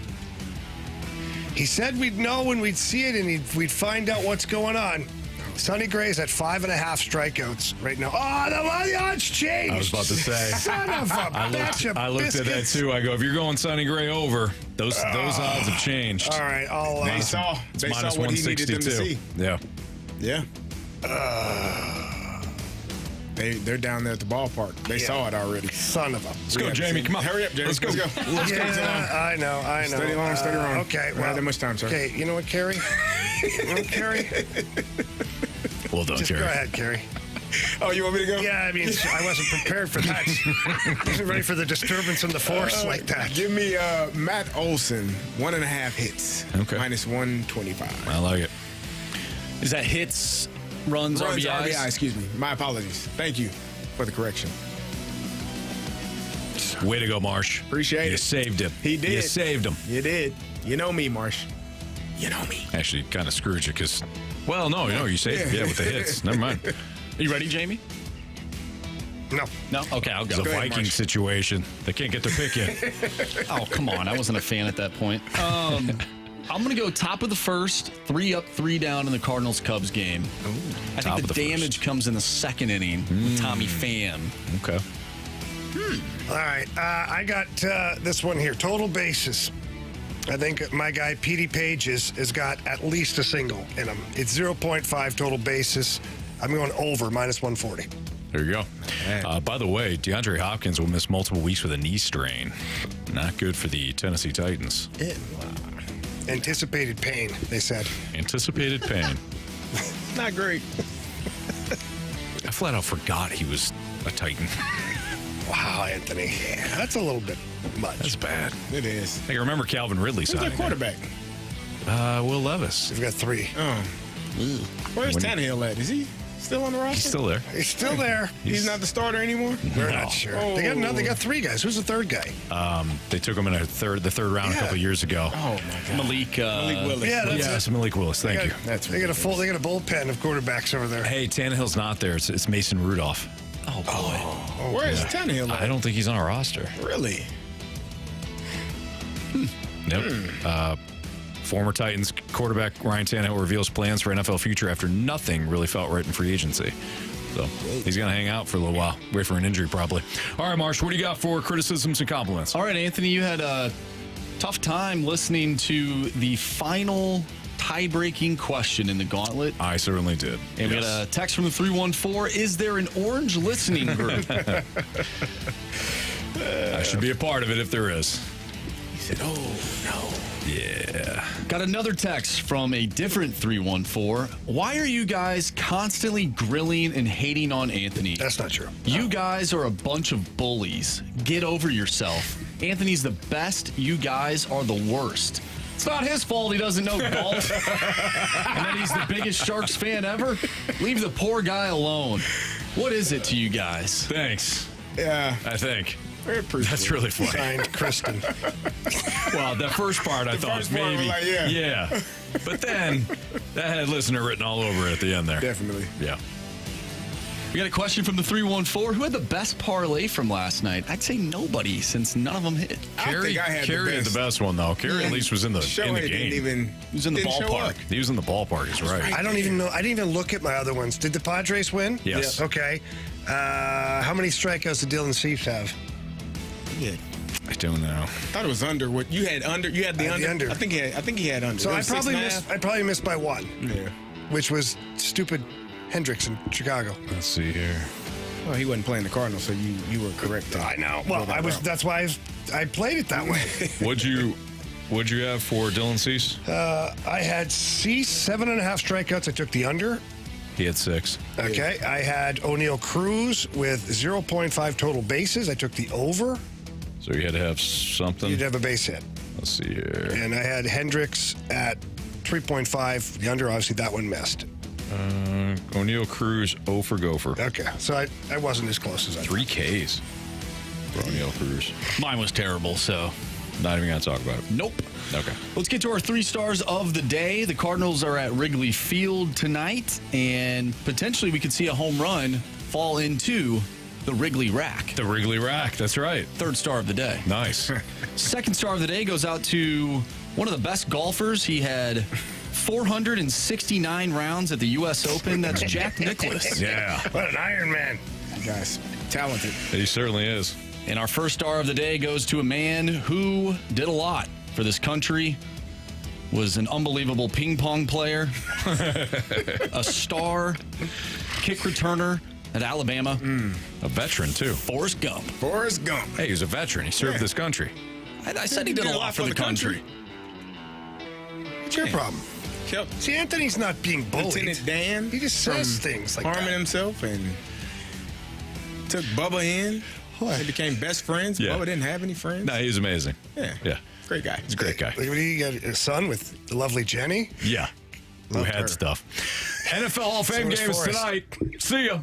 He said we'd know when we'd see it and we'd find out what's going on. Sonny Gray's at 5.5 strikeouts right now. Oh, the odds changed. I was about to say. Son of a batch of I looked at that biscuits. too. I go, if you're going Sonny Gray over, those odds have changed. All right, I'll. They saw what he needed them to see. Yeah. Yeah. They're down there at the ballpark. They saw it already. Son of a. Let's go, Jamie. Come on. Hurry up, Jamie. Let's go. I know. Steady on. Okay. We don't have that much time, sir. Okay, you know what, Carey? Carey? Well done, Just Carey. go ahead, Carey. Oh, you want me to go? Yeah, I mean, I wasn't prepared for that. Wasn't ready for the disturbance in the force like that. Give me Matt Olson, 1.5 hits. Okay. Minus 125. I like it. Is that hits, runs, RBIs? RBI, excuse me. My apologies. Thank you for the correction. Way to go, Marsh. Appreciate it. You saved him. He did. You saved him. You did. You know me, Marsh. You know me. Actually, kind of screwed you because, well, no, you saved him. Yeah, with the hits. Never mind. Are you ready, Jamie? No. Okay, I'll go. It's a Viking situation. They can't get their pick yet. Oh, come on. I wasn't a fan at that point. I'm going to go top of the first, 3 up, 3 down in the Cardinals-Cubs game. Ooh, I think the damage comes in the second inning with Tommy Pham. Okay. All right. I got this one here. Total bases. I think my guy, Petey Page, has got at least a single in him. It's 0.5 total bases. I'm going over, minus 140. There you go. By the way, DeAndre Hopkins will miss multiple weeks with a knee strain. Not good for the Tennessee Titans. Anticipated pain, they said. Anticipated pain. Not great. I flat out forgot he was a Titan. Wow, Anthony. Yeah, that's a little bit much. That's bad. It is. Hey, remember Calvin Ridley Who's signing their quarterback? Will Levis. We've got 3. Oh. Where's Tannehill at? Is he still on the roster? He's still there. He's still there. He's not the starter anymore? We're not sure. Oh. They got 3 guys. Who's the third guy? They took him in the third round a couple of years ago. Oh, my God. Malik Willis. Yeah, that's Malik Willis. Thank you. They got a bullpen of quarterbacks over there. Hey, Tannehill's not there. It's Mason Rudolph. Oh, boy. Where is Tannehill at? I don't think he's on our roster. Really? Nope. Former Titans quarterback Ryan Tannehill reveals plans for NFL future after nothing really felt right in free agency. So he's going to hang out for a little while. Wait for an injury, probably. All right, Marsh, what do you got for criticisms and compliments? All right, Anthony, you had a tough time listening to the final tie-breaking question in the Gauntlet. I certainly did. And we got a text from the 314. Is there an orange listening group? I should be a part of it if there is. He said, oh, no. Yeah. Got another text from a different 314. Why are you guys constantly grilling and hating on Anthony? That's not true. You guys are a bunch of bullies. Get over yourself. Anthony's the best. You guys are the worst. It's not his fault he doesn't know golf. And that he's the biggest Sharks fan ever. Leave the poor guy alone. What is it to you guys? Thanks. Yeah. I think. That's really funny. Signed, Kristen. Well, that first part I thought maybe. Like, yeah. But then that had listener written all over it at the end there. Definitely. Yeah. We got a question from the 314. Who had the best parlay from last night? I'd say nobody, since none of them hit. Carey had the best one, though. Carey at least was in the game. He was in the ballpark. He was in the ballpark, is right. I don't even know. I didn't even look at my other ones. Did the Padres win? Yes. Okay. How many strikeouts did Dylan Cease have? Yeah. I don't know. I thought it was under. What you had under? You had the under. I think he had under. So I probably missed by one. Yeah. Which was stupid Hendricks in Chicago. Let's see here. Well, he wasn't playing the Cardinals, so you were correct. I know. Well, that's why I played it that way. What'd you have for Dylan Cease? I had Cease 7.5 strikeouts. I took the under. He had 6. Okay. I had O'Neill Cruz with 0.5 total bases. I took the over. So you had to have something. You'd have a base hit. Let's see here. And I had Hendricks at 3.5. The under, obviously, that one missed. O'Neill Cruz, 0 for Gopher. Okay, so I wasn't as close as I 3 Ks for O'Neill Cruz. Mine was terrible, so not even going to talk about it. Nope. Okay. Let's get to our 3 stars of the day. The Cardinals are at Wrigley Field tonight, and potentially we could see a home run fall into the Wrigley Rack. The Wrigley Rack, that's right. 3rd star of the day. Nice. 2nd star of the day goes out to one of the best golfers. He had 469 rounds at the U.S. Open. That's Jack Nicklaus. Yeah. What an Iron Man. That guy's talented. He certainly is. And our 1st star of the day goes to a man who did a lot for this country, was an unbelievable ping pong player, a star, kick returner at Alabama. A veteran, too. Forrest Gump. Forrest Gump. Hey, he's a veteran. He served this country. I said he did a lot for the country. What's your problem? See, Anthony's not being bullied. Lieutenant Dan. He just says things like harming that. himself and took Bubba in. They became best friends. Yeah. Bubba didn't have any friends. No, he's amazing. Yeah. Great guy. He's a great guy. He got a son with the lovely Jenny. Yeah. Who had stuff. NFL Hall of Fame games tonight. See ya.